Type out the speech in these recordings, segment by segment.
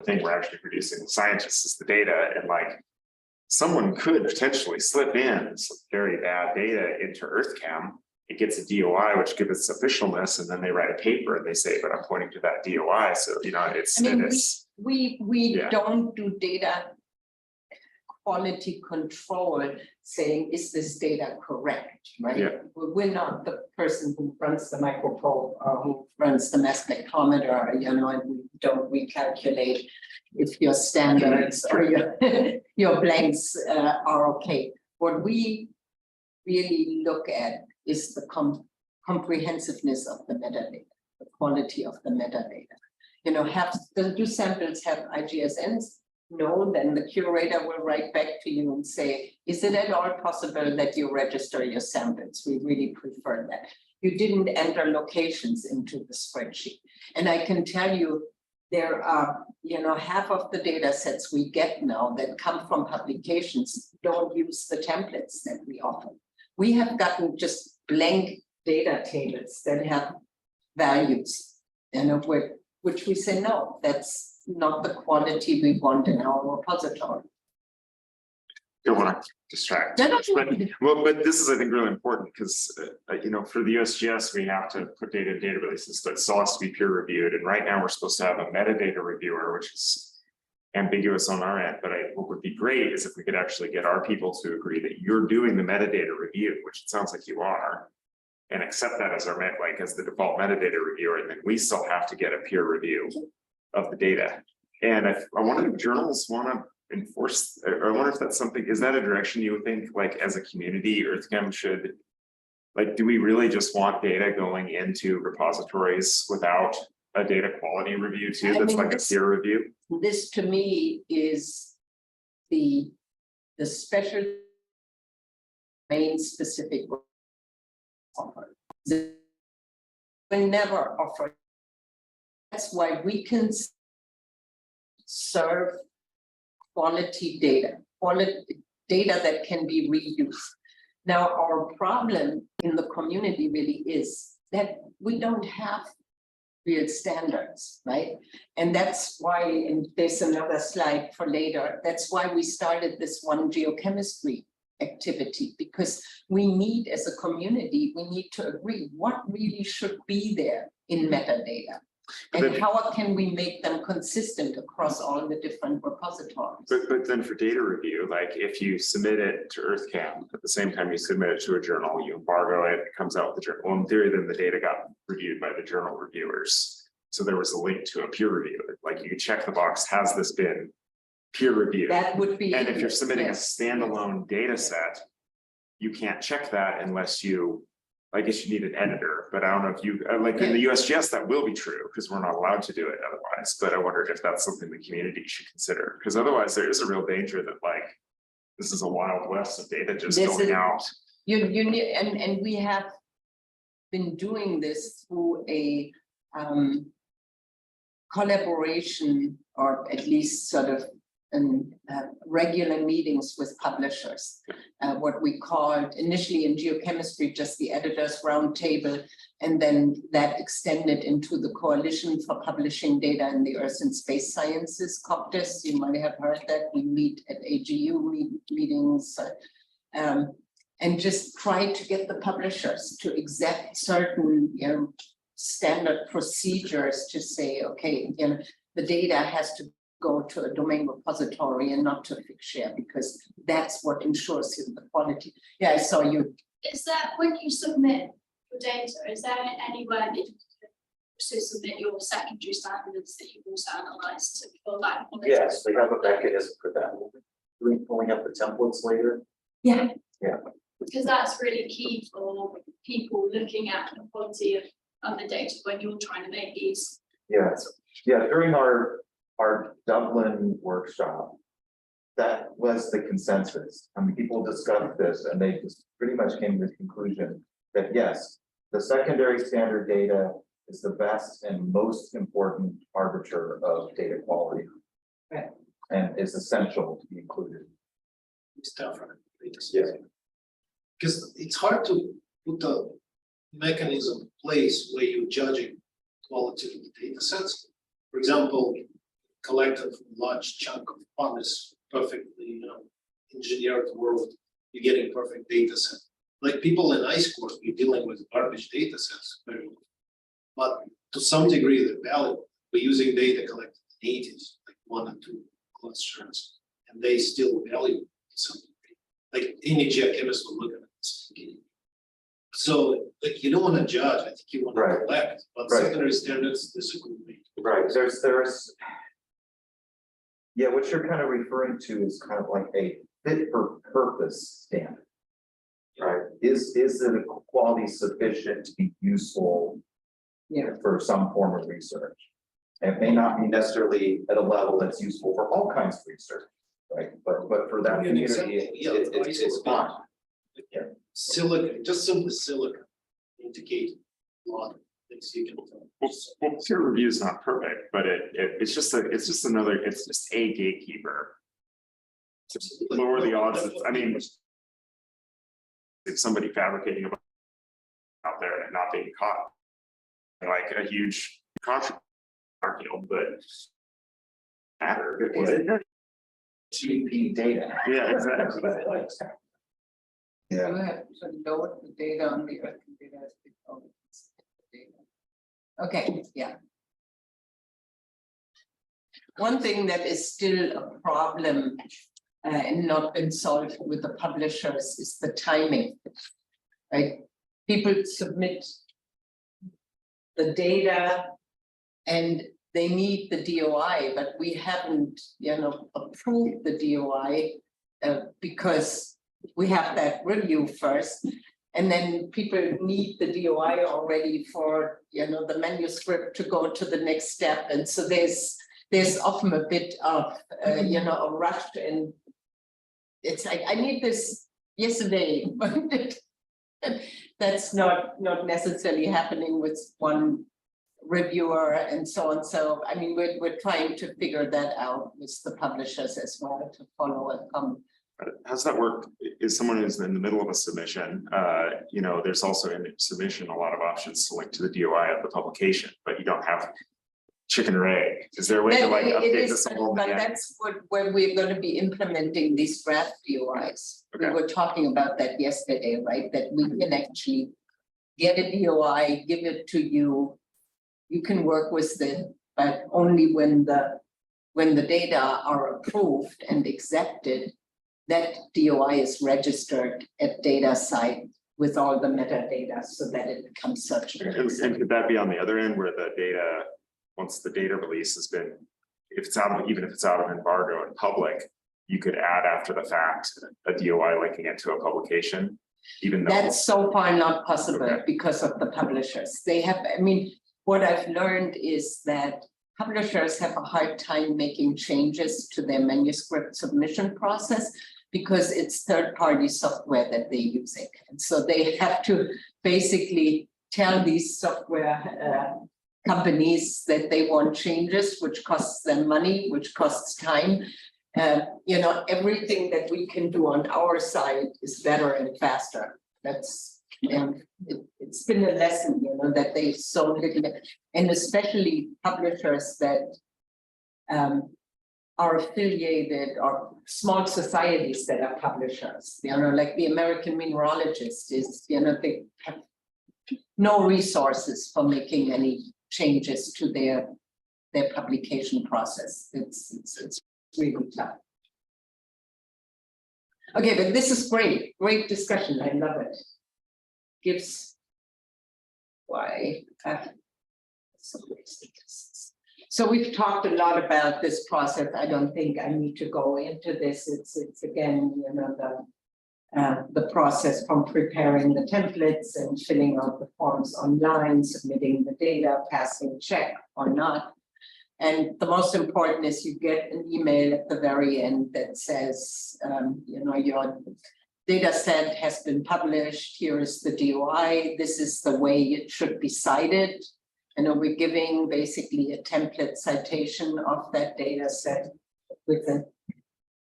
thing we're actually producing. Scientists is the data, and like someone could potentially slip in some very bad data into EarthCam. It gets a DOI, which gives it officialness, and then they write a paper and they say, "But I'm pointing to that DOI." So it's. I mean, it's we don't do data quality control saying, is this data correct, right? Yeah. We're not the person who runs the microprobe or who runs the mass spectrometer, and we don't recalculate if your standards or your blanks are okay. What we really look at is the comprehensiveness of the metadata, the quality of the metadata. Do samples have IGSNs? No, then the curator will write back to you and say, is it at all possible that you register your samples? We really prefer that. You didn't enter locations into the spreadsheet. And I can tell you, there are, half of the data sets we get now that come from publications don't use the templates that we offer. We have gotten just blank data tables that have values, which we say, no, that's not the quality we want in our repository. Don't want to distract. But this is, I think, really important because, for the USGS, we have to put data in data releases, but it still has to be peer reviewed. And right now we're supposed to have a metadata reviewer, which is ambiguous on our end. But what would be great is if we could actually get our people to agree that you're doing the metadata review, which it sounds like you are, and accept that as as the default metadata reviewer. And then we still have to get a peer review of the data. And I wonder if journals want to enforce, or I wonder if that's something, is that a direction you think, like as a community, EarthChem should, do we really just want data going into repositories without a data quality review too? That's like a peer review? This to me is the special main specific offer. We never offer. That's why we can serve quality data that can be reused. Now, our problem in the community really is that we don't have real standards, right? And that's why, and there's another slide for later, that's why we started this one geochemistry activity, because we need, as a community, we need to agree what really should be there in metadata. And how can we make them consistent across all the different repositories? But then for data review, if you submit it to EarthCam, at the same time you submit it to a journal, you embargo it, it comes out with the journal. Well, in theory, then the data got reviewed by the journal reviewers. So there was a link to a peer review. You could check the box, has this been peer reviewed? That would be. And if you're submitting a standalone data set, you can't check that unless you, I guess you need an editor, but I don't know if you, in the USGS, that will be true because we're not allowed to do it otherwise. But I wondered if that's something the community should consider, because otherwise there is a real danger that this is a wild west of data just going out. You need, and we have been doing this through a collaboration, or at least sort of regular meetings with publishers, what we called initially in geochemistry just the editors roundtable, and then that extended into the Coalition for Publishing Data in the Earth and Space Sciences, COPTIS. You might have heard that. We meet at AGU meetings and just try to get the publishers to accept certain standard procedures to say, okay, the data has to go to a domain repository and not to a fixed share, because that's what ensures the quality. Yeah, I saw you. Is that when you submit your data, is there anywhere that you can also submit your secondary standards that you've also analysed to fill that quality? Yes, we have a mechanism for that. We're pulling up the templates later. Yeah. Yeah. Because that's really key for people looking at the quality of the data when you're trying to make these. Yes. Yeah, during our Dublin workshop, that was the consensus. I mean, people discussed this and they just pretty much came to the conclusion that yes, the secondary standard data is the best and most important arbiter of data quality. Right. And is essential to be included. It's Tephra. Yeah. Because it's hard to put a mechanism in place where you're judging quality of the data sets. For example, collected from a large chunk of honest, perfectly, engineered world, you're getting perfect data set. Like people in high school, you're dealing with garbage data sets, but to some degree they're valuable. We're using data collected in the 80s, like 1 or 2 clusters, and they still value to some degree. Like any geochemist will look at this. So, like, you don't want to judge, I think you want to collect, but secondary standards disagree. Right, there's. Yeah, what you're kind of referring to is kind of like a fit for purpose standard. Right, is the quality sufficient to be useful? For some form of research? It may not be necessarily at a level that's useful for all kinds of research, right? But for that community, it's fine. Yeah. Silicon, just simply silicon, indicate a lot of things you can tell. Well, peer review is not perfect, but it's just a gatekeeper to lower the odds. I mean, if somebody fabricating about out there and not being caught, like a huge controversy, but matter. GP data. Yeah, exactly. Yeah. You have to load the data on the Earth data as before. Okay, yeah. One thing that is still a problem and not been solved with the publishers is the timing. Right? People submit the data and they need the DOI, but we haven't, approved the DOI because we have that review first. And then people need the DOI already for, the manuscript to go to the next step. And so there's often a bit of, a rush, and it's like, I need this yesterday, but that's not necessarily happening with one reviewer and so on. So, I mean, we're trying to figure that out with the publishers as well to follow and come. How's that work? Is someone who's in the middle of a submission, there's also in submission a lot of options to link to the DOI of the publication, but you don't have chicken or egg. Is there a way to like update this all but again? that's where we're going to be implementing these draft DOIs. Okay. We were talking about that yesterday, right? That we can actually get a DOI, give it to you. You can work with it, but only when the data are approved and accepted, that DOI is registered at data site with all the metadata so that it becomes searchable. And could that be on the other end where the data, once the data release has been, even if it's out of embargo and public, you could add after the fact a DOI linking it to a publication, even though that's so far not possible Okay. because of the publishers. They have, what I've learned is that publishers have a hard time making changes to their manuscript submission process because it's third-party software that they're using. And so they have to basically tell these software companies that they want changes, which costs them money, which costs time. Everything that we can do on our side is better and faster. That's, it's been a lesson, that they so little, and especially publishers that are affiliated or small societies that are publishers, like the American Mineralogist is, they have no resources for making any changes to their publication process. It's really tough. Okay, but this is great discussion. I love it. Gives why so we've talked a lot about this process. I don't think I need to go into this. It's again, the process from preparing the templates and filling out the forms online, submitting the data, passing check or not. And the most important is you get an email at the very end that says, your data set has been published. Here is the DOI. This is the way it should be cited. And we're giving basically a template citation of that data set with it.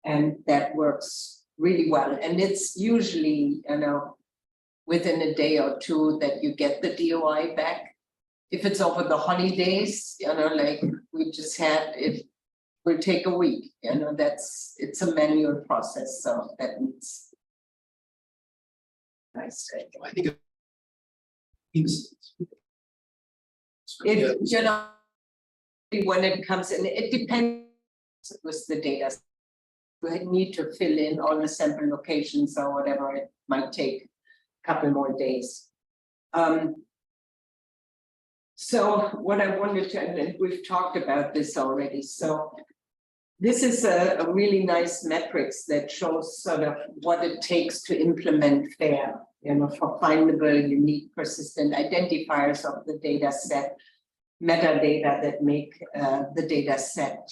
And that works really well. And it's usually, within a day or two that you get the DOI back. If it's over the holidays, like we just had, if will take a week, you know, it's a manual process, so that needs. Nice. I think it's. It, you know, when it comes in, it depends with the data. We need to fill in all the sample locations or whatever, it might take a couple more days. So what I wanted to, and we've talked about this already, so this is a really nice metrics that shows sort of what it takes to implement FAIR, you know, for findable, unique, persistent identifiers of the data set, metadata that make the data set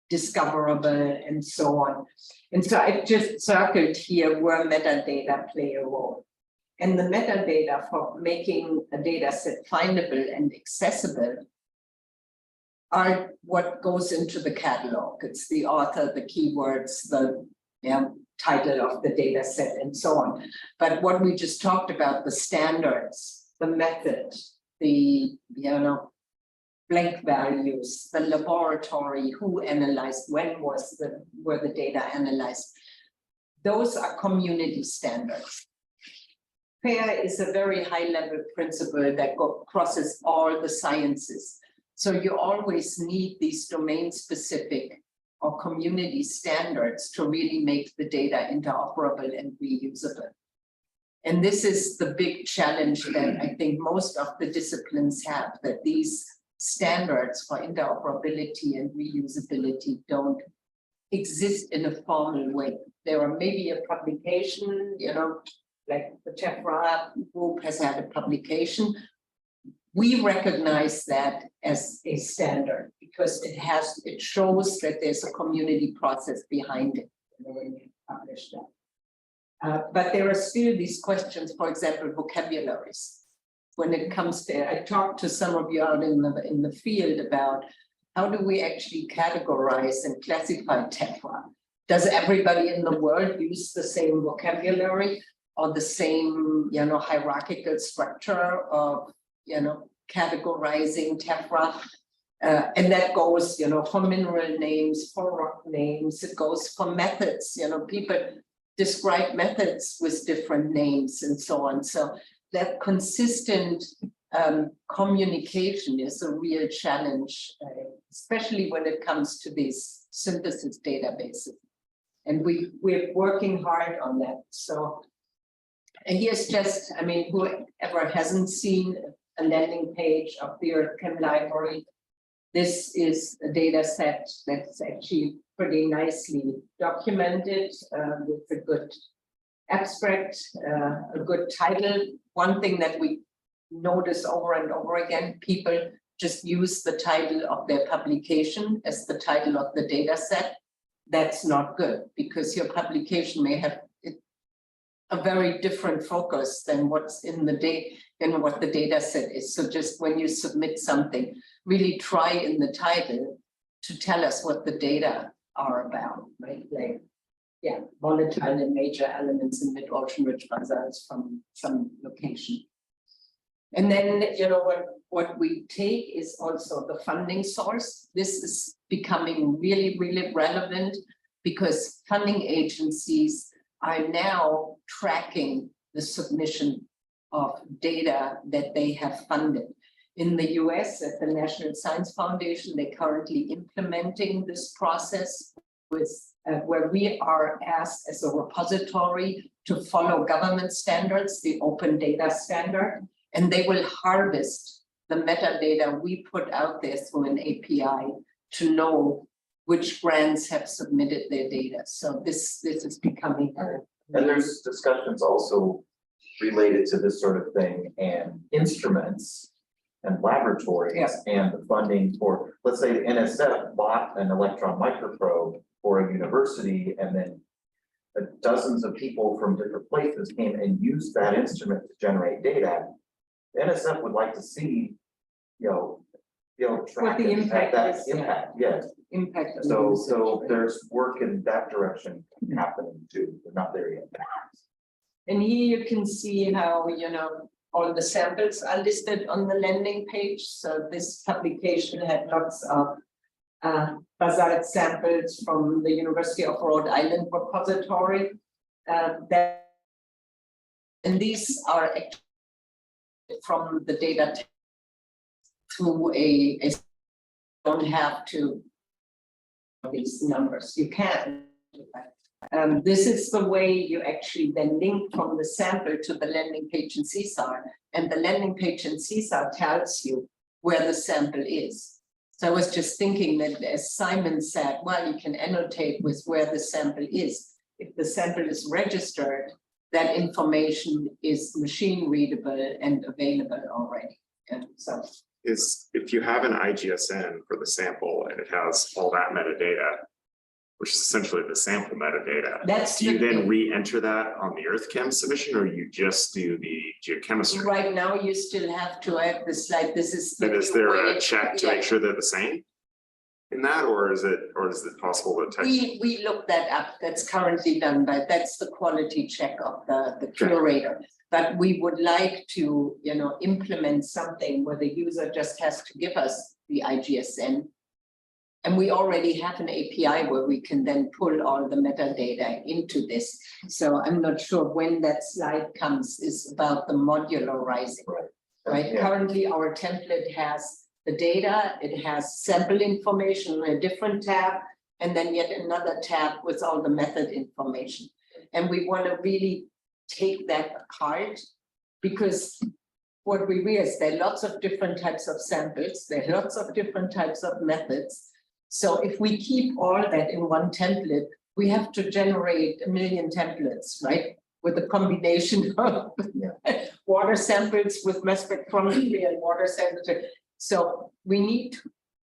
discoverable and so on. And so I just circled here where metadata play a role. And the metadata for making a data set findable and accessible are what goes into the catalog. It's the author, the keywords, the title of the data set and so on. But what we just talked about, the standards, the method, the blank values, the laboratory, who analyzed, when were the data analyzed. Those are community standards. FAIR is a very high level principle that crosses all the sciences. So you always need these domain specific or community standards to really make the data interoperable and reusable. And this is the big challenge that I think most of the disciplines have, that these standards for interoperability and reusability don't exist in a formal way. There are maybe a publication, you know, like the Tephra group has had a publication. We recognize that as a standard because it shows that there's a community process behind it when you publish that. But there are still these questions, for example, vocabularies. When it comes to, I talked to some of you out in the field about how do we actually categorize and classify Tephra? Does everybody in the world use the same vocabulary or the same, you know, hierarchical structure of, you know, categorizing Tephra? And that goes, you know, for mineral names, for rock names, it goes for methods, you know, people describe methods with different names and so on. So that consistent communication is a real challenge, especially when it comes to these synthesis databases. And we're working hard on that. So, and here's just, I mean, whoever hasn't seen a landing page of the EarthChem library, this is a data set that's actually pretty nicely documented with a good abstract, a good title. One thing that we notice over and over again, people just use the title of their publication as the title of the data set. That's not good because your publication may have a very different focus than what's in the data, than what the data set is. So just when you submit something, really try in the title to tell us what the data are about, right? Like, yeah, volatile and major elements in mid-ocean rich basins from some location. And then, you know, what we take is also the funding source. This is becoming really, really relevant because funding agencies are now tracking the submission of data that they have funded. In the US, at the National Science Foundation, they're currently implementing this process with where we are asked as a repository to follow government standards, the open data standard, and they will harvest the metadata we put out there through an API to know which grants have submitted their data. So this is becoming and there's discussions also related to this sort of thing and instruments and laboratories and the funding for, let's say the NSF bought an electron microprobe for a university and then dozens of people from different places came and used that instrument to generate data. The NSF would like to see, track the impact that is, impact, yes. impact. So there's work in that direction happening too. We're not there yet. And here you can see how, all the samples are listed on the landing page. So this publication had lots of basalt samples from the University of Rhode Island repository. And these are actually from the data to a don't have to these numbers. You can. This is the way you actually then link from the sample to the landing page in CSAR, and the landing page in CSAR tells you where the sample is. So I was just thinking that, as Simon said, well, you can annotate with where the sample is. If the sample is registered, that information is machine readable and available already. And so Is if you have an IGSN for the sample and it has all that metadata, which is essentially the sample metadata, that's do you the then thing. re-enter that on the EarthChem submission, or you just do the geochemistry? Right now, you still have to add this, like, this is. the And is new there way. a check to Yeah. make sure they're the same in that, or is it possible to text? We looked that up. That's currently done, but that's the quality check of the curator. But we would like to, implement something where the user just has to give us the IGSN. And we already have an API where we can then pull all the metadata into this. So I'm not sure when that slide comes is about the modularizing. Right? Yeah. Currently, our template has the data, it has sample information in a different tab, and then yet another tab with all the method information. And we want to really take that apart, because what we realize, there are lots of different types of samples, there are lots of different types of methods. So if we keep all that in one template, we have to generate 1 million templates, right? With a combination of water samples with mass spectrometry and water samples. So we need to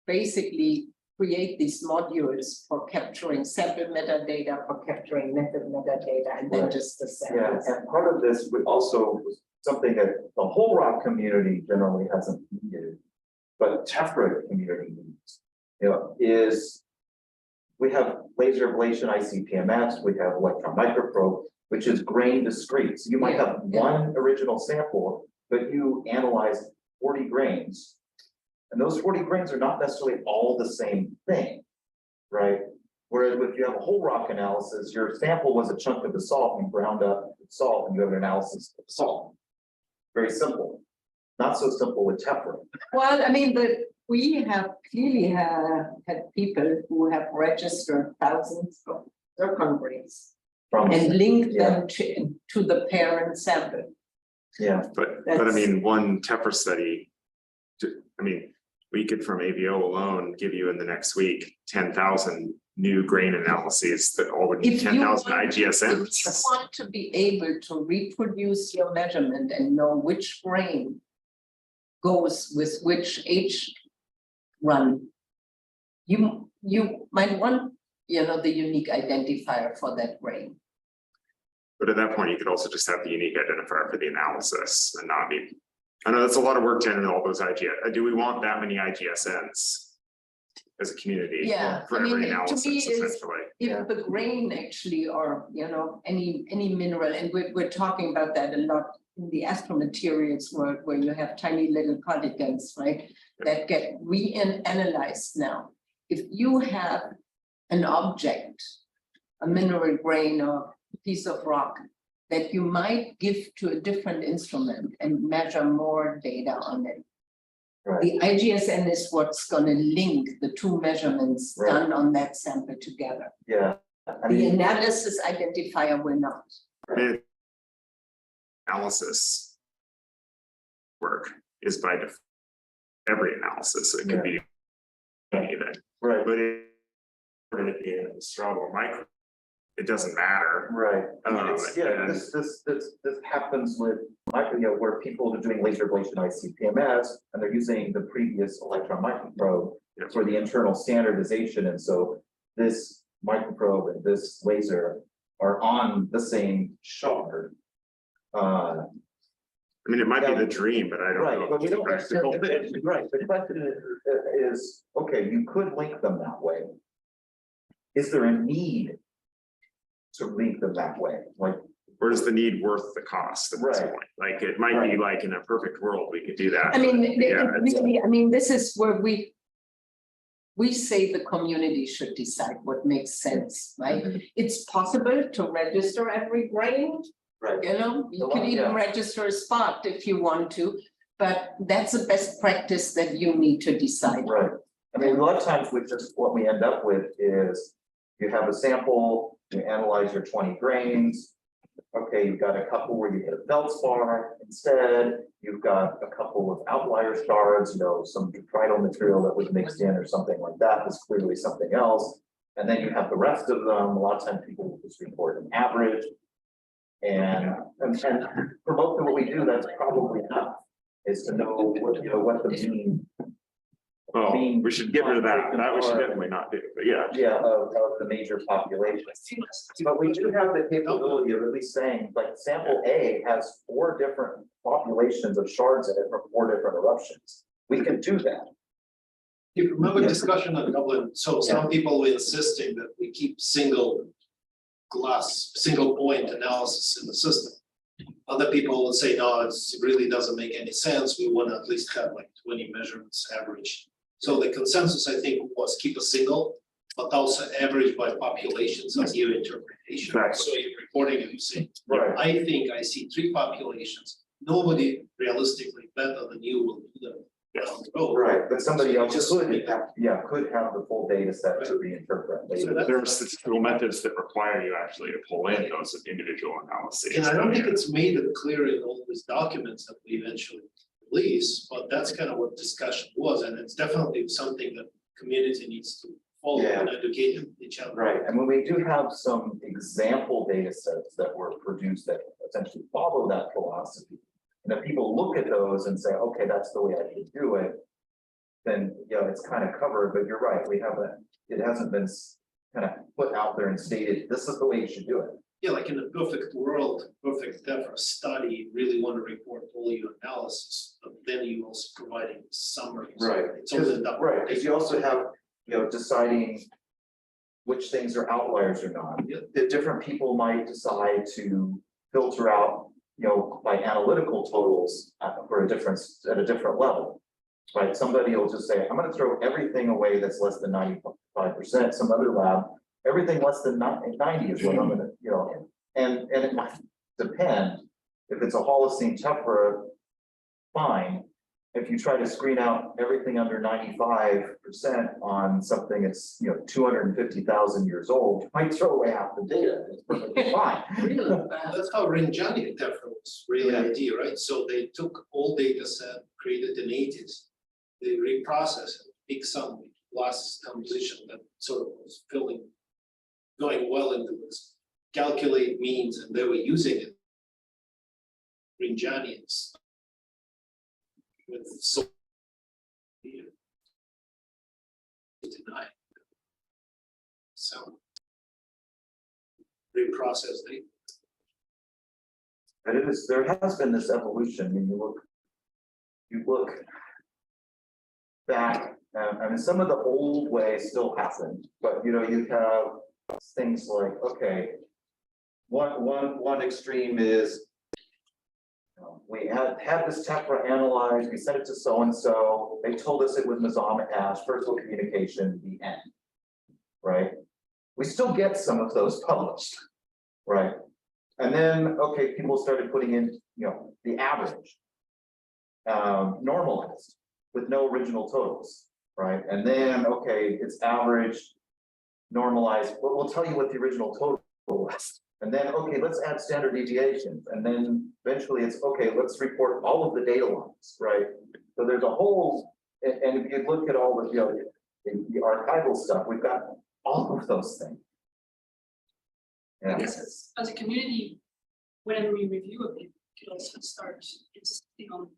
basically create these modules for capturing sample metadata, for capturing method metadata, and then Right. just the Yeah, samples. and part of this would also was something that the whole rock community generally hasn't needed, but Tephra community needs. Is we have laser ablation ICP-MS, we have electron microprobe, which is grain discrete. So you might have one original sample, but you analyze 40 grains. And those 40 grains are not necessarily all the same thing, right? Whereas if you have a whole rock analysis, your sample was a chunk of the salt and ground up the salt, and you have an analysis of the salt. Very simple. Not so simple with Tephra. Well, I mean, we have clearly had people who have registered thousands of zircon grains From and linked them to the parent sample. yeah, But I mean, one Tephra study, we could from AVO alone give you in the next week 10,000 new grain analyses that all would need If you 10,000 want- If you IGSNs. want to be able to reproduce your measurement and know which grain goes with which H run, you might want, the unique identifier for that grain. But at that point, you could also just have the unique identifier for the analysis and not be. I know that's a lot of work to enter all those IGS. Do we want that many IGSNs as a community? Yeah, For I mean, every to me analysis, is- essentially. If the grain actually, or, any mineral, and we're talking about that a lot in the astromaterials world, where you have tiny little particles, right? That get reanalyzed now. If you have an object, a mineral grain or piece of rock, that you might give to a different instrument and measure more data on it. right. The IGSN is what's gonna link the two measurements Right. done on that sample together. Yeah. I The mean, analysis identifier will not. Analysis work is by default. Every analysis, it could be anything, right, but in struggle micro, it doesn't matter. right. It's- yeah, and- this happens with micro, where people are doing laser ablation ICP-MS and they're using the previous electron microprobe Yeah. for the internal standardization. And so this microprobe and this laser are on the same shard. It might be the dream, but I don't Right, know. but we if it's don't practical. necessarily, right, the question is, okay, you could link them that way. Is there a need to link them that way? Like, Or is the need worth the cost at this Right. point? Like, it might be Right. like in a perfect world, we could do that. I mean, Yeah, really, this is where we We say the community should decide what makes sense, right? It's possible to register every grain, Right. you know, you can Yeah. even register a spot if you want to, but that's a best practice that you need to decide. Right. I mean, a lot of times with just what we end up with is you have a sample, you analyze your 20 grains. Okay, you've got a couple where you hit a feldspar instead, you've got a couple of outlier shards, you know, some detrital material that was mixed in or something like that was clearly something else. And then you have the rest of them. A lot of times people will just report an average. And for most of what we do, that's probably enough, is to know what, you know, what the mean. Well, we should get rid of that. That we should definitely not do, but yeah. Yeah, of the major populations. But we do have the capability of at least saying, like, sample A has 4 different populations of shards in it from 4 different eruptions. We can do that. You remember discussion on Dublin, so some people were insisting that we keep single point analysis in the system. Other people would say, no, it really doesn't make any sense, we want to at least have like 20 measurements average. So the consensus, I think, was keep a single, but also average by populations of your interpretation. Exactly. So you're reporting and you say, Right. I think I see 3 populations, nobody realistically better than you will do them down the road. Right, but somebody else Just could make have, could have the full data set to reinterpret. So that- There are statistical methods that require you actually to pull in those individual analyses. And I don't think it's made it clear in all these documents that we eventually release, but that's kind of what discussion was, and it's definitely something that community needs to follow and educate each other. Right, and when we do have some example data sets that were produced that essentially follow that philosophy. And if people look at those and say, okay, that's the way I should do it, then, you know, it's kind of covered, but you're right, we haven't, it hasn't been kind of put out there and stated, this is the way you should do it. Yeah, like in a perfect world, perfect Tephra study, you really want to report all your analysis, but then you also providing summaries. It's all in that. Right, because you also have, you know, deciding which things are outliers or not. Yeah. The different people might decide to filter out, you know, by analytical totals for a difference at a different level. Right, somebody will just say, I'm going to throw everything away that's less than 95%. Some other lab, everything less than 90 is what I'm going to, you know, and it might depend. If it's a Holocene Tephra, fine. If you try to screen out everything under 95% on something that's, you know, 250,000 years old, you might throw away half the data. It's perfectly fine. Really bad. That's how Rinjani Tephra was really idea, right? So they took all data set, created in 80s, they reprocessed it, big some last composition that sort of was filling, going well into this calculate means, and they were using it. Rinjanians with so deny. So reprocess data. And it is, there has been this evolution. I mean, you look back, I mean, some of the old ways still happen, but you know, you have things like, okay, one extreme is we had this Tephra analyzed, we sent it to so-and-so, they told us it was Mazama ash, personal communication, the end, right? We still get some of those published, right? And then, okay, people started putting in, you know, the average, normalized with no original totals, right? And then, okay, it's average, normalized, but we'll tell you what the original total was. And then, okay, let's add standard deviations. And then eventually it's, okay, let's report all of the data lines, right? So there's a whole, and if you look at all the, you know, the archival stuff, we've got all of those things. I guess as a community, whenever we review a paper, we could also start insisting on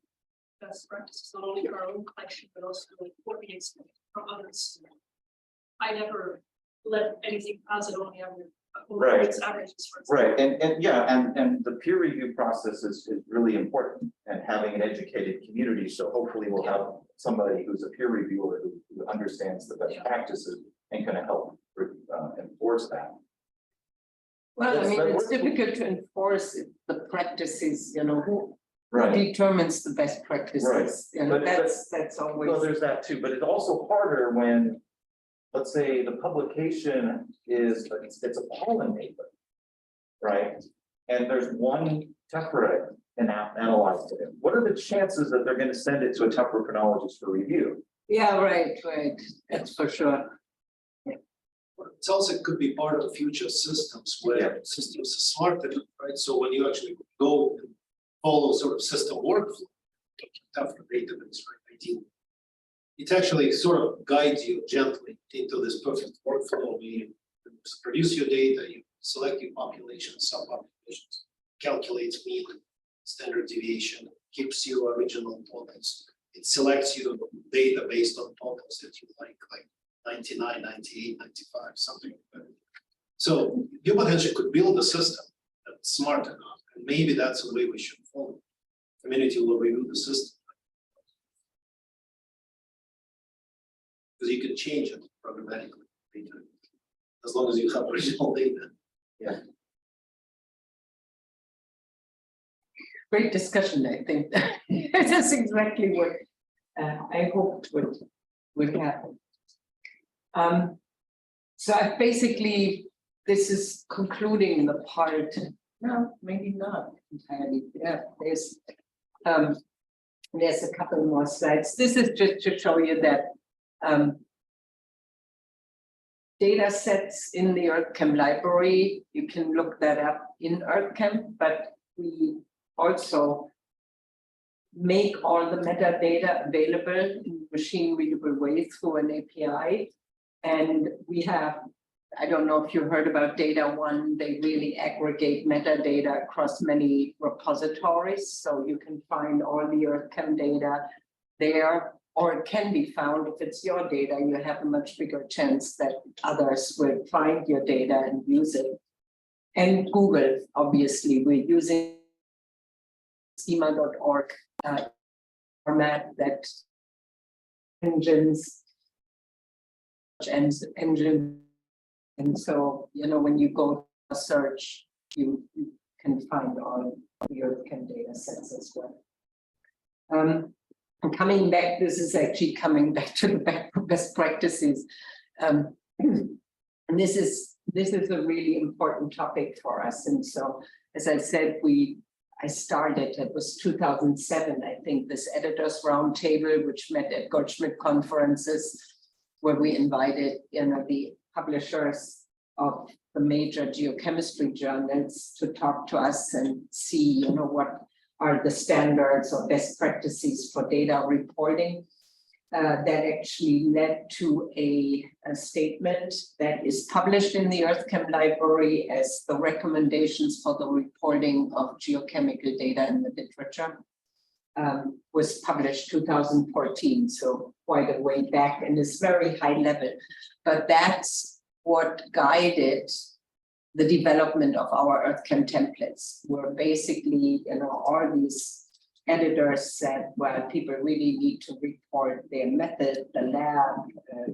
best practices, not only for our own collection, but also like what we expect from others. I never let anything pass it on the average. Right. Its averages, for Right, and the peer review process is really important, and having an educated community, so hopefully we'll have somebody who's a peer reviewer who understands the best practices and can help enforce that. Well, I mean, But it's we're- difficult to enforce if the practices, you know, who Right, determines the best practices. Right. You know, But- that's well, always, there's that too, but it's also harder when let's say the publication is, it's a pollen paper, right? And there's one Tephra analyzed in it. What are the chances that they're going to send it to a Tephra chronologist for review? Yeah, right, that's for sure. It's also could be part of future systems where systems are smart enough, right? So when you actually go and follow sort of system workflow, Tephra database, right? It actually sort of guides you gently into this perfect workflow where you produce your data, you select your population, subpopulations, calculates mean, standard deviation, keeps your original totals. It selects your data based on totals that you like 99, 98, 95, something like that. So you potentially could build a system that's smart enough, and maybe that's the way we should follow. Community will review the system. Because you can change it programmatically, as long as you have original data. Yeah. Great discussion, I think. That's exactly what I hoped would happen. So I basically, this is concluding the part, no, maybe not entirely. Yeah, there's a couple more slides. This is just to show you that data sets in the EarthChem library, you can look that up in EarthChem, but we also make all the metadata available in machine readable way through an API. And we have, I don't know if you heard about Data One, they really aggregate metadata across many repositories. So you can find all the EarthChem data there, or it can be found. If it's your data, you have a much bigger chance that others will find your data and use it. And Google, obviously, we're using schema.org format that engines and so, you know, when you go to search, you can find all the EarthChem data sets as well. And coming back, this is actually coming back to the best practices. And this is a really important topic for us. And so, as I said, I started, it was 2007, I think, this editors roundtable, which met at Goldschmidt conferences, where we invited, you know, the publishers of the major geochemistry journals to talk to us and see, you know, what are the standards or best practices for data reporting. That actually led to a statement that is published in the EarthChem library as the recommendations for the reporting of geochemical data in the literature. Was published 2014, so quite a way back, and it's very high level. But that's what guided the development of our EarthChem templates, where basically, you know, all these editors said, well, people really need to report their method, the lab,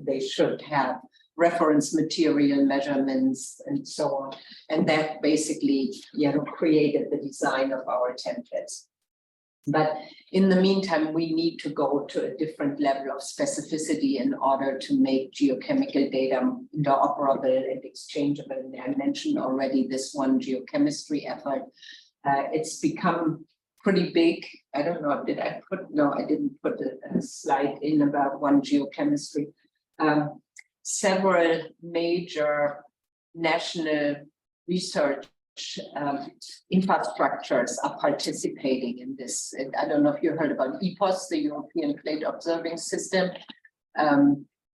they should have reference material measurements and so on. And that basically, you know, created the design of our templates. But in the meantime, we need to go to a different level of specificity in order to make geochemical data interoperable and exchangeable. And I mentioned already this one geochemistry effort. It's become pretty big. I don't know, did I put, no, I didn't put a slide in about one geochemistry. Several major national research infrastructures are participating in this. I don't know if you heard about EPOS, the European Plate Observing System.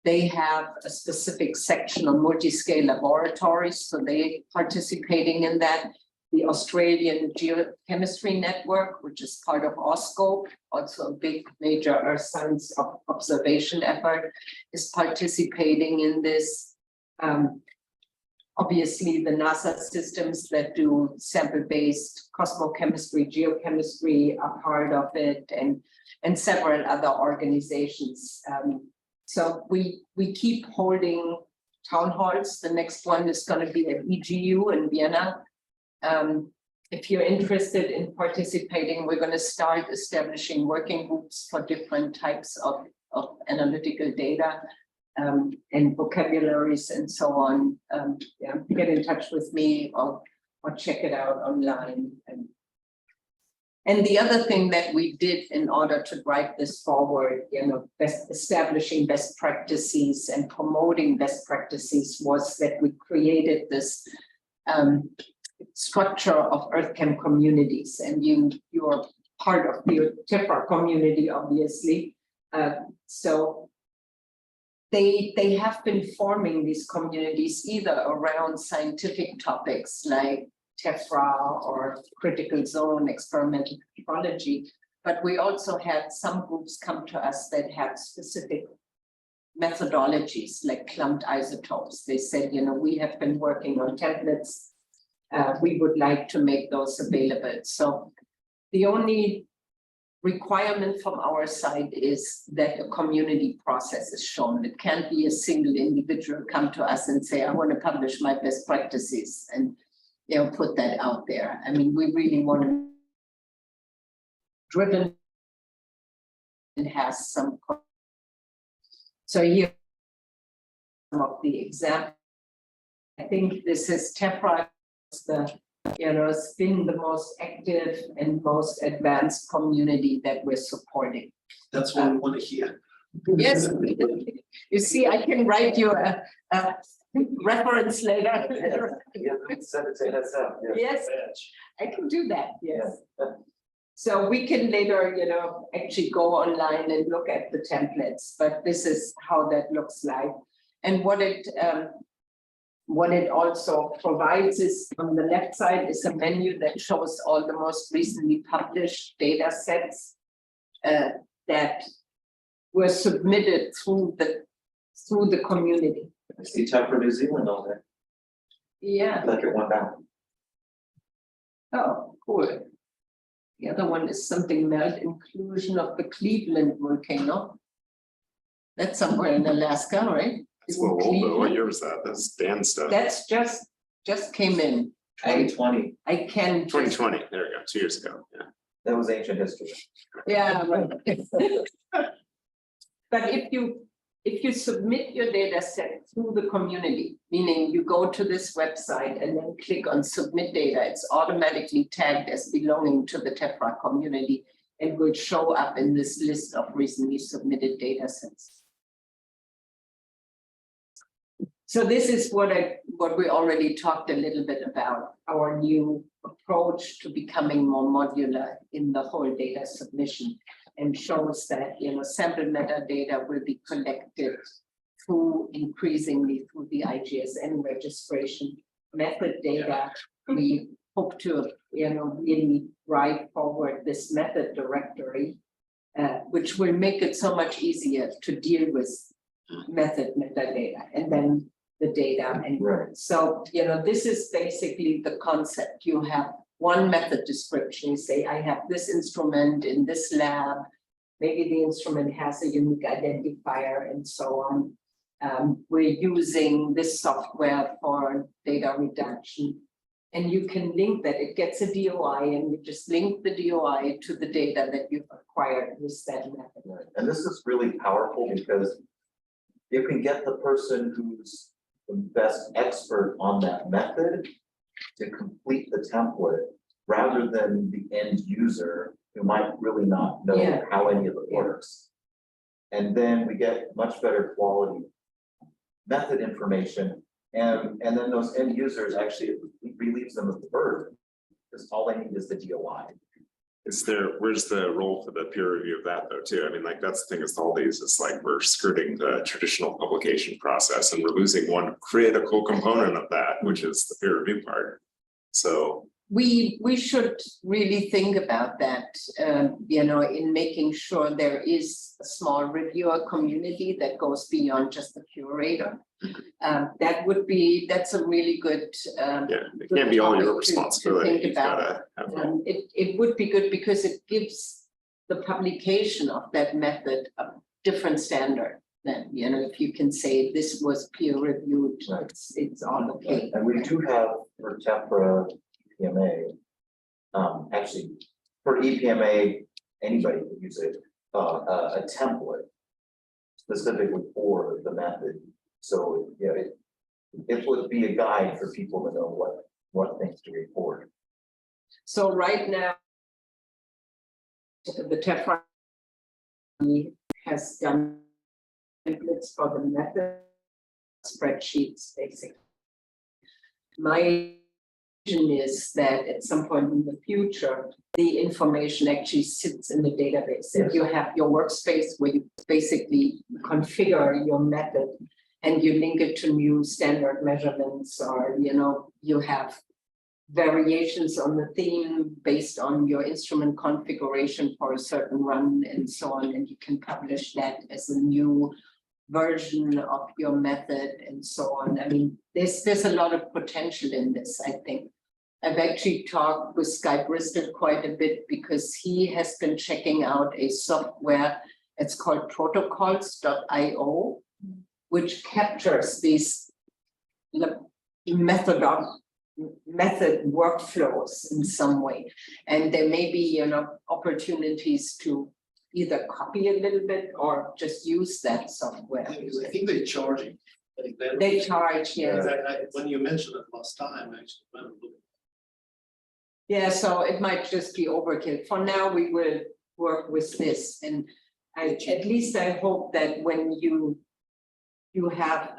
They have a specific section on multi-scale laboratories, so they participating in that. The Australian Geochemistry Network, which is part of AuScope, also a big major earth science observation effort, is participating in this. Obviously, the NASA systems that do sample-based cosmochemistry, geochemistry are part of it, and several other organizations. So we keep holding town halls. The next one is going to be at EGU in Vienna. If you're interested in participating, we're going to start establishing working groups for different types of analytical data. and vocabularies and so on, yeah, get in touch with me or check it out online. And the other thing that we did in order to drive this forward, establishing best practices and promoting best practices was that we created this structure of EarthCam communities, and you're part of the Tephra community, obviously. So they have been forming these communities either around scientific topics like Tephra or critical zone experimental metrology, but we also had some groups come to us that had specific methodologies like clumped isotopes. They said, we have been working on templates. We would like to make those available. So the only requirement from our side is that a community process is shown. It can't be a single individual come to us and say, I want to publish my best practices and put that out there. I mean, we really want to driven and has some. So here some of the examples. I think this is Tephra, it's been the most active and most advanced community that we're supporting. That's what we want to hear. Yes, you see, I can write you a reference later. Send it to us out. Yes, I can do that, yes. So we can later, actually go online and look at the templates, but this is how that looks like. And what it also provides is on the left side is a menu that shows all the most recently published data sets that were submitted through the community. I see Tephra New Zealand on there. Yeah. Electric one down. Oh, cool. The other one is something melt inclusion of the Cleveland volcano. That's somewhere in Alaska, right? It's a little old, but what year was that? That's Dan's stuff. That's just came in. 2020. I can. 2020, there we go, 2 years ago, yeah. That was ancient history. Yeah, right. But if you submit your data set through the community, meaning you go to this website and then click on submit data, it's automatically tagged as belonging to the Tephra community and will show up in this list of recently submitted data sets. So this is what we already talked a little bit about, our new approach to becoming more modular in the whole data submission, and shows that sample metadata will be collected increasingly through the IGSN registration. Method data, we hope to really drive forward this method directory, which will make it so much easier to deal with method metadata and then the data. And right. So, this is basically the concept. You have one method description. You say, I have this instrument in this lab. Maybe the instrument has a unique identifier and so on. We're using this software for data reduction. And you can link that. It gets a DOI, and you just link the DOI to the data that you've acquired with that method. Right. And this is really powerful because you can get the person who's the best expert on that method to complete the template rather than the end user who might really not know how any of it works. And then we get much better quality method information. And then those end users actually relieves them of the burden because all they need is the DOI. Where's the role for the peer review of that though too? I mean, like that's the thing is all these, it's like we're skirting the traditional publication process and we're losing one critical component of that, which is the peer review part. So we should really think about that, in making sure there is a small reviewer community that goes beyond just the curator. That's a really good. It can't be all your responsibility. You've gotta have it would be good because it gives the publication of that method a different standard. Then if you can say this was peer reviewed, right. it's all okay. And we do have for Tephra EPMA, actually for EPMA, anybody can use it, a template specifically for the method. So, yeah, it would be a guide for people to know what things to report. So right now, the Tephra has done templates for the method spreadsheets, basically. My vision is that at some point in the future, the information actually sits in the database. If you have your workspace where you basically configure your method and you link it to new standard measurements, or you have variations on the theme based on your instrument configuration for a certain run and so on, and you can publish that as a new version of your method and so on. I mean, there's a lot of potential in this, I think. I've actually talked with Sky Bristol quite a bit because he has been checking out a software, it's called protocols.io, which captures these method workflows in some way. And there may be, opportunities to either copy a little bit or just use that software. I think they're charging. They charge, yes. When you mentioned it last time, I actually went and looked. Yeah, so it might just be overkill. For now, we will work with this. And at least I hope that when you have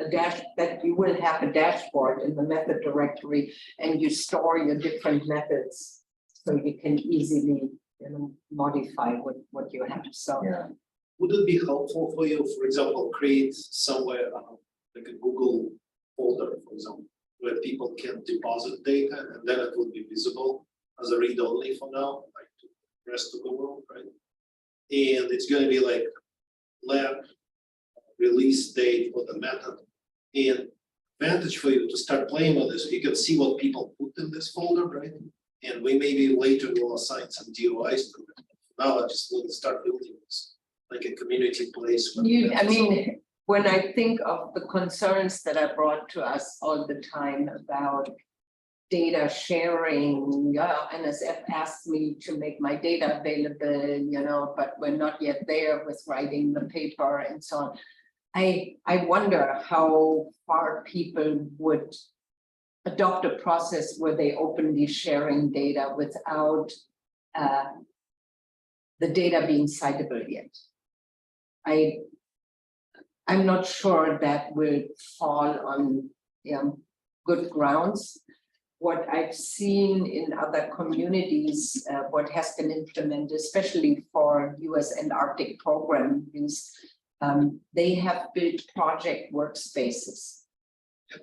that you will have a dashboard in the method directory and you store your different methods so you can easily modify what you have. So Yeah. Would it be helpful for you, for example, create somewhere like a Google folder, for example, where people can deposit data and then it will be visible as a read-only for now, like to the rest of the world, right? And it's going to be like lab release date for the method. And advantage for you to start playing with this, you can see what people put in this folder, right? And we maybe later will assign some DOIs to it. Now I just want to start building this like a community place. When I think of the concerns that are brought to us all the time about data sharing, NSF asked me to make my data available, but we're not yet there with writing the paper and so on. I wonder how far people would adopt a process where they openly sharing data without the data being citable yet. I'm not sure that will fall on good grounds. What I've seen in other communities, what has been implemented, especially for US and Arctic program use, they have built project workspaces.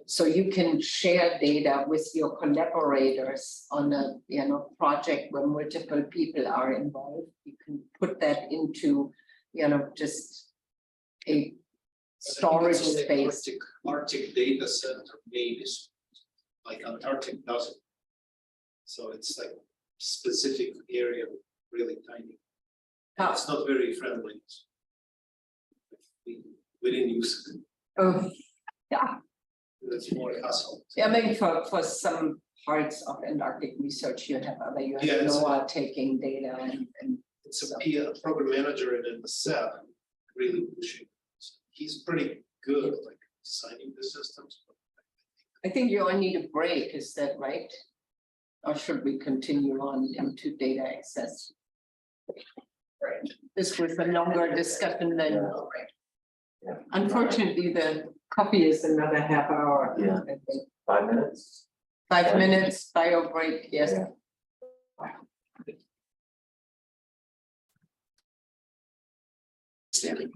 So you can share data with your collaborators on a project where multiple people are involved. You can put that into just a storage space. Arctic data center maybe, like Antarctic doesn't. So it's like specific area, really tiny. It's not very friendly. We didn't use it. Oh, yeah. It's more hassle. Yeah, maybe for some parts of Antarctic research, you have NOAA taking data and it's a program manager in the set, really pushing. He's pretty good at like designing the systems. I think you all need a break, is that right? Or should we continue on into data access? Right. This was a longer discussion than. Yeah. Unfortunately, the coffee is another half hour. Yeah. I think. 5 minutes. 5 minutes, bio break, yes. Yeah. Standing.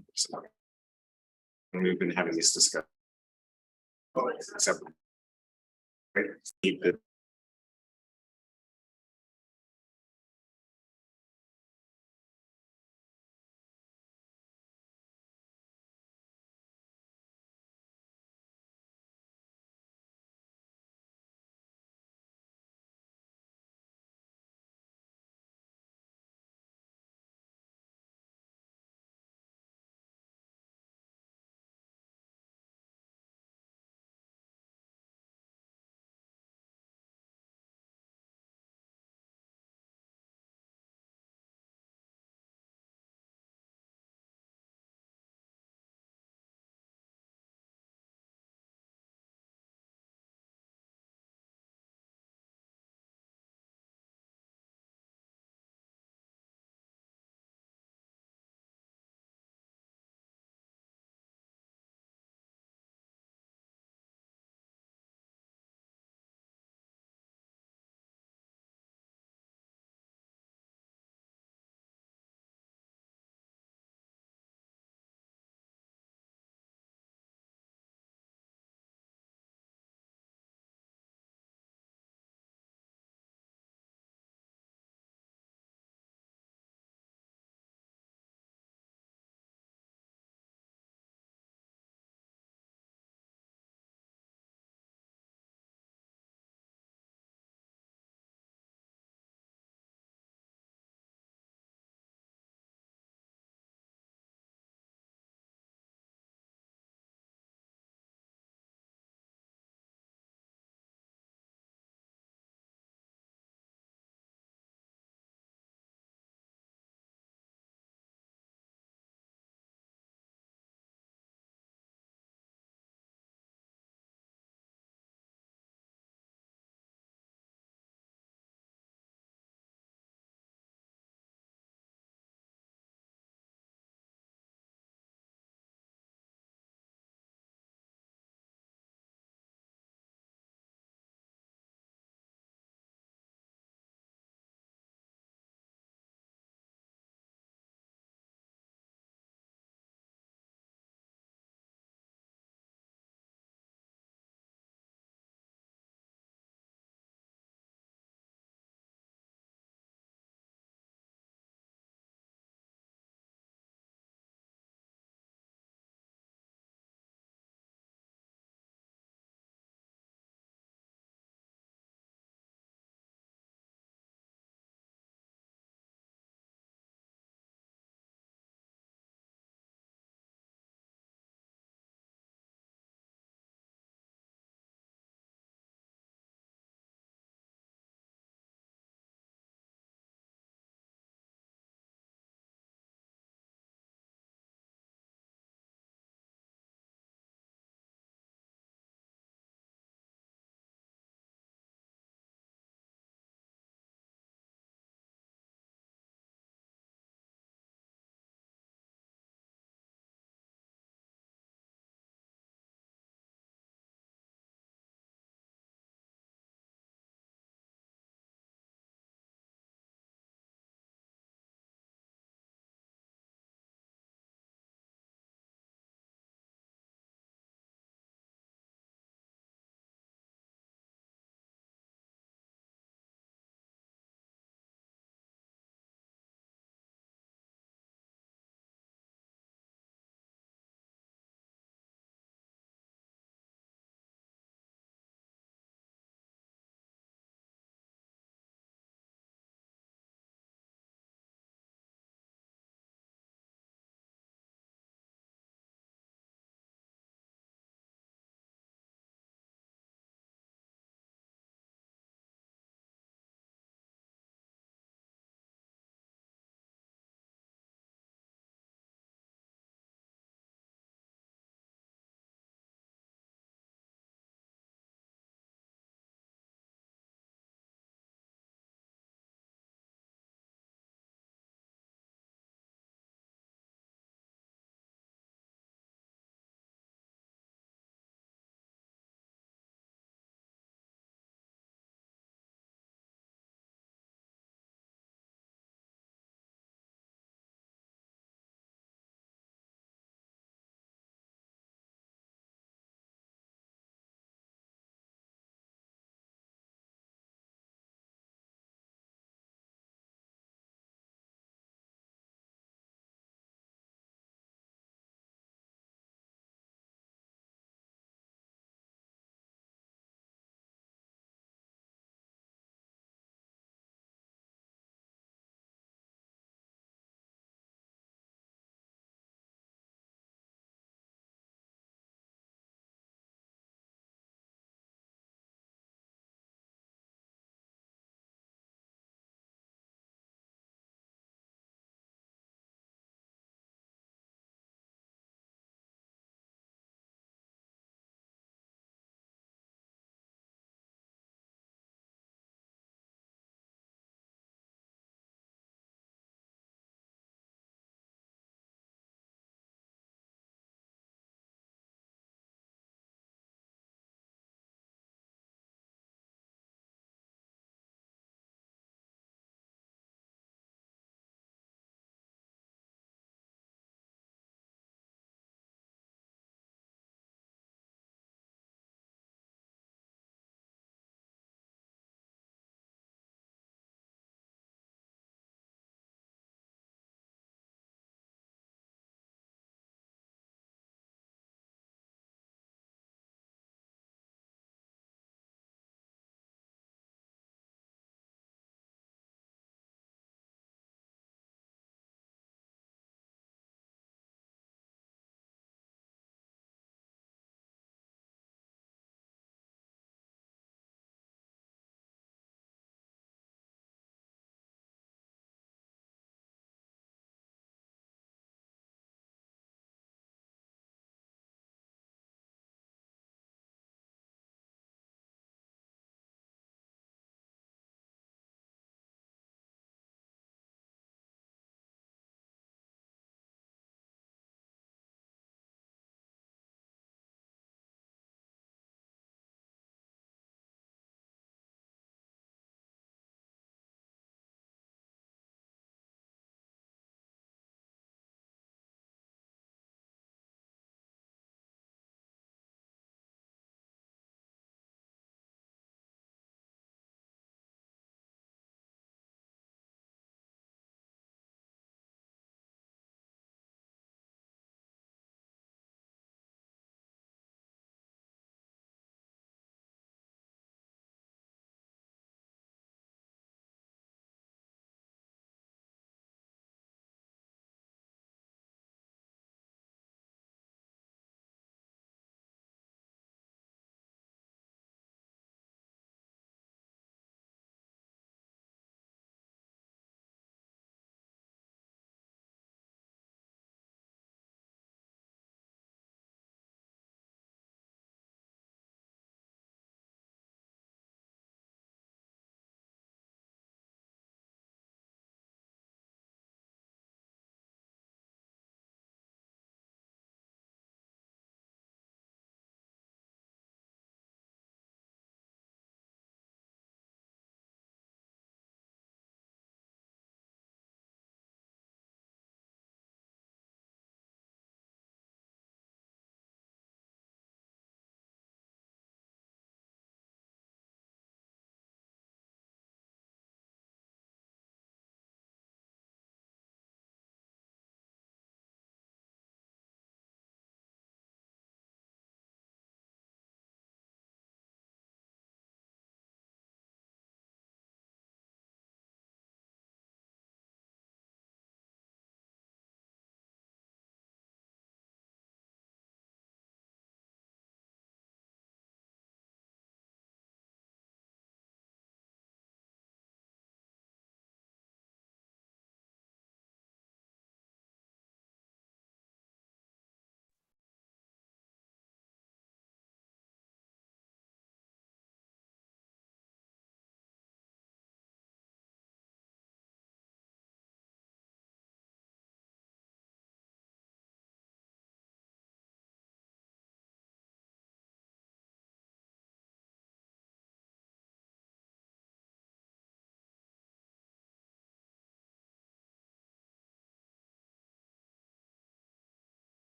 And we've been having these discussions. Right.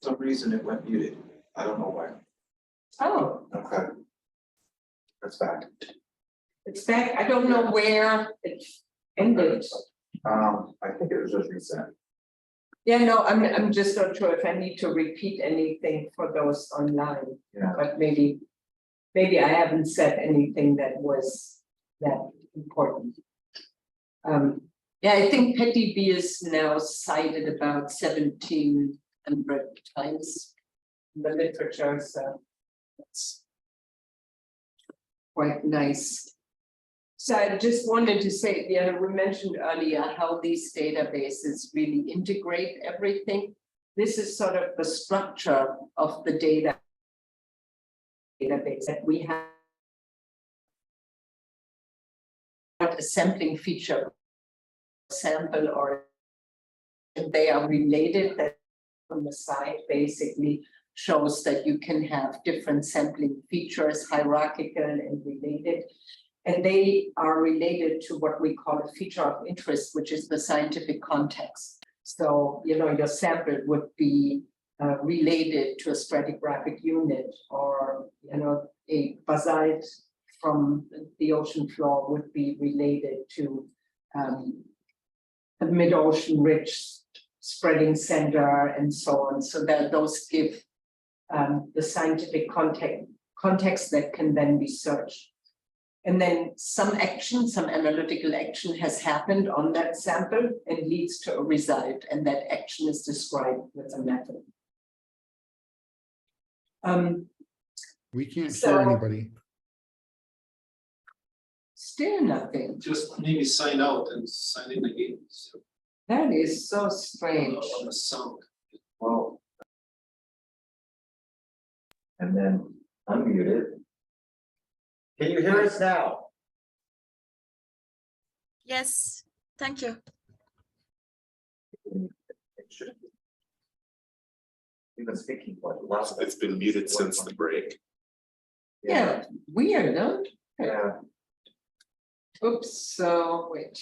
some reason it went muted. I don't know why. Oh, Okay. That's back. it's back. I don't know where it ended. I think it was just reset. Yeah, no, I'm just not sure if I need to repeat anything for those online, Yeah. but maybe I haven't said anything that was that important. Yeah, I think Petty B is now cited about 1,700 times in the literature, so that's quite nice. So I just wanted to say, yeah, we mentioned earlier how these databases really integrate everything. This is sort of the structure of the database that we have. A sampling feature, sample, or they are related. That on the side basically shows that you can have different sampling features, hierarchical and related. And they are related to what we call a feature of interest, which is the scientific context. So, you know, your sample would be related to a stratigraphic unit, or, you know, a basalt from the ocean floor would be related to a mid-ocean ridge spreading center and so on. So that those give the scientific context that can then be searched. And then some action, some analytical action has happened on that sample and leads to a result, and that action is described with a method. We can't So- hear anybody. Still nothing. Just maybe sign out and sign in again. So, That is so strange. on the sound. Well. And then unmute it. Can you hear us now? Yes, thank you. It should. We've been speaking for the last. It's been muted since the break. Yeah, weird, huh? Yeah, Oops, so wait.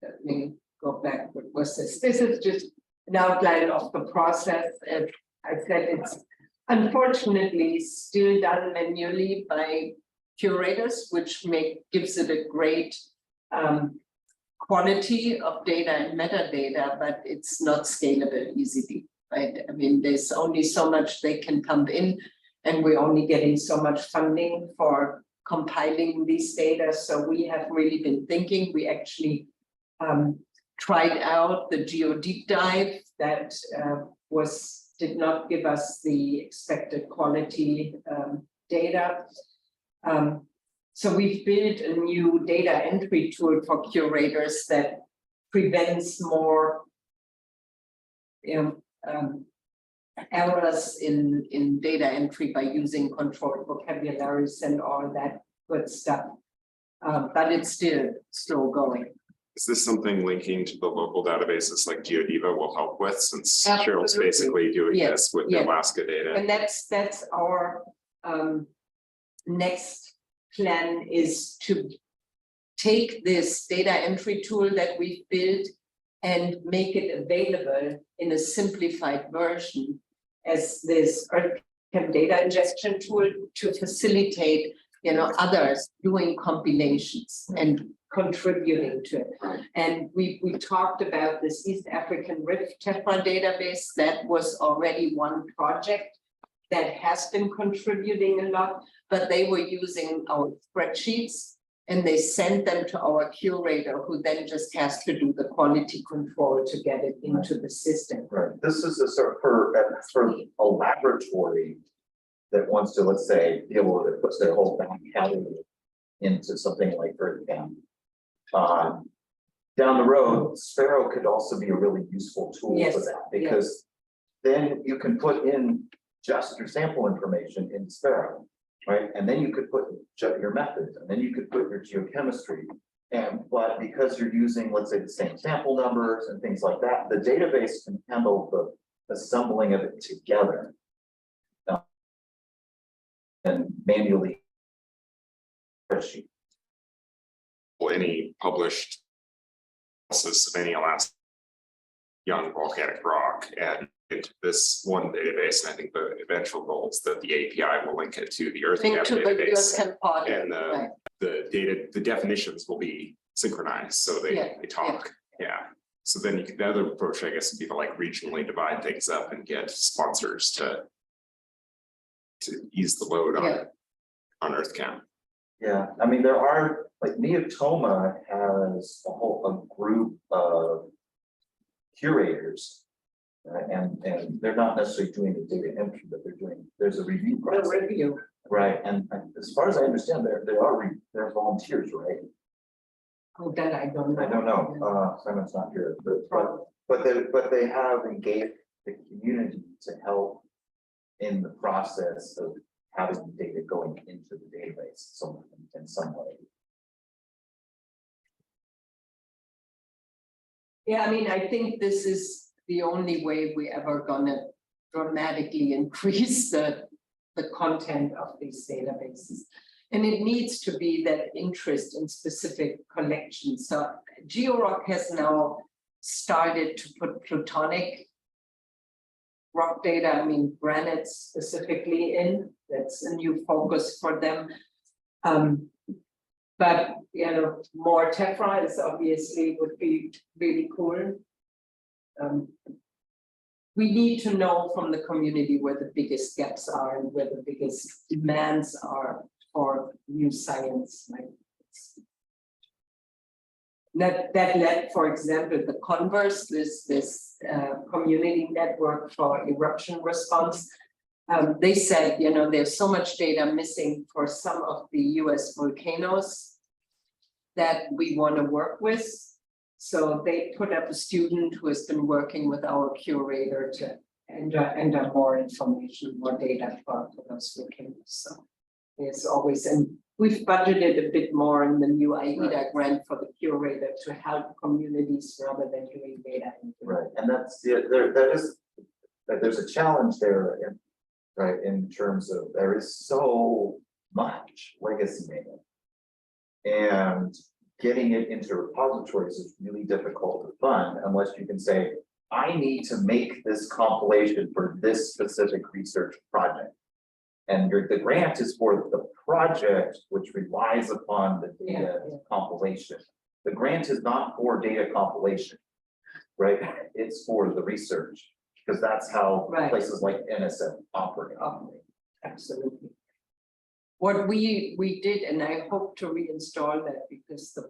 Let me go back. What was this? This is just an outline of the process. As I said, it's unfortunately still done manually by curators, which gives it a great quality of data and metadata, but it's not scalable easily, right? I mean, there's only so much they can pump in, and we're only getting so much funding for compiling these data. So we have really been thinking. We actually tried out the Geo Deep Dive that did not give us the expected quality data. So we've built a new data entry tool for curators that prevents more errors in data entry by using controlled vocabularies and all that good stuff. But it's still slow going. Is this something linking to the local databases like GeoDiva will help with, since Cheryl's Absolutely. basically doing Yes, this with the yes. Alaska data? And that's our next plan, is to take this data entry tool that we've built and make it available in a simplified version as this EarthChem data ingestion tool to facilitate, you know, others doing combinations and contributing to it. Right. And we talked about this East African Rift Tephra database. That was already one project that has been contributing a lot, but they were using our spreadsheets and they sent them to our curator, who then just has to do the quality control to get it into the system. right. This is a sort of a laboratory that wants to, let's say, deal with it, puts their whole back catalog into something like EarthChem. Down the road, Sparrow could also be a really useful tool for Yes, that, because then you can put in just your sample information in Sparrow, right? And then you could put your methods, and then you could put your geochemistry. But because you're using, let's say, the same sample numbers and things like that, the database can handle the assembling of it together. And manually. Spreadsheet. Any published analysis of any Alaska young volcanic rock and into this one database. And I think the eventual goal is that the API will link it to the I think EarthCAP to the database. USCAP part, And right. the data, the definitions will be synchronized, so they talk, yeah. So then the other approach, I guess, would be to like regionally divide things up and get sponsors to ease the load on EarthCAP. Yeah, I mean, there are, like, Neotoma has a group of curators. And they're not necessarily doing the data entry, but there's a review process. Right, and as far as I understand, they're volunteers, right? Oh, that I don't know. I don't know, Simon's not here, but they have engaged the community to help in the process of having the data going into the database, in some way. Yeah, I mean, I think this is the only way we ever gonna dramatically increase the content of these databases. And it needs to be that interest in specific collections. So GeoRock has now started to put plutonic rock data, I mean, granite specifically in. That's a new focus for them. But, you know, more Tephra is obviously would be really cool. We need to know from the community where the biggest gaps are and where the biggest demands are for new science. Like that led, for example, the Converse, this community network for eruption response. They said, you know, there's so much data missing for some of the US volcanoes that we want to work with. So they put up a student who has been working with our curator to enter more information, more data for those volcanoes. So there's always, and we've budgeted a bit more in the new IAVCEI grant for the curator to help communities rather than doing data. Right, and that's there's a challenge there, right, in terms of there is so much legacy data, and getting it into repositories is really difficult to fund unless you can say, I need to make this compilation for this specific research project. And the grant is for the project, which relies upon the data compilation. The grant is not for data compilation, right? It's for the research, because that's how places like NSF operate. Absolutely. What we did, and I hope to reinstall that because the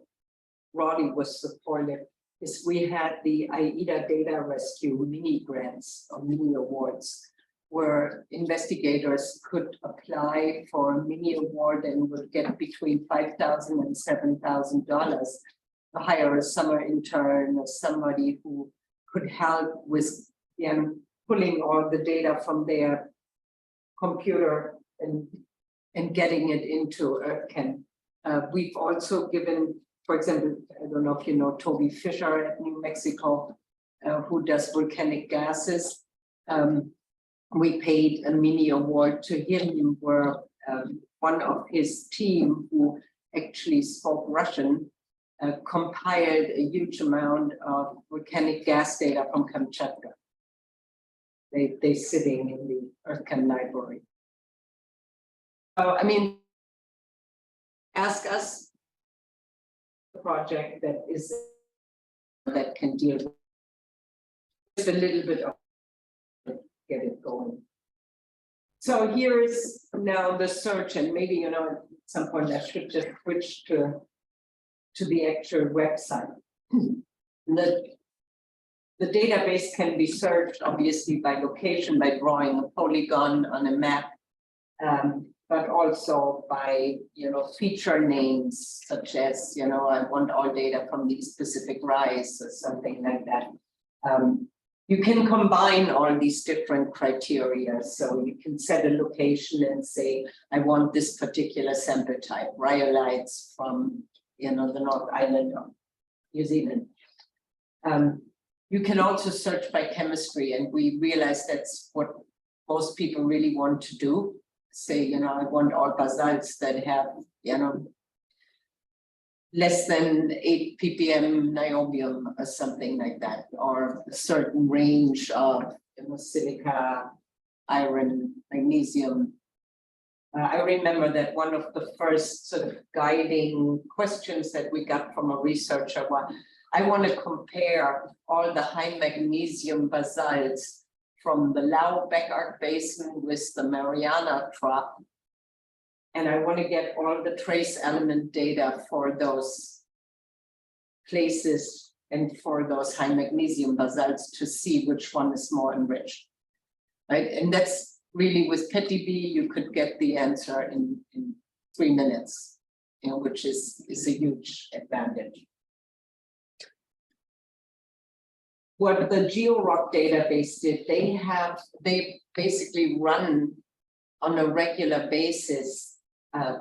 Roddy was supportive, is we had the IAVCEI Data Rescue mini grants or mini awards, where investigators could apply for a mini award and would get between $5,000 and $7,000 to hire a summer intern or somebody who could help with pulling all the data from their computer and getting it into EarthCAM. We've also given, for example, I don't know if you know Toby Fisher at New Mexico, who does volcanic gases. We paid a mini award to him where one of his team who actually spoke Russian compiled a huge amount of volcanic gas data from Kamchatka. They're sitting in the EarthCAM library. I mean, ask us a project that can deal with just a little bit of get it going. So here is now the search, and maybe, you know, at some point I should just switch to the actual website. The database can be searched obviously by location, by drawing a polygon on a map, but also by, you know, feature names such as, you know, I want all data from these specific rise or something like that. You can combine all these different criteria. So you can set a location and say, I want this particular sample type, rhyolites from, you know, the North Island of New Zealand. You can also search by chemistry, and we realize that's what most people really want to do. Say, you know, I want all basalts that have, you know, less than 8 ppm niobium or something like that, or a certain range of silica, iron, magnesium. I remember that one of the first sort of guiding questions that we got from a researcher was, I want to compare all the high magnesium basalts from the Lau Back Arc Basin with the Mariana Trough. And I want to get all the trace element data for those places and for those high magnesium basalts to see which one is more enriched. Right, and that's really with PETIB, you could get the answer in 3 minutes, you know, which is a huge advantage. What the GeoRock database did, they basically run on a regular basis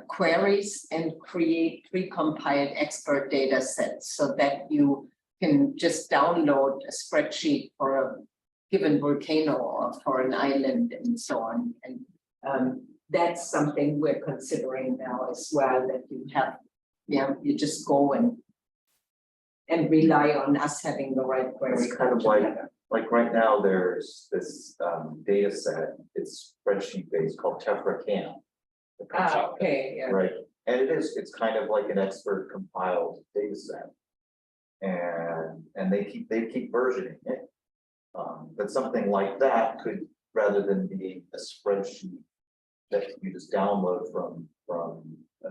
queries and create precompiled expert data sets so that you can just download a spreadsheet for a given volcano or for an island and so on. And that's something we're considering now as well, that you have, you just go and rely on us having the right query. It's kind of like right now, there's this data set, it's spreadsheet based called Tephra Camp. Okay, yeah. Right, and it's kind of like an expert compiled data set. And they keep versioning it. But something like that could, rather than be a spreadsheet that you just download from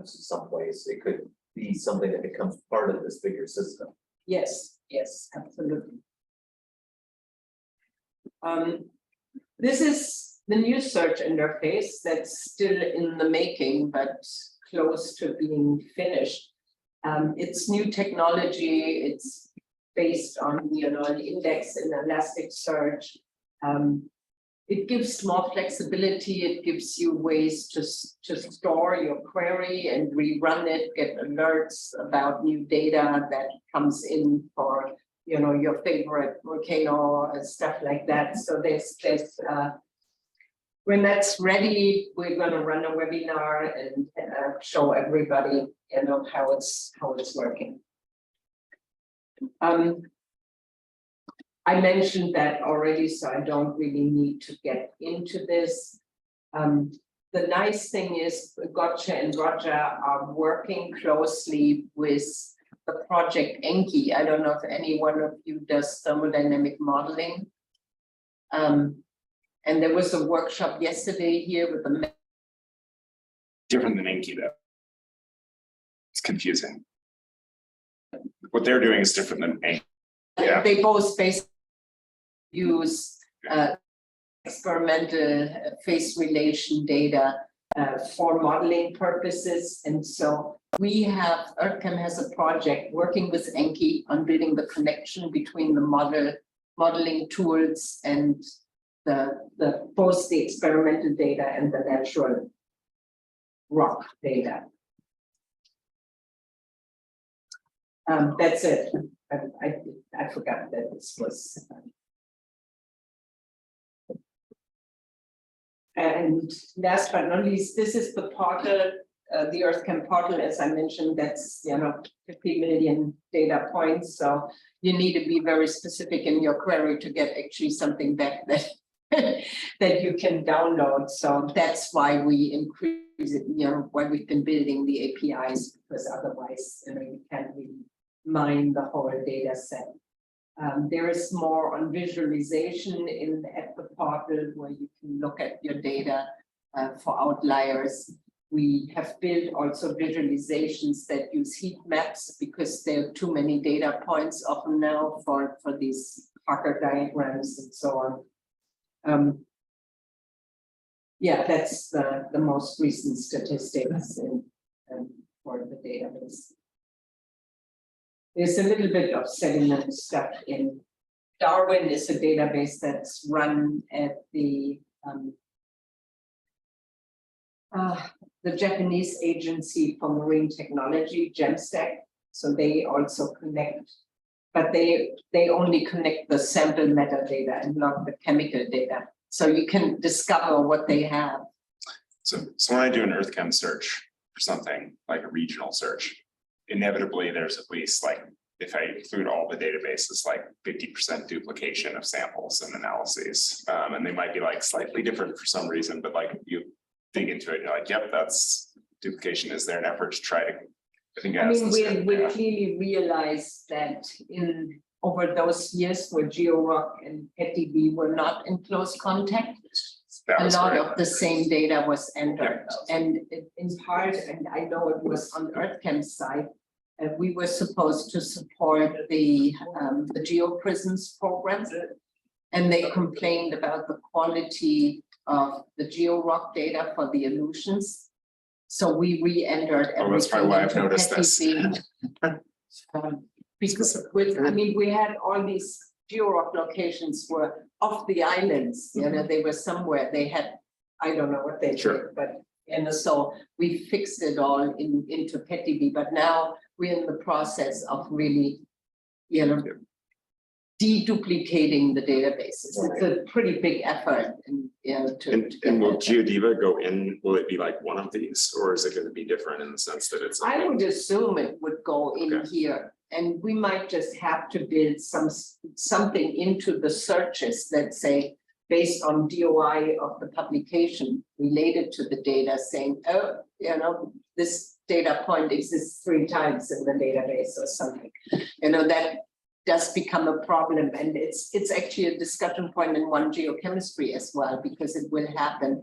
someplace, it could be something that becomes part of this bigger system. Yes, yes, absolutely. This is the new search interface that's still in the making, but close to being finished. It's new technology. It's based on, an index and Elasticsearch. It gives more flexibility. It gives you ways to store your query and rerun it, get alerts about new data that comes in for, your favorite volcano and stuff like that. So there's when that's ready, we're going to run a webinar and show everybody, how it's working. I mentioned that already, so I don't really need to get into this. The nice thing is Gotcha and Roger are working closely with the project Enki. I don't know if any one of you does thermodynamic modeling. And there was a workshop yesterday here with the Different than Enki though. It's confusing. What they're doing is different than Enki. Yeah. They both basically use experimental phase relation data for modeling purposes. And so EarthChem has a project working with Enki on building the connection between the modeling tools and both the experimental data and the natural rock data. That's it. I forgot that this was. And last but not least, this is the portal, the EarthChem portal. As I mentioned, that's 50 million data points. So you need to be very specific in your query to get actually something back that that you can download. So that's why we increase it. Why we've been building the APIs, because otherwise, you can't really mine the whole data set. There is more on visualization at the portal where you can look at your data for outliers. We have built also visualizations that use heat maps because there are too many data points often now for these Parker diagrams and so on. Yeah, that's the most recent statistics for the database. There's a little bit of sediment stuff in Darwin. Is a database that's run at the Japanese Agency for Marine Technology, GEMSTEC. So they also connect, but they only connect the sample metadata and not the chemical data. So you can discover what they have. So when I do an EarthChem search for something like a regional search, inevitably there's at least like, if I include all the databases, like 50% duplication of samples and analyses. And they might be like slightly different for some reason, but like you dig into it, you're like, yep, that's duplication. Is there an effort to try to, I think. I mean, we clearly realized that in over those years where GeoRock and PetDB were not in close contact, a lot of the same data was entered. And in part, and I know it was on EarthCam's side, we were supposed to support the GeoPrisms program, and they complained about the quality of the GeoRock data for the illusions. So we re-entered everything. Oh, that's probably why I've noticed this. Because I mean, we had all these GeoRock locations were off the islands, you know, they were somewhere, they had, I don't know what they did, but, and so we fixed it all into PetDB, but now we're in the process of really, you know, deduplicating the databases. It's a pretty big effort, and you know, and will GeoDiva go in? Will it be like one of these, or is it going to be different in the sense that it's? I would assume it would go in here, and we might just have to build something into the searches that say, based on DOI of the publication related to the data, saying, oh, you know, this data point exists 3 times in the database or something. You know, that does become a problem, and it's actually a discussion point in one geochemistry as well, because it will happen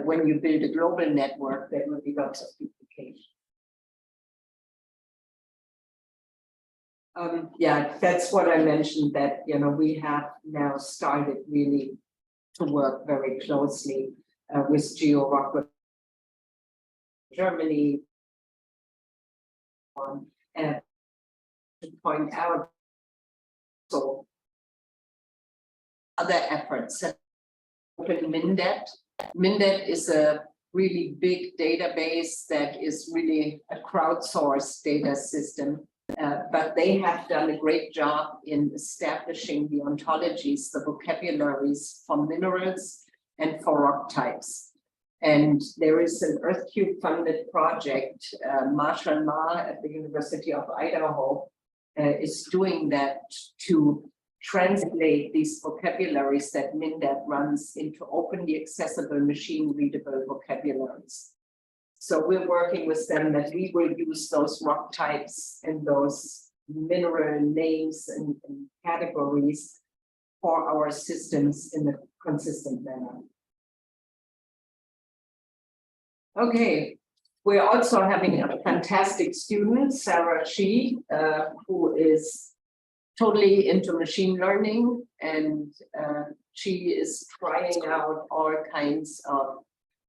when you build a global network. There will be lots of duplication. Yeah, that's what I mentioned, that you know, we have now started really to work very closely with GeoRock Germany, and to point out so other efforts. Open Mindet. Mindet is a really big database that is really a crowdsourced data system, but they have done a great job in establishing the ontologies, the vocabularies for minerals and for rock types. And there is an EarthCube funded project, Marshall Ma at the University of Idaho is doing that to translate these vocabularies that Mindet runs into openly accessible machine readable vocabularies. So we're working with them that we will use those rock types and those mineral names and categories for our systems in a consistent manner. Okay, we're also having a fantastic student, Sarah Shi, who is totally into machine learning, and she is trying out all kinds of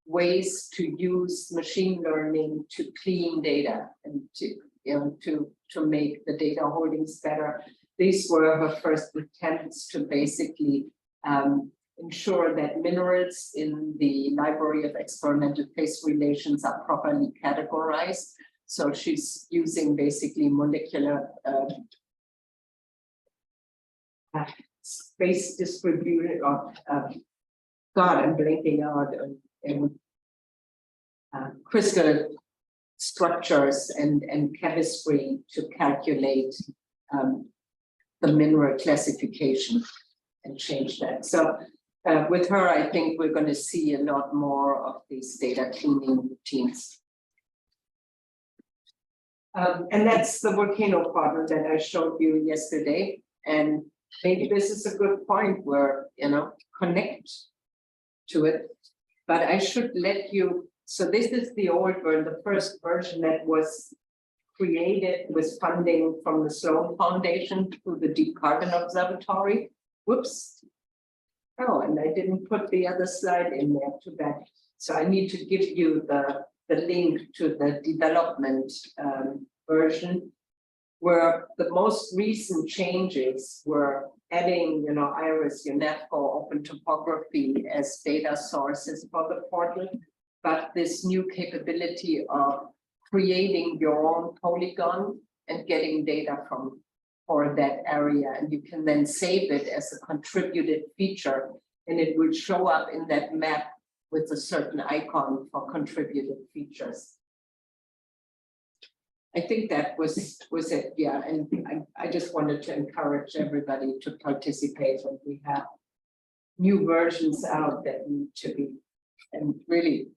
ways to use machine learning to clean data and to, you know, to make the data holdings better. These were her first attempts to basically ensure that minerals in the library of experimental phase relations are properly categorized. So she's using basically molecular space distributed of God, I'm blanking out crystal structures and chemistry to calculate the mineral classification and change that. So with her, I think we're going to see a lot more of these data cleaning routines. And that's the volcano problem that I showed you yesterday. And maybe this is a good point where, you know, connect to it. But I should let you, so this is the old version, the first version that was created with funding from the Sloan Foundation through the Deep Carbon Observatory. Whoops. Oh, and I didn't put the other slide in there, too bad. So I need to give you the link to the development version, where the most recent changes were adding, you know, IRIS, UNESCO, Open Topography as data sources for the portal, but this new capability of creating your own polygon and getting data from for that area, and you can then save it as a contributed feature, and it will show up in that map with a certain icon for contributed features. I think that was it, yeah, and I just wanted to encourage everybody to participate when we have new versions out that need to be, and really,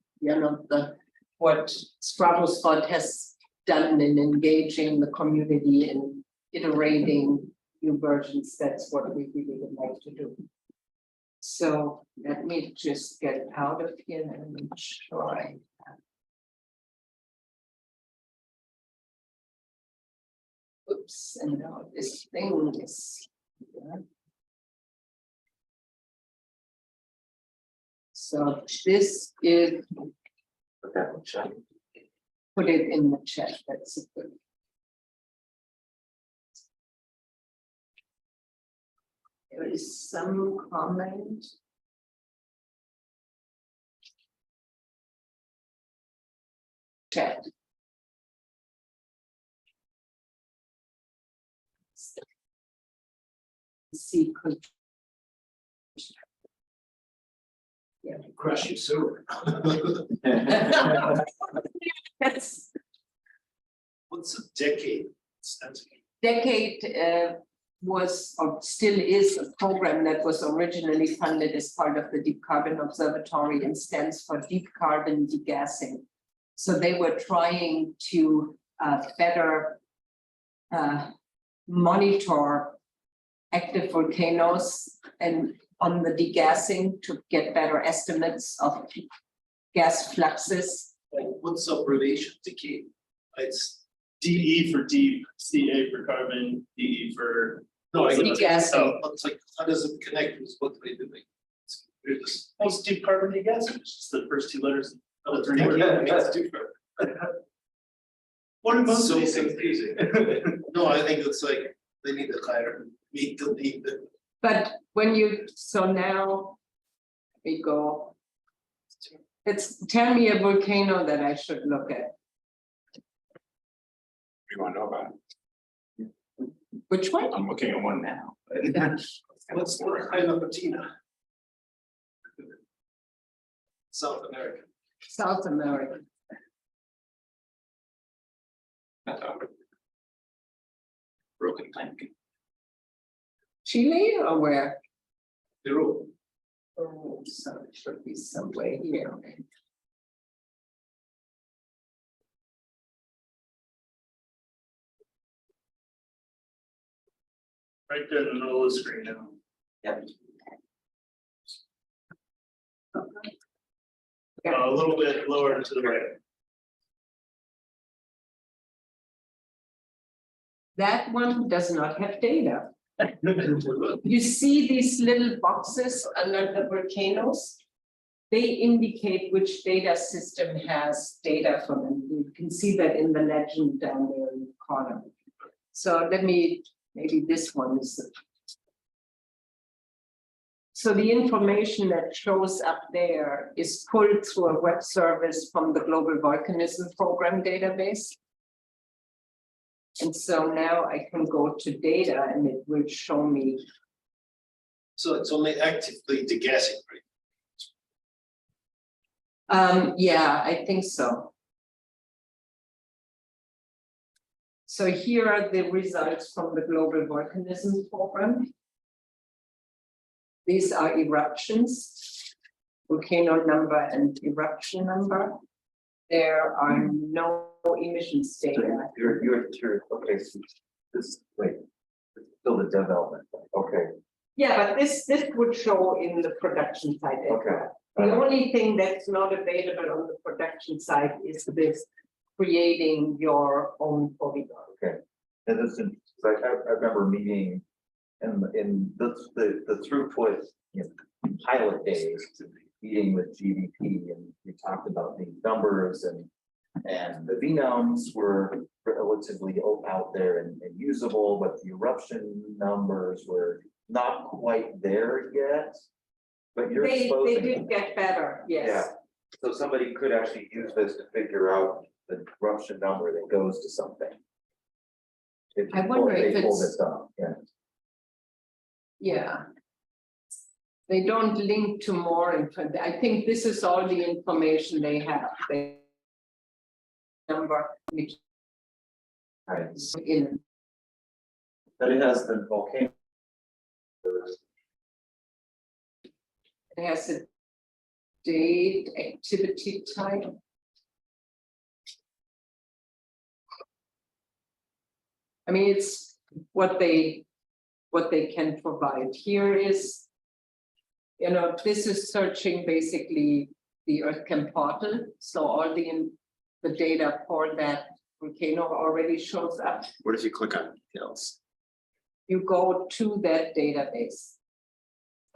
what Stratospot has done in engaging the community and iterating new versions, that's what we really would like to do. So let me just get out of here and try. Oops, and now this thing is. So this is, put it in the chat, that's good. There is some comment. Chat. See, could. Yeah. Crush your sewer. That's What's a decade? decade was or still is a program that was originally funded as part of the Deep Carbon Observatory and stands for Deep Carbon Degassing. So they were trying to better monitor active volcanoes and on the degassing to get better estimates of gas fluxes. What's abbreviation decay? It's DE for deep, CA for carbon, DE for. no, I Degassing. it's like, how does it connect with what they're doing? It's Most deep carbon degassing, it's just the first two letters of the three. That's different. What are most So of these things? confusing. No, I think it's like, they need to hire, meet the need. But when you, so now we go. Tell me a volcano that I should look at. We want to know about it. Which one? I'm looking at one now. What's the kind of patina? South America. South America. Broken tank. Chile or where? Peru. Oh, so it should be somewhere here. Right there in the middle of the screen now. A little bit lower to the right. That one does not have data. You see these little boxes under the volcanoes? They indicate which data system has data from them. You can see that in the legend down there in the corner. So let me, maybe this one is. So the information that shows up there is pulled through a web service from the Global Volcanism Program database. And so now I can go to data and it will show me. So it's only actively degassing, right? Yeah, I think so. So here are the results from the Global Volcanism Program. These are eruptions, volcano number and eruption number. There are no emissions data. You're okay, so this, wait, it's still the development, okay, Yeah, but this would show in the production side. as okay. well. The only thing that's not available on the production side is this creating your own polygon. And this is, I remember meeting in the throughput, pilot days, meeting with GDP, and we talked about these numbers and the VNUMs were relatively out there and usable, but the eruption numbers were not quite there yet. But you're They exposing did them. get better, yes. Yeah. So somebody could actually use this to figure out the eruption number that goes to something. If I wonder if they pull it's- this up, yeah. Yeah. They don't link to more info. I think this is all the information they have. They number, which Right, in, but it has the volcano. it has a date, activity type. I mean, it's what they can provide. Here is, you know, this is searching basically the EarthCam portal. So all the data for that volcano already shows up. What if you click on details? You go to that database.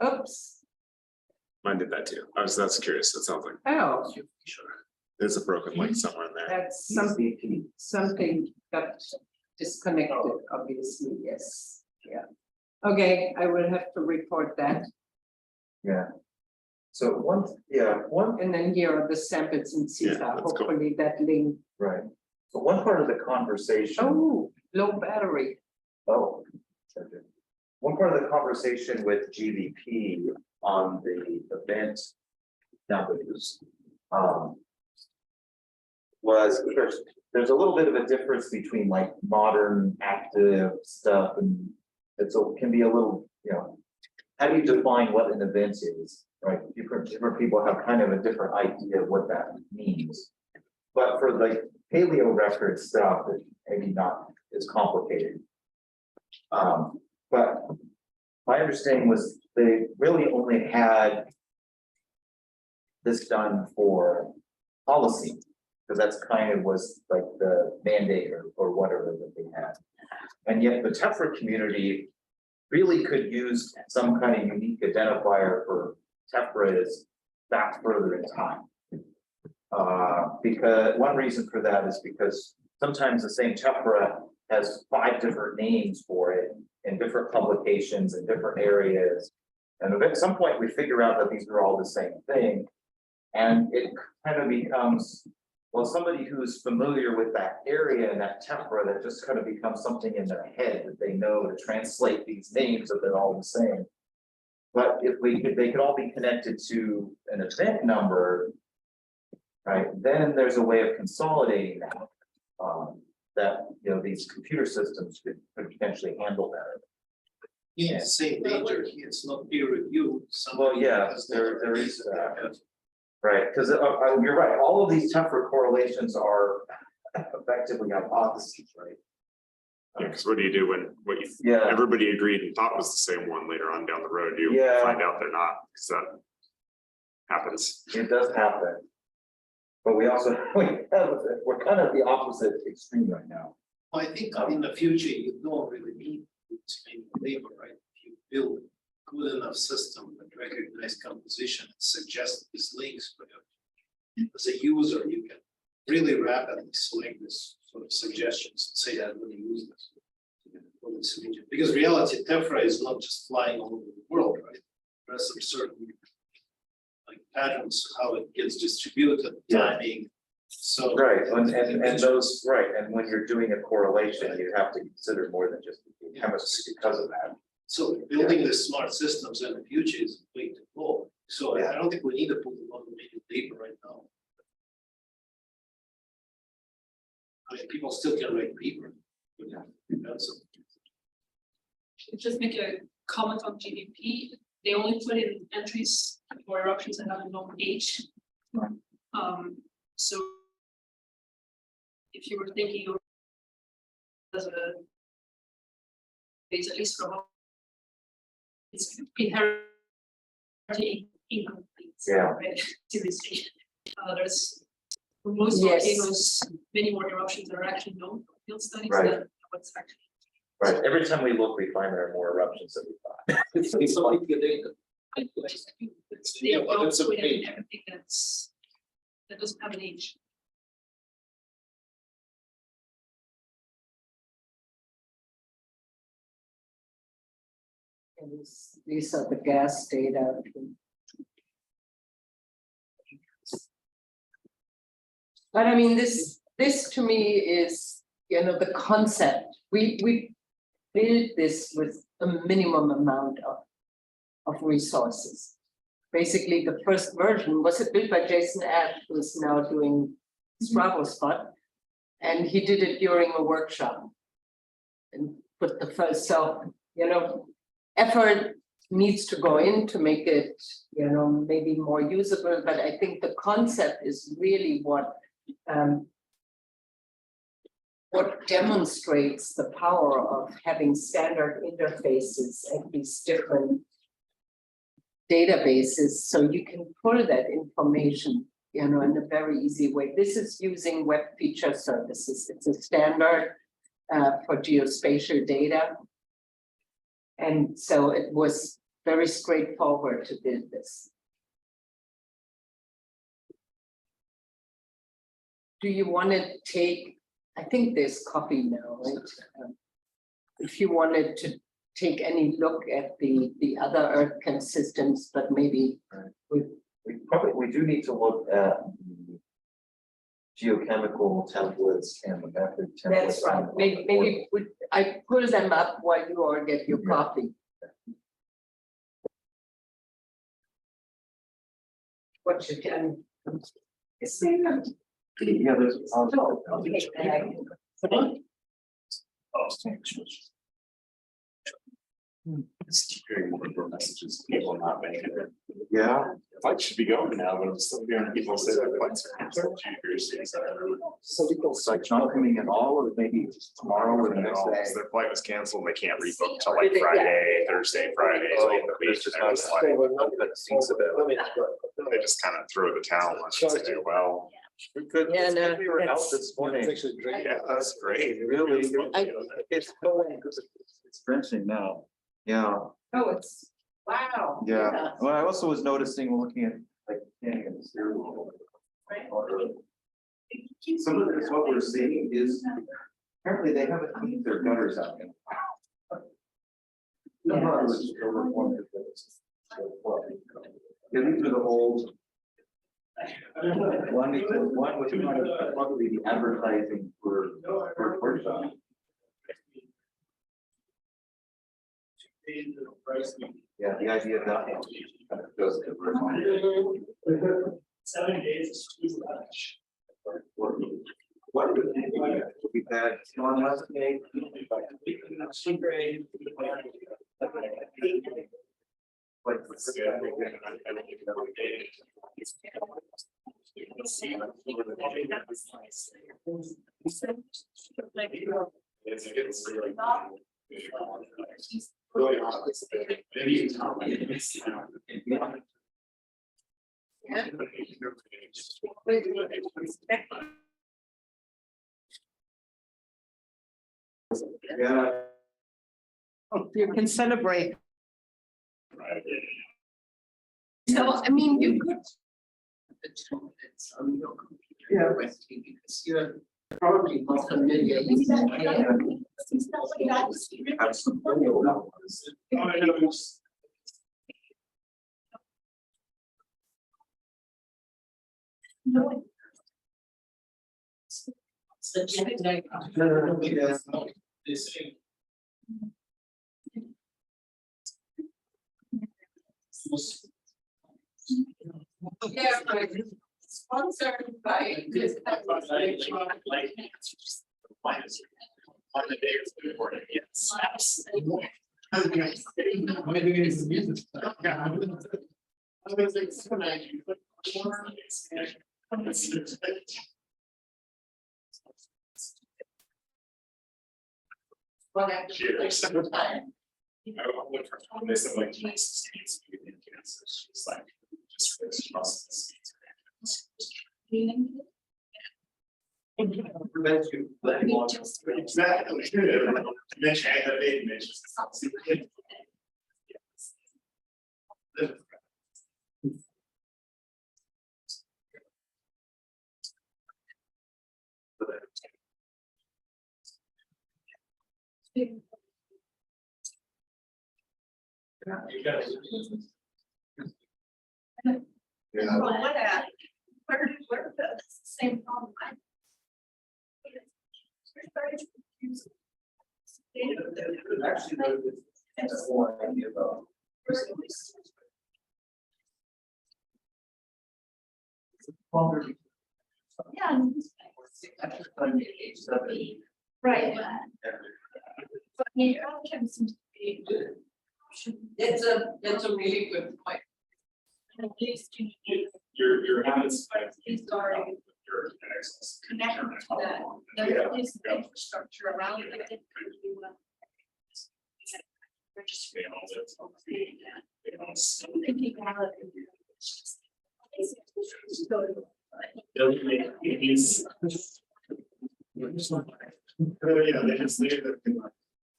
Oops, Mine did that too. That's curious. That sounds like oh, there's a broken link somewhere in there. that's something got disconnected, obviously, yes, yeah. Okay, I will have to report that. Yeah. So one, And then here are the samples in Yeah, CISA, that's cool. hopefully that link. right. So one part of the conversation. Oh, low battery. Oh. Okay. One part of the conversation with GVP on the event numbers. Was there's a little bit of a difference between like modern active stuff and it's can be a little, you know, how do you define what an event is, right? Different people have kind of a different idea of what that means. But for the paleo record stuff, it maybe not as complicated. But my understanding was they really only had this done for policy, because that's kind of was like the mandate or whatever that they had. And yet the Tephra community really could use some kind of unique identifier for Tephras back further in time. Because one reason for that is because sometimes the same Tephra has 5 different names for it in different publications in different areas. And at some point we figure out that these are all the same thing. And it kind of becomes, well, somebody who's familiar with that area and that Tephra, that just kind of becomes something in their head that they know to translate these names that they're all the same. But if they could all be connected to an event number, right, then there's a way of consolidating that. That, you know, these computer systems could potentially handle better. Yeah, same nature, it's not peer reviewed. Well, yeah, there is that. Right, because you're right, all of these Tephra correlations are effectively hypotheses, right? Yeah, because what do you do when Yeah. everybody agreed and thought was the same one later on down the road? You Yeah. find out they're not, because that happens. It does happen. But we also, we're kind of the opposite extreme right now. I think in the future, you don't really need to make labor, right? If you build a good enough system that recognize composition and suggest these links for you. As a user, you can really rapidly select this sort of suggestions and say, I'm going to use this. For this region. Because reality, Tephra is not just flying all over the world, right? There are some certain like patterns, how it gets distributed, timing. So Right, and those, right, and when you're doing a correlation, you have to consider more than just the chemistry because of that. So building the smart systems in the future is a way to go. So I don't think we need to put a lot of paper right now. I mean, people still can write paper. Just make a comment on GDP. They only put in entries for eruptions that have a known age. So if you were thinking of as a base, at least from it's inherently incomplete. Yeah. Right? Seriously. There's for most Yes. volcanoes, many more eruptions that are actually known from field studies Right. than what's actually. Right, every time we look, we find there are more eruptions than we thought. It's So like- we get data. Yeah, but it's a page. Everything that doesn't have an age. And these are the gas data. But I mean, this to me is, you know, the concept. We build this with a minimum amount of resources. Basically, the first version was built by Jason Add, who's now doing StravoSpot. And he did it during a workshop. And put the first, so, effort needs to go in to make it, maybe more usable, but I think the concept is really what demonstrates the power of having standard interfaces at these different databases, so you can pull that information, in a very easy way. This is using web feature services. It's a standard for geospatial data. And so it was very straightforward to build this. Do you want to take, I think there's copy now, right? If you wanted to take any look at the other EarthCAM systems, but maybe We do need to look at the geochemical templates and the method templates. that's right. Maybe I pull them up while you all get your coffee. What you can. Yeah, there's. Hearing more and more messages, people not making it. Yeah. Flights should be going now, but I'm still hearing people say that flights are canceled. So it's like not coming at all, or maybe tomorrow or the next day. Their flight was canceled, they can't rebook till like Friday, Thursday, Friday, late in the week. It's just and it was like, not. they just kind of throw the towel on it and say, well, We could, Yeah, no, we were out that's- this morning. yeah, that's great. Really, it's going, because it's drenching now. Yeah, Oh, it's, wow. yeah. Well, I also was noticing, looking at like, canning the steering wheel. Some of this, what we're seeing is, apparently they haven't cleaned their gutters out yet. No, no, it was just over one. Yeah, these are the holes. One was probably the advertising for workshop. Yeah, the idea of that. Goes to. 7 days is too much. What we've had on last day. Yeah. You can celebrate. So, I mean, you could. The templates on your computer directly, because you're probably more familiar. Yeah, but sponsored by this. Well, actually, there's some time. I look for this and like Jesus needs to be in Kansas. She's like, just for this trust. Exactly. Mitch, I have made Mitch. Yeah. Well, what at? Where the same problem. Actually, that's the whole idea about. Yeah. Right. But yeah, outcome seems to be. It's a really good point. At least you Your habits. These are connected to that. There is infrastructure around it. That could be one. Registry. Could be valid. Yeah, they just leave it.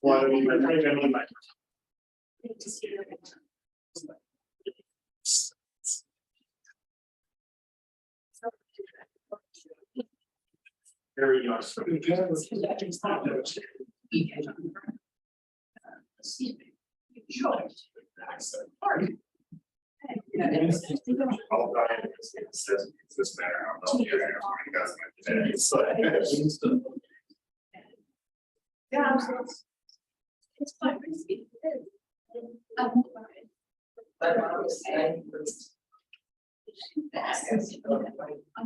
Well, I mean, my family might. Very nice. All that says this matter. I don't know if you guys might. It's like. Yeah, absolutely. It's quite risky. I'm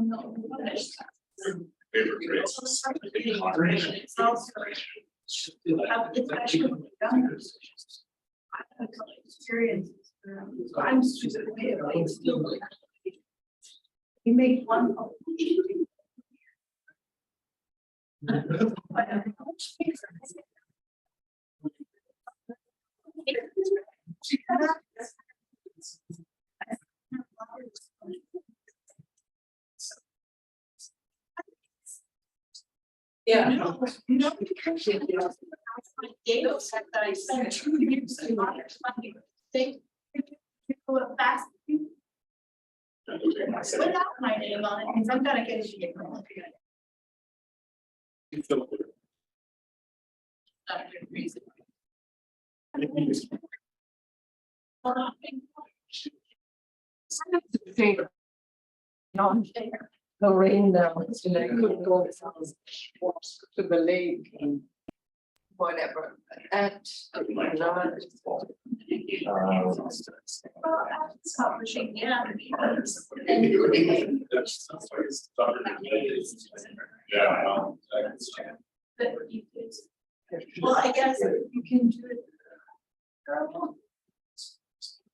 not. Favorite traits. It's also. It's actually done. I have experience. I'm stupid. It's still. You make one. Yeah. Data set that I spent 2 years in they people are fast. Without my name on it, because I'm gonna get it. Not a good reason. The rain now, it's like couldn't go to the lake and whatever. That. Publishing, yeah. Yeah. Well, I guess you can do it.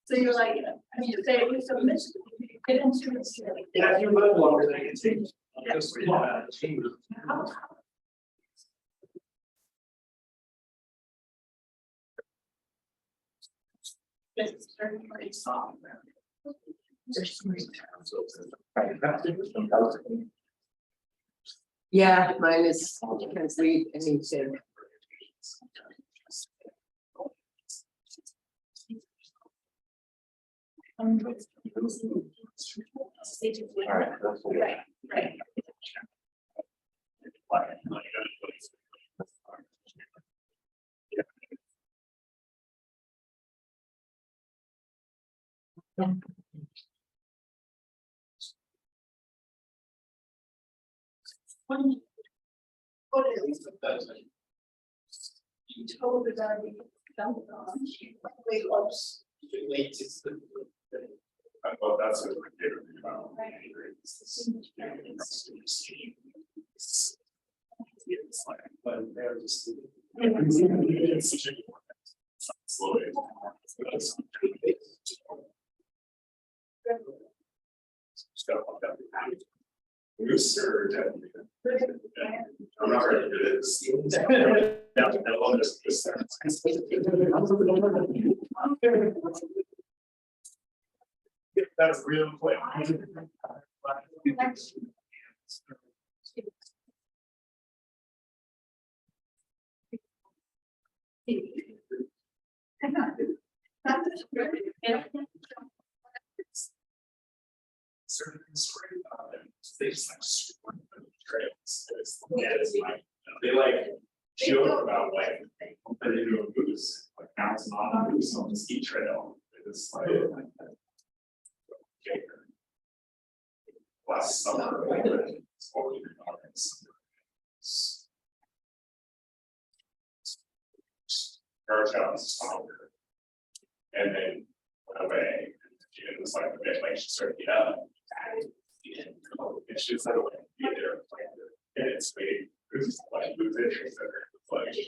So you're like, I mean, say you submit, you get into it. Yeah, if you live longer than it takes. It's very, very soft. Yeah, mine is, you can read anything. Alright, that's all. Right, right. You told the guy we dumped on, weight loss. Well, that's what we're doing. It's like, but they're just. It's such a. Slow. Stuff like that. Moose or definitely. I'm not ready for this. Yeah, I'll just. That's real quick. Certain spring, they just like swim the trails. Yeah, it's like, they like joke about like, but they do a moose, like bouncing on a moose on the ski trail. It's like. Last summer. Her job is stronger. And then went away. It was like the midnight she started to get up. And she was like, be there. it's made, this is like the vision that reflects.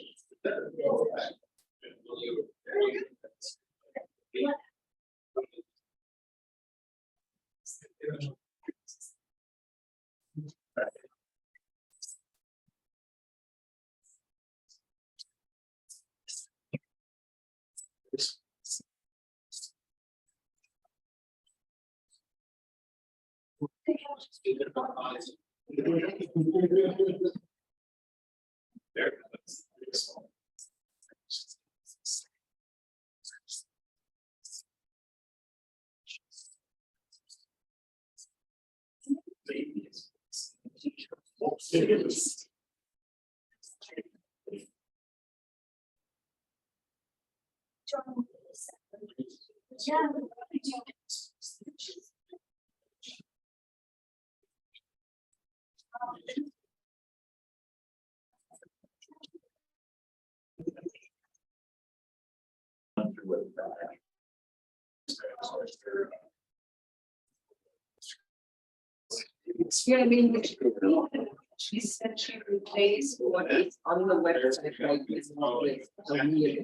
There. Yeah. Yeah, I mean, she said she replaced what is on the website, like this with a real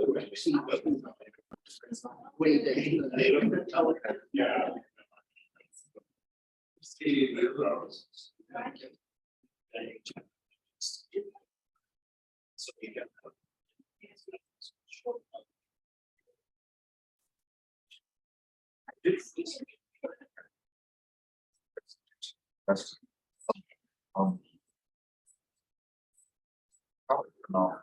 example. She waited. Yeah. That's. Probably not.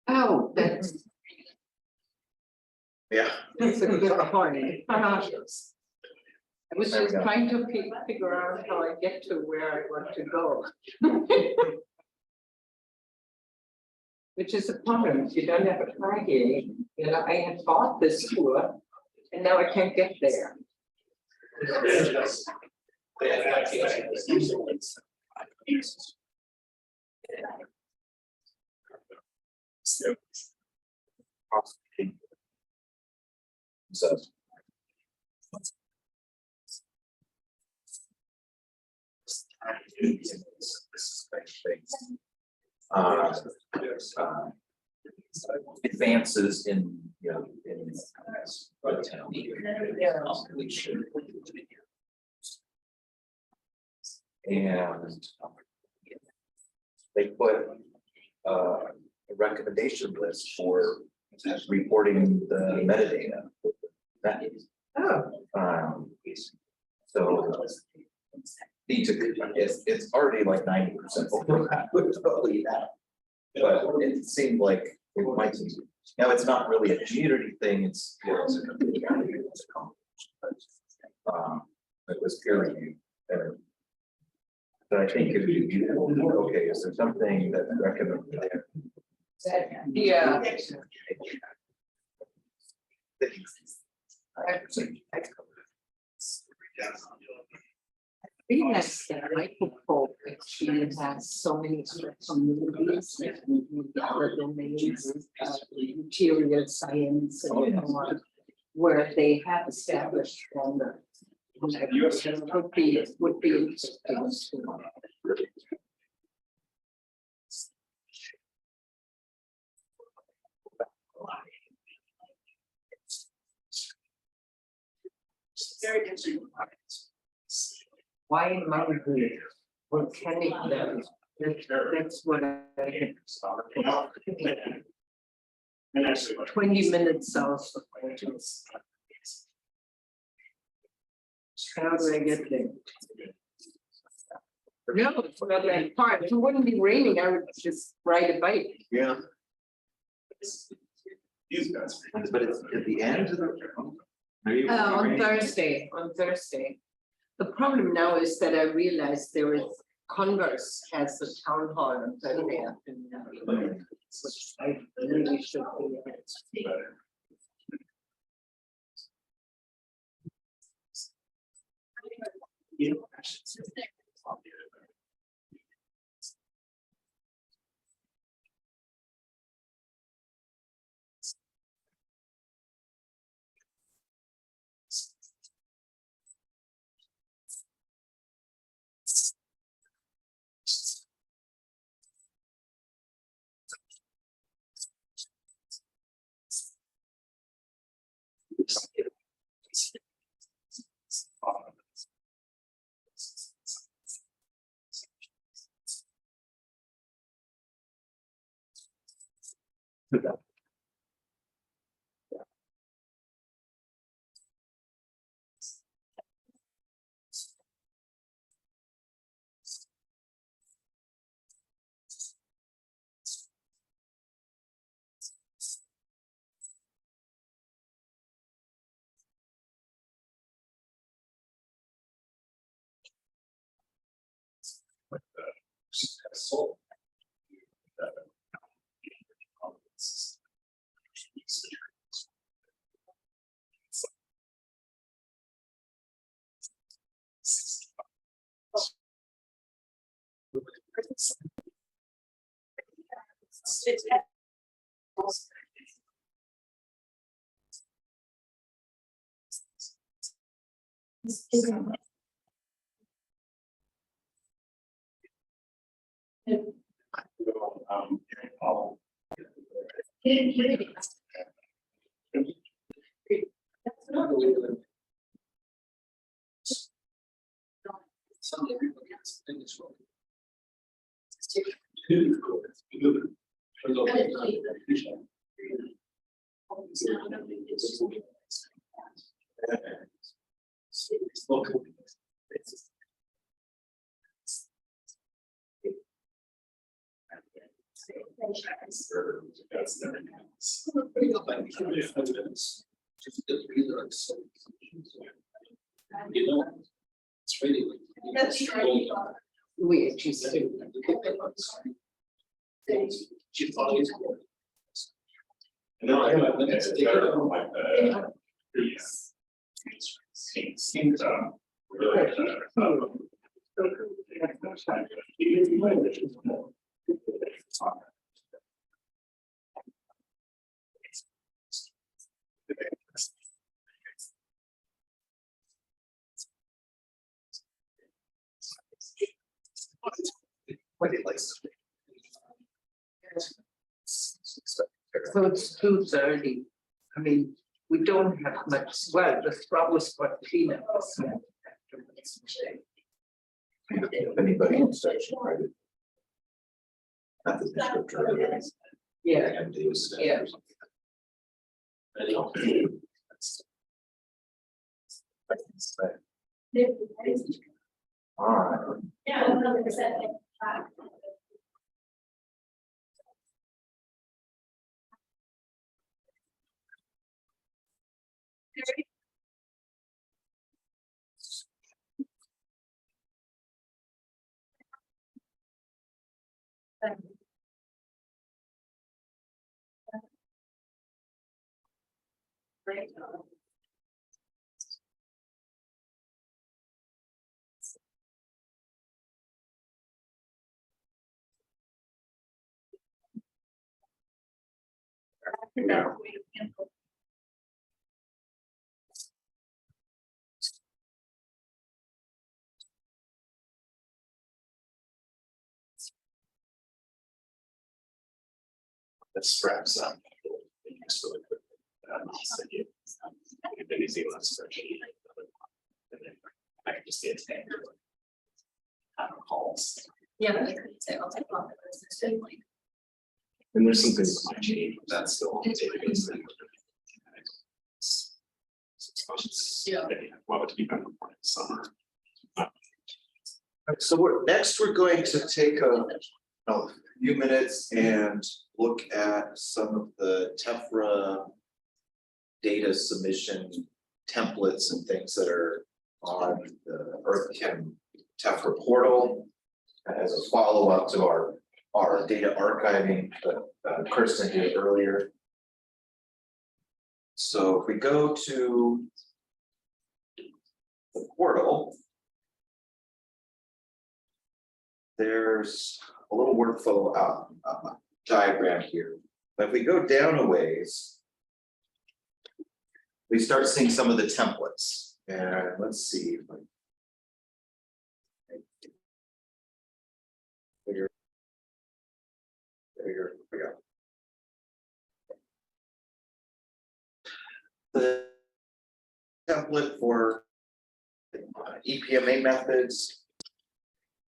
Oh, that's Yeah. a good point. I was There we just go. trying to figure out how I get to where I want to go. Which is a problem, if you don't have a target, you know, I had bought this tour and now I can't get there. So. Advances in, you know, in. And they put a recommendation list for reporting the metadata. That is. Oh, So. Need to, it's already like 90% overlap with totally that. But it seemed like it might be, now it's not really a community thing, it's, you know, it's a community. It was peer reviewed. But I think if you, okay, is there something that recommended there? yeah. Yes, that microphone actually has so many other communities, like the other domains, material science and so on, where they have established standards. Would be interesting to. Why migrate volcanic levels? That's what I had. And actually, 20 minutes south of Portugal. How do I get there? No, it's not that far. If it wouldn't be raining, I would just ride a bike. Yeah. these guys. But it's at the end of the. On Thursday, The problem now is that I realized there is Converse has the town hall on Thursday afternoon. Which I really should be at. You know, it's really. We choose to. No, I don't think it's better like the. Seems really. What it likes. So it's 2:30. I mean, we don't have much, well, the trouble is for cleanup. If anybody wants to actually write it. Not the descriptor. Yeah, And do is. yeah. All right. Yeah, 100%. Great. Yeah. This wraps up. Just really quick. Send you. The New Zealand spreadsheet. And then I can just get it. Calls. Yeah, I could say, I'll take off. And there's some things that might change, but that's still on the database. Yeah. Well, to be done before the summer. So we're going to take a few minutes and look at some of the Tephra data submission templates and things that are on the EarthChem Tephra portal as a follow-up to our data archiving that Kirsten did earlier. So if we go to the portal, there's a little workflow diagram here. But if we go down a ways, we start seeing some of the templates. And let's see if I there we go. The template for EPMA methods.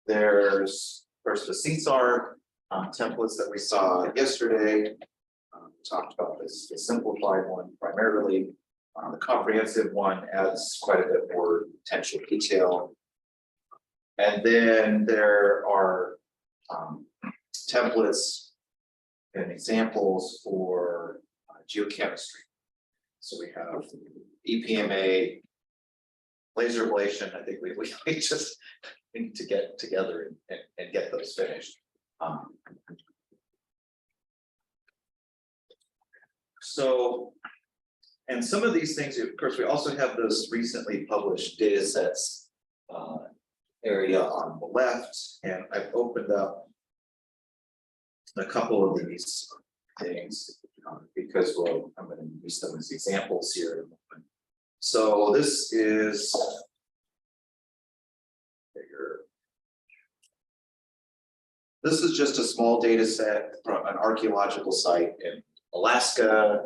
There's first the CSAR templates that we saw yesterday. Talked about this, the simplified one primarily. The comprehensive one adds quite a bit more potential detail. And then there are templates and examples for geochemistry. So we have EPMA, laser ablation. I think we just need to get together and get those finished. So, and some of these things, of course, we also have those recently published data sets area on the left, and I've opened up a couple of these things because I'm going to use them as examples here. So this is bigger. This is just a small data set from an archaeological site in Alaska,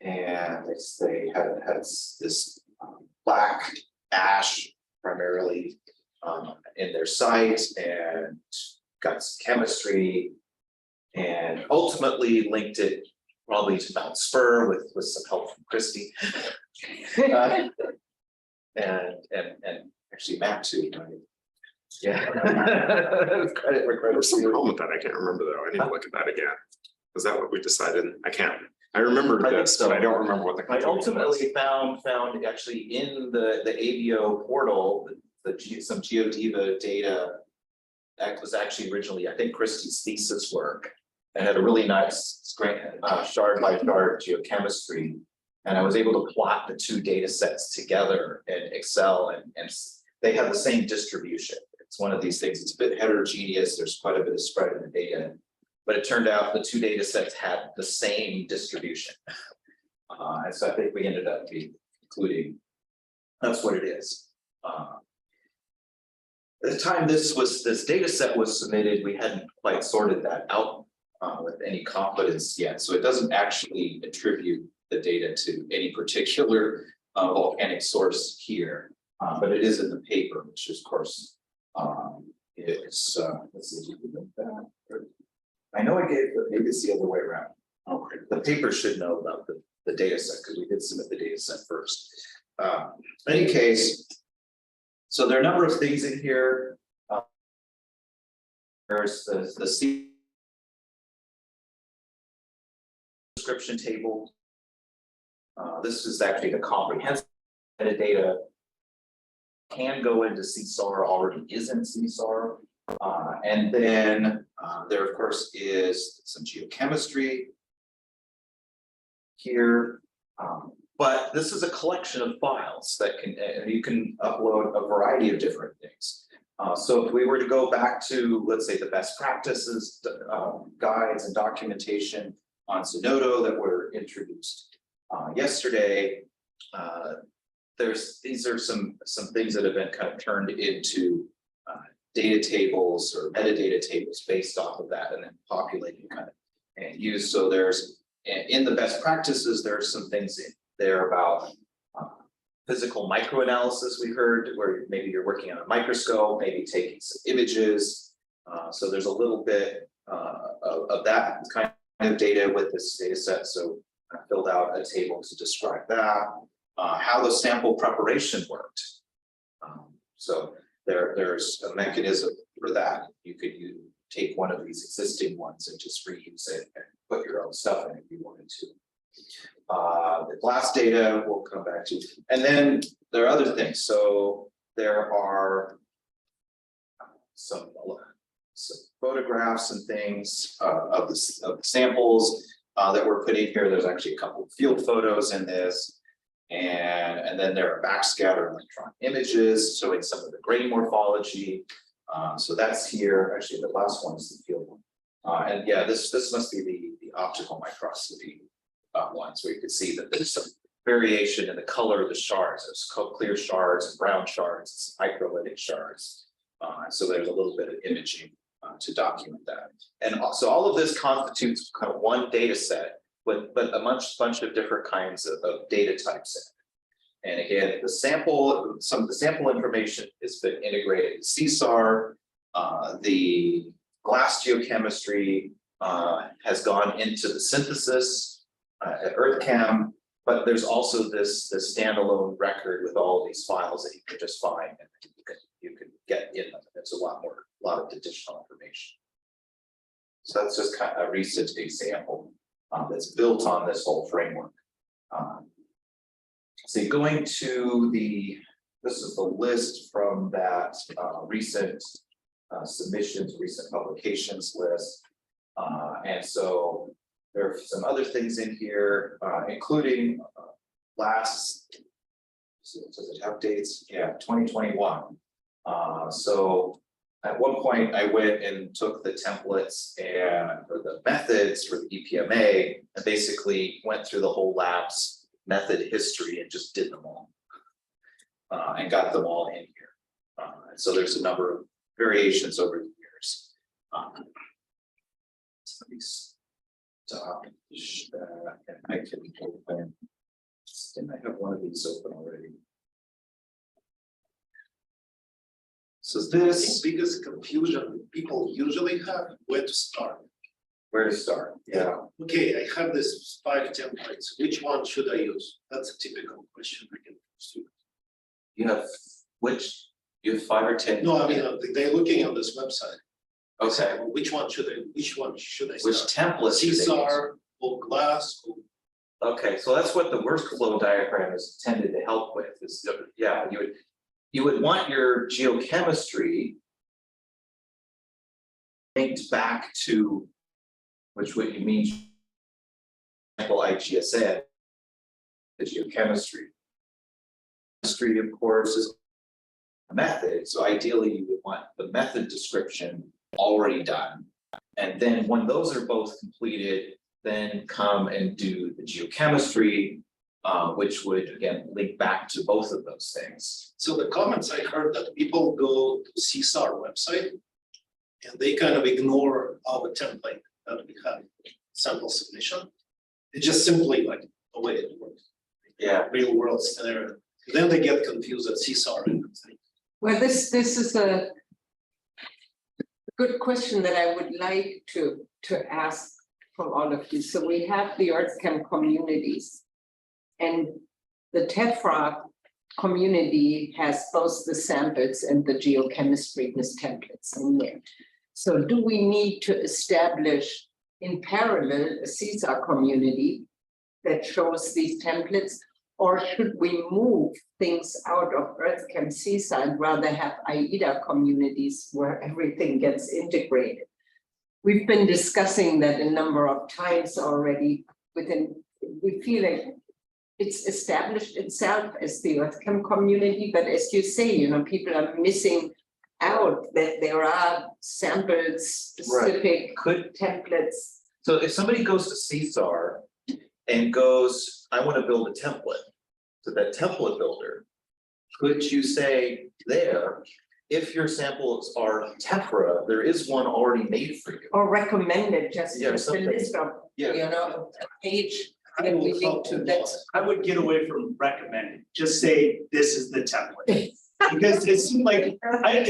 and they has this black ash primarily in their site, and got some chemistry, and ultimately linked it probably to Mount Spur with some help from Christy, and actually Matt too. Right? Yeah, credit where There's some credit's problem with that. I can't remember though. I need to look at that again. Was that what we decided? I can't. I remember I think this, so. but I don't remember what the. I conclusion was. ultimately found actually in the AVO portal, some GeoDiva data that was actually originally, I think, Christie's thesis work, and had a really nice shard by shard geochemistry. And I was able to plot the two data sets together in Excel, and they have the same distribution. It's one of these things, it's a bit heterogeneous, there's quite a bit of spread in the data. But it turned out the two data sets had the same distribution. And so I think we ended up concluding that's what it is. At the time this data set was submitted, we hadn't quite sorted that out with any confidence yet. So it doesn't actually attribute the data to any particular volcanic source here, but it is in the paper, which is, of course, it's let's see if you can make that. I know I gave, but maybe it's the other way around. Okay, the paper should know about the data set because we did submit the data set first. In any case, so there are a number of things in here. There's the C description table. This is actually the comprehensive metadata. Can go into CSAR, already is in CSAR. And then there, of course, is some geochemistry here. But this is a collection of files that you can upload a variety of different things. So if we were to go back to, let's say, the best practices guides and documentation on Zenodo that were introduced yesterday, these are some things that have been kind of turned into data tables or metadata tables based off of that, and then populated kind of and used. So there's in the best practices, there are some things in there about physical microanalysis. We heard where maybe you're working on a microscope, maybe taking some images. So there's a little bit of that kind of data with this data set. So I filled out a table to describe that, how the sample preparation worked. So there's a mechanism for that. You could take one of these existing ones and just reuse it and put your own stuff in if you wanted to. The glass data we'll come back to, and then there are other things. So there are some photographs and things of the samples that were put in here. There's actually a couple of field photos in this, and then there are backscatter electron images showing some of the grain morphology. So that's here. Actually, the last one is the field one, and yeah, this must be the optical microscopy ones where you can see that there's some variation in the color of the shards. There's clear shards and brown shards, microlytic shards. So there's a little bit of imaging to document that. And so all of this constitutes kind of one data set, but a bunch of different kinds of data types. And again, some of the sample information has been integrated to CSAR. The glass geochemistry has gone into the synthesis at EarthCam, but there's also this standalone record with all of these files that you can just find and you can get in them. It's a lot of additional information. So that's just kind of a recent example that's built on this whole framework. So going to this is the list from that recent submissions, recent publications list. And so there are some other things in here, including does it have dates? Yeah, 2021. So at one point I went and took the templates or the methods for the EPMA and basically went through the whole lab's method history and just did them all. And got them all in here. And so there's a number of variations over the years. So let me stop. I can open. Didn't I have one of these open already? So The this, biggest confusion people usually have where to start. where to start? Yeah. Okay, I have this 5 templates. Which one should I use? That's a typical question I get from students. You have you have 5 or 10? No, I mean, they're looking on this website. Okay. Well, which one should I Which start? templates should they use? CSAR or glass or Okay, so that's what the workflow diagram is intended to help with, is, yeah, you would want your geochemistry linked back to, which would you mean, example IGSN, the geochemistry. Chemistry, of course, is a method, so ideally you would want the method description already done. And then when those are both completed, then come and do the geochemistry, which would again link back to both of those things. So the comments I heard that people go to CSAR website and they kind of ignore our template that we have, sample submission. It's just simply like the way it works. Yeah. Real world scenario. Then they get confused at CSAR and everything. Well, this is a good question that I would like to ask from all of you. So we have the EarthCam communities. And the Tephra community has both the samples and the geochemistry with templates in there. So do we need to establish in parallel a CSAR community that shows these templates? Or should we move things out of EarthCam CSAR and rather have IAVCEI communities where everything gets integrated? We've been discussing that a number of times already. We feel like it's established itself as the EarthCam community, but as you say, people are missing out that there are samples, specific templates. So if somebody goes to CSAR and goes, I want to build a template, to that template builder, could you say there, if your samples are Tephra, there is one already made for you. Or recommended, just Yeah, with the something. list of, a page that we link to that. I would get away from recommending, just say, this is the template. Because it seemed like, there's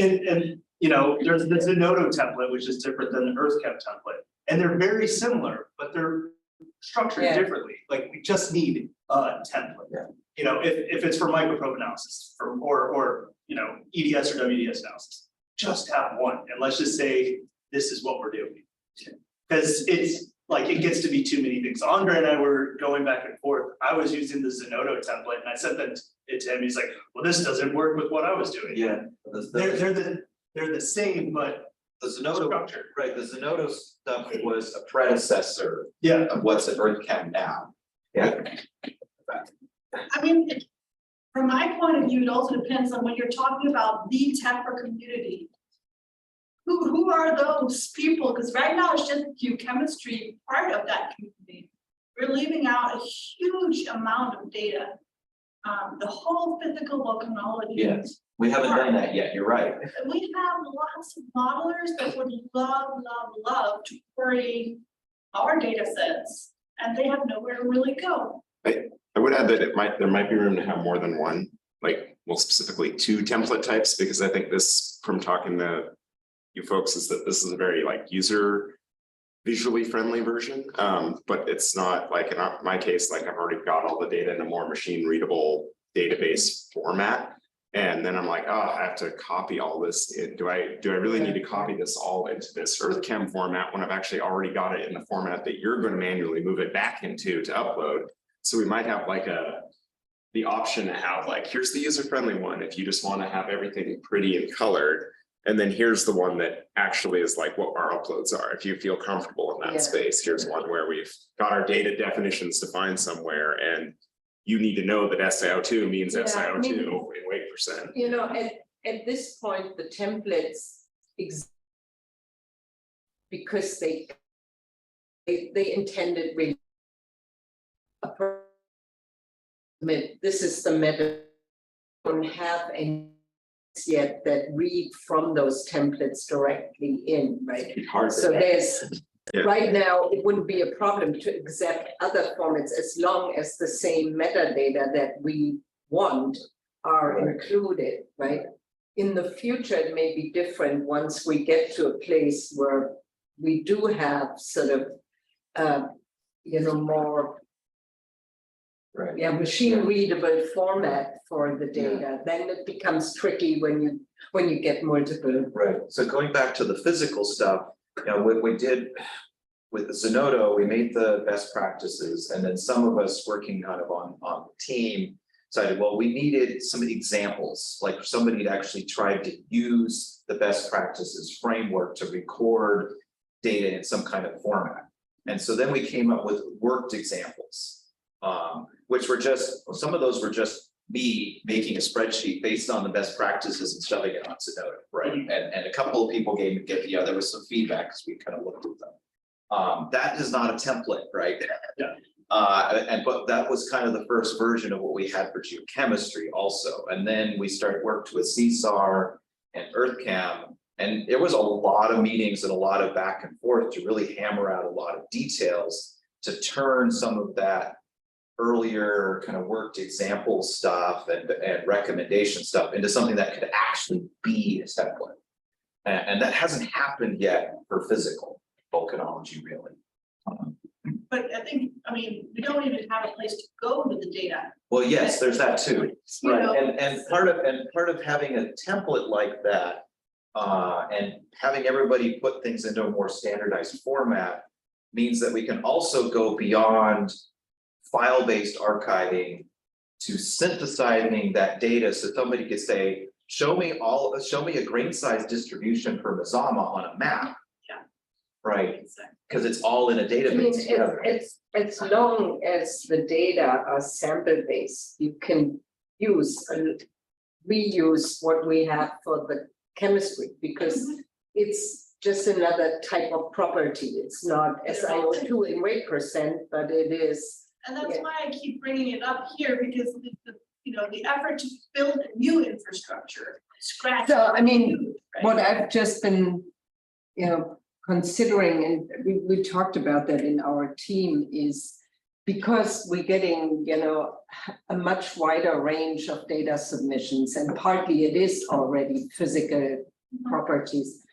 the Zenodo template, which is different than the EarthCam template. And they're very similar, but they're structured differently. Like, we just need a template. Yeah. If it's for microprobe analysis or EDS or WDS analysis, just have one. And let's just say, this is what we're doing. Because it's like, it gets to be too many things. Andre and I were going back and forth. I was using the Zenodo template and I sent it to him. He's like, well, this doesn't work with what I was doing. Yeah. They're the same, but The Zenodo, structured. right, the Zenodo stuff was a predecessor Yeah. of what's at EarthCam now. Yeah. I mean, from my point of view, it also depends on when you're talking about the Tephra community. Who are those people? Because right now it's just geochemistry part of that community. We're leaving out a huge amount of data. The whole physical volcanology. Yes, we haven't done that yet, you're right. We have lots of modelers that would love to query our data sets, and they have nowhere to really go. I would add that there might be room to have more than one, specifically 2 template types, because I think this, from talking to you folks, is that this is a very user visually friendly version, but it's not like in my case, like I've already got all the data in a more machine readable database format. And then I'm like, oh, I have to copy all this. Do I really need to copy this all into this EarthChem format when I've actually already got it in the format that you're going to manually move it back into to upload? So we might have like the option to have like, here's the user-friendly one if you just want to have everything pretty and colored. And then here's the one that actually is like what our uploads are. If you feel comfortable in that Yeah. space, here's one where we've got our data definitions defined somewhere, and you need to know that SiO2 means Yeah, I SiO2 mean, in weight percent. You know, at this point, the templates because they intended really this is the method. Don't have any yet that read from those templates directly in, right? Hard So to- there's, Yeah. right now, it wouldn't be a problem to accept other formats as long as the same metadata that we want are Right. included, right? In the future, it may be different once we get to a place where we do have sort of, more, Right. machine readable format for the data. Then it becomes tricky when you get multiple. Right, so going back to the physical stuff, what we did with the Zenodo, we made the best practices, and then some of us working kind of on the team decided, well, we needed some examples, like somebody had actually tried to use the best practices framework to record data in some kind of format. And so then we came up with worked examples, which were some of those were just me making a spreadsheet based on the best practices and shoving it on Zenodo, right? And a couple of people gave there was some feedback because we kind of looked at them. That is not a template, right? Yeah. But that was kind of the first version of what we had for geochemistry also. And then we worked with CSAR and EarthChem, and there was a lot of meetings and a lot of back and forth to really hammer out a lot of details to turn some of that earlier kind of worked example stuff and recommendation stuff into something that could actually be a template. And that hasn't happened yet for physical volcanology, really. But I mean, we don't even have a place to go with the data. Well, yes, there's that too. You Right, know, and part of having a template like that, and having everybody put things into a more standardized format means that we can also go beyond file-based archiving to synthesizing that data, so somebody could say, show me a grain size distribution for Mazama on a map. Yeah. Right, because it's all in a I mean, database together. it's as long as the data are sample-based, you can use and reuse what we have for the chemistry, because it's just another type of property. It's not SiO2 in weight percent, but it is. And that's Yeah. why I keep bringing it up here, because the effort to build a new infrastructure, scratch. So, I mean, huge, right? what I've just been, considering, and we talked about that in our team, is because we're getting, a much wider range of data submissions, and partly it is already physical properties.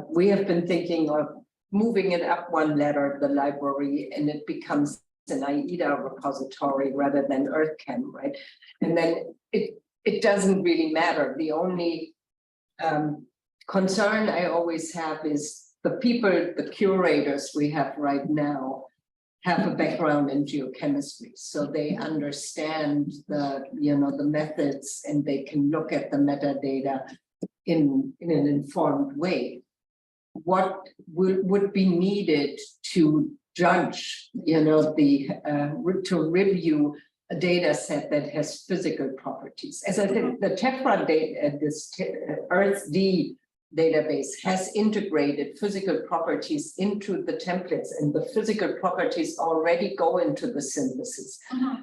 We have been thinking of moving it up one letter, the library, and it becomes an IAVCEI repository rather than EarthChem, right? And then it doesn't really matter. The only concern I always have is the curators we have right now have a background in geochemistry, so they understand the methods, and they can look at the metadata in an informed way. What would be needed to judge, to review a data set that has physical properties? As I said, the Tephra data, this EarthD database has integrated physical properties into the templates, and the physical properties already go into the synthesis.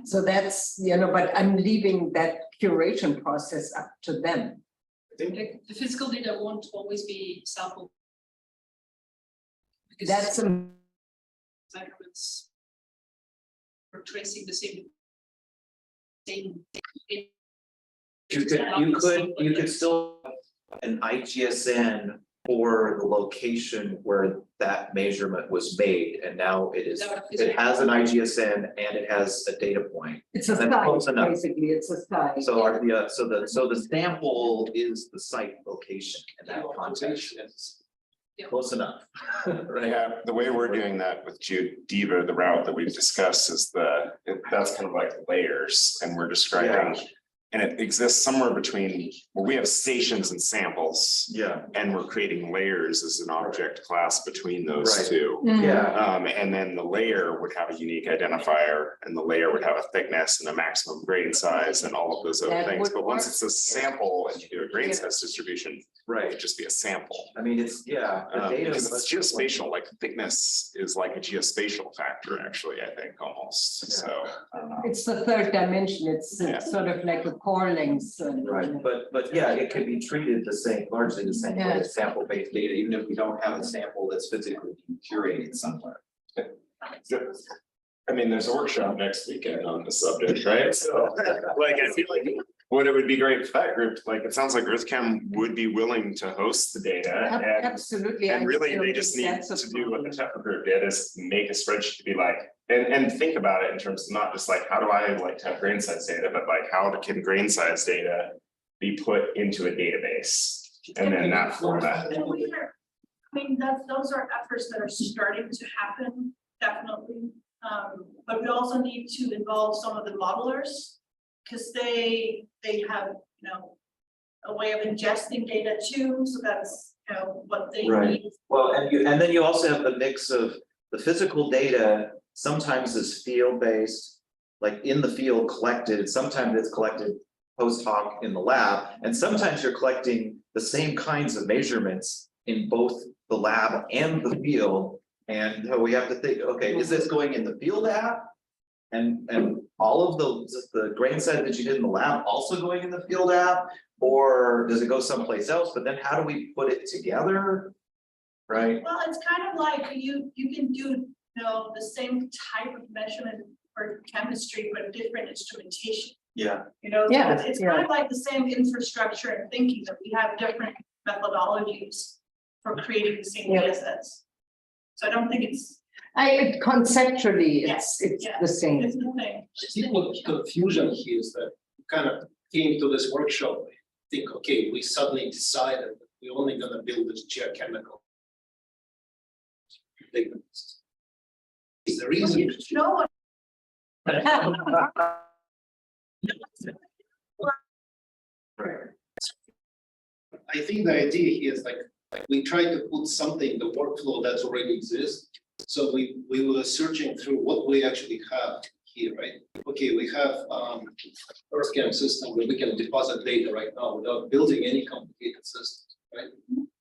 So that's, but I'm leaving that curation process up to them. I think the physical data won't always be sampled. Because That's measurements for tracing the same. You could still have an IGSN for the location where that measurement was made, and now it has an IGSN and it has a data point. It's a That's site, close enough. basically, it's a site. So so the sample is the site location in that context. Close enough, right? Yeah, the way we're doing that with GeoDiva, the route that we've discussed is that's kind of like layers, and we're describing. And it exists somewhere between, well, we have stations and samples, Yeah, and we're creating layers as an object class between those Right. two. yeah, And then the layer would have a unique identifier, and the layer would have a thickness and a maximum grain size and all of those other That things. would But once work. it's a sample and you do a grain size distribution, it right. would just be a sample. I mean, it's, yeah. the data Because must- it's geospatial, like thickness is like a geospatial factor, actually, I think, almost, so. It's the third dimension, it's Yeah. sort of like a core length. Right, but yeah, it can be treated the same, largely the same way Yeah. as sample-based data, even if we don't have a sample that's physically curated somewhere. I mean, there's a workshop next weekend on the subject, right? So, like, I feel like what it would be great for that group, like, it sounds like EarthChem would be willing to host the data and. Absolutely. And I really, still they think just need that's a to do what the problem. Tephra group did, is make a spreadsheet to be like, and think about it in terms of not just like, how do I like to have grain size data, but like, can grain size data be put into a database? And then that format. And we are, I mean, those are efforts that are starting to happen, definitely. But we also need to involve some of the modelers, because they have, you know, a way of ingesting data too, so that's, you know, what they Right. need. Well, and then you also have the mix of the physical data, sometimes is field-based, like in the field collected, sometimes it's collected post hoc in the lab, and sometimes you're collecting the same kinds of measurements in both the lab and the field. And we have to think, okay, is this going in the field app? And all of the grain size that you did in the lab also going in the field app? Or does it go someplace else? But then how do we put it together? Right? Well, it's kind of like you can do, you know, the same type of measurement for chemistry, but different instrumentation. Yeah. You know, so Yeah, it's kind of like the same infrastructure and thinking that we have different methodologies for creating the same Yeah. data sets. So I don't think it's Conceptually, Yes, it's yeah. the same. the thing. I think what confusion here is that we kind of came to this workshop, think, okay, we suddenly decided that we're only gonna build this geochemical database. Is the reason. No one. I think the idea here is like we try to put something, the workflow that's already exists. So we were searching through what we actually have here, right? Okay, we have EarthChem system where we can deposit data right now without building any complicated systems, right?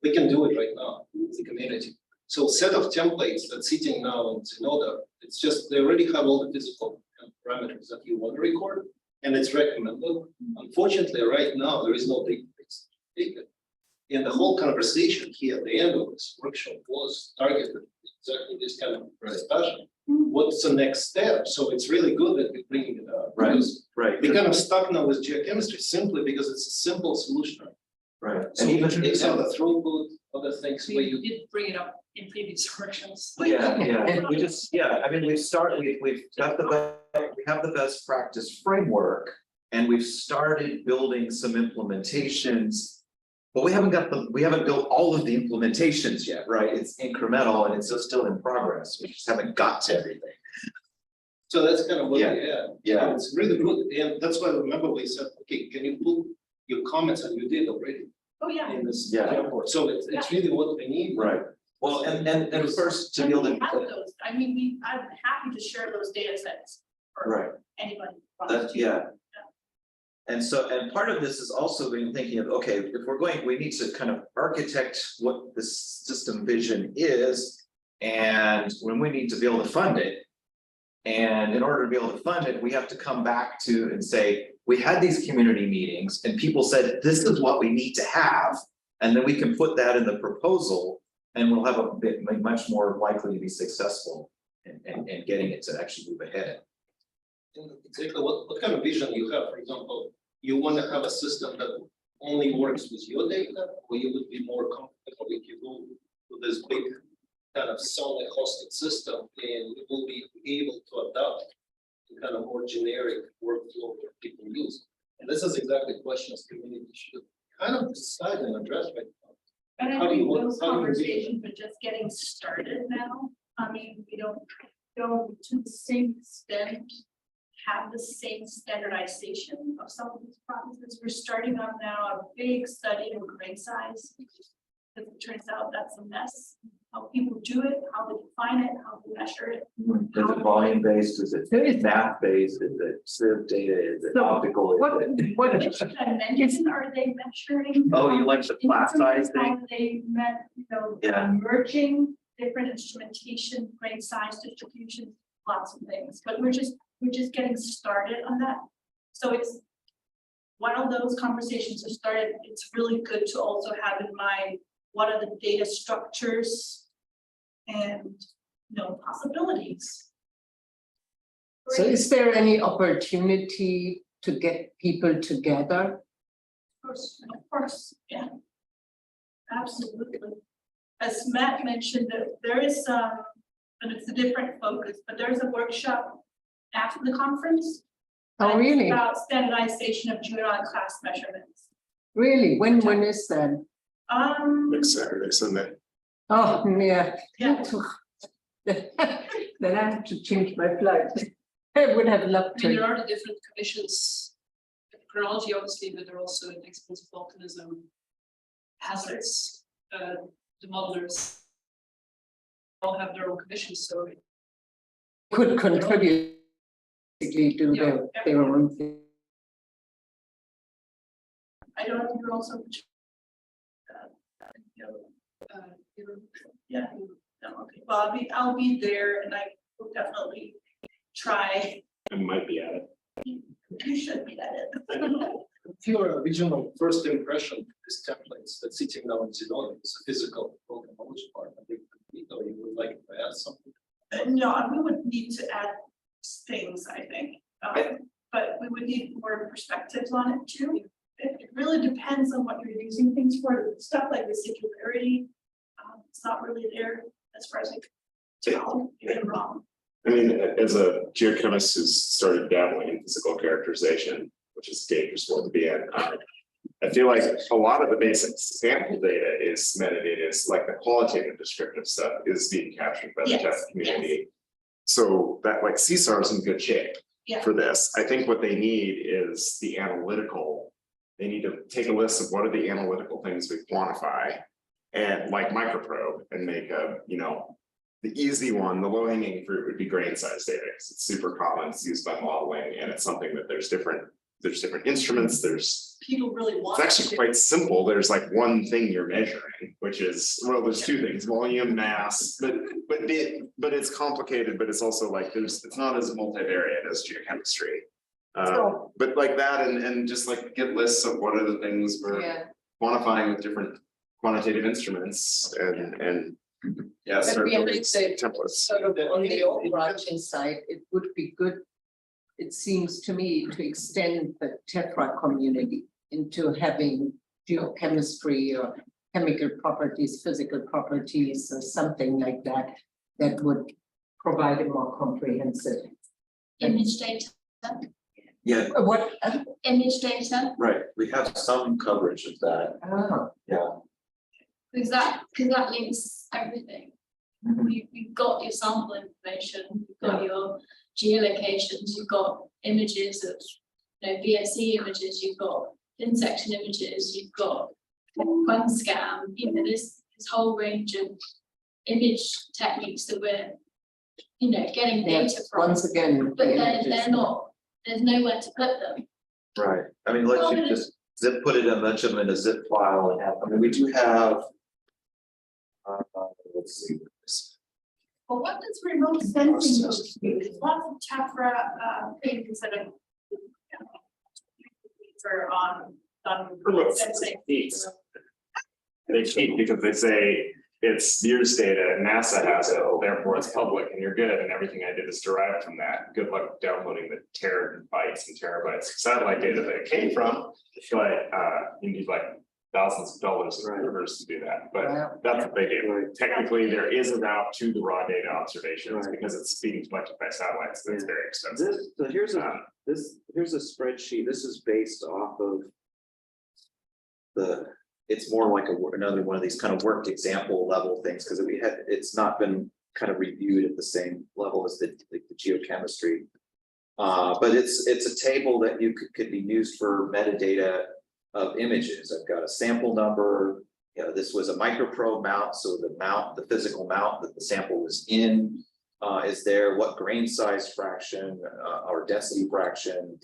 We can do it right now with the community. So set of templates that's sitting now in Zenoda, it's just they already have all the physical parameters that you want to record, and it's recommended. Unfortunately, right now there is no database. And the whole conversation here at the end of this workshop was targeted exactly this kind of discussion. What's the next step? So it's really good that we're bringing it up. Right. Because Right. we're kind of stuck now with geochemistry simply because it's a simple solution. Right. So And even these are the throughbut, other things where We you. did bring it up in previous workshops. Yeah, we just, I mean, we've got we have the best practice framework. And we've started building some implementations. But we haven't built all of the implementations yet, right? It's incremental and it's still in progress. We just haven't got to everything. So that's kind of what we Yeah. had. Yeah. So it's really good. And that's why I remember we said, okay, can you put your comments, and you did already Oh, yeah. in this. Yeah. report. So it's really what we need. Right. Well, and first to And be able we have to. those, I mean, I'm happy to share those data sets for Right. anybody. That's, yeah. And so, and part of this is also being thinking of, okay, if we're going, we need to kind of architect what this system vision is. And when we need to be able to fund it. And in order to be able to fund it, we have to come back to and say, we had these community meetings and people said, this is what we need to have. And then we can put that in the proposal and we'll have a bit, much more likely to be successful in getting it to actually move ahead. Exactly, what kind of vision you have, for example, you want to have a system that only works with your data, or you would be more comfortable if you do this big kind of solely hosted system, and it will be able to adapt to kind of more generic workflow that people use. And this is exactly questions community should kind of decide and address right now. And How I do you think want- those how do you do conversations are just getting started now. I mean, we don't go to the same extent, have the same standardization of some of these processes. We're starting on now a big study of grain size. Because it turns out that's a mess. How people do it, how they define it, how they measure it. Is it volume based? Is it math based? Is it sieve data? Is it So optical? Is What, it- what, Which dimension are they measuring? Oh, you like the flat size thing? How they met, Yeah. merging different instrumentation, grain size distribution, lots of things, but we're just getting started on that. So it's while those conversations are started, it's really good to also have in mind what are the data structures and possibilities. so is there any opportunity to get people together? Of course, yeah. Absolutely. As Matt mentioned, there is and it's a different focus, but there's a workshop after the conference. Oh, and it's really? About standardization of juvenile class measurements. Really? When is that? Next Saturday, Sunday. Oh, yeah. Yeah. Then I have to change my flight. I would have loved I mean, to. there are the different commissions, chronology obviously, but there are also explosive volcanism, hazards, the modelers all have their own commissions, so Could contribute, basically do their own thing. I don't know if you're also. Yeah, no, okay, well, I'll be there and I will definitely try. I might be at it. You should be at it. Your original first impression of these templates that sitting now in Zidane is a physical knowledge part. I think you would like to add something. No, we would need to add things, I think, but we would need more perspectives on it too. It really depends on what you're using things for. Stuff like residularity, it's not really there as far as I can tell. You're wrong. I mean, as a geochemist who's started dabbling in physical characterization, which is a dangerous world to be in, I feel like a lot of the basic sample data is metadata, is like the qualitative descriptive stuff is being captured by the Yes, test community. So that like CSAR is in good shape Yeah. for this. I think what they need is the analytical. They need to take a list of what are the analytical things we quantify and like microprobe and make a, the easy one, the low hanging fruit would be grain size data because it's super common, it's used by modeling and it's something that there's different instruments, People really want. it's actually quite simple. There's like one thing you're measuring, which is, well, there's two things, volume, mass, but it's complicated, but it's also like it's not as multivariate as geochemistry. But like that and just like get lists of what are the things we're quantifying with different quantitative instruments and But start we have building to say, templates. sort of on the overarching side, it would be good, it seems to me, to extend the Tephra community into having geochemistry or chemical properties, physical properties, or something like that, that would provide a more comprehensive. Image data, Yeah, What? image data, right. We have some coverage of that. Yeah. because that links everything. You've got your sample information, you've got your geolocations, you've got images of, VSE images, you've got thin section images, you've got one scan, this whole range of image techniques that we're, getting data from. Once again. But they're not, there's nowhere to put them. Right. I mean, let's just put it in a zip file and have, we do have. Let's see. Well, what does remote sensing do? There's lots of Tephra things that are on Remote sensing. They cheat because they say it's years data and NASA has it, therefore it's public and you're good and everything I did is derived from that. Good luck downloading the terabytes and terabytes of satellite data that it came from. But you need like thousands of dollars of servers to do that, but Wow. that's what they do. Right. Technically, there is a route to the raw data observations Right. because it's being collected by satellites, that's very expensive. So here's a spreadsheet, this is based off of it's more like another one of these kind of worked example level things, because it's not been kind of reviewed at the same level as the geochemistry. But it's a table that could be used for metadata of images. I've got a sample number, this was a microprobe mount, so the physical mount that the sample was in is there, what grain size fraction or density fraction.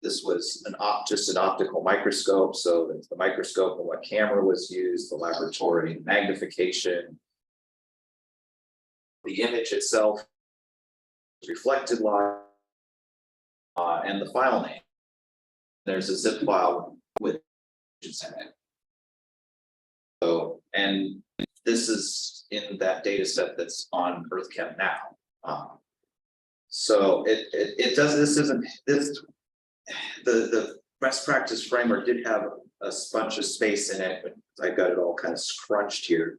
This was just an optical microscope, so the microscope and what camera was used, the laboratory magnification, the image itself, reflected light, and the file name. There's a zip file with images in it. So, and this is in that data set that's on EarthChem now. So it does, the best practice framework did have a bunch of space in it, but I've got it all kind of scrunched here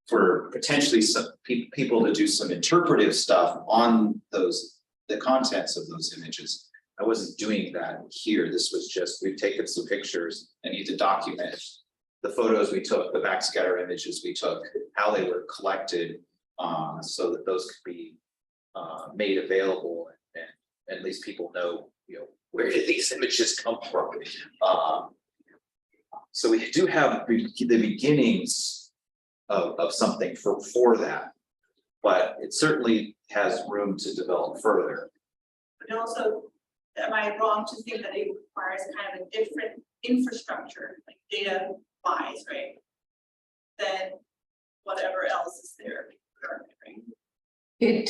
for potentially some people to do some interpretive stuff on the contents of those images. I wasn't doing that here. This was just, we've taken some pictures and need to document the photos we took, the backscatter images we took, how they were collected, so that those could be made available, and at least people know, where did these images come from? So we do have the beginnings of something for that, but it certainly has room to develop further. But also, am I wrong to think that it requires kind of a different infrastructure, like data wise, right? Than whatever else is there currently, right?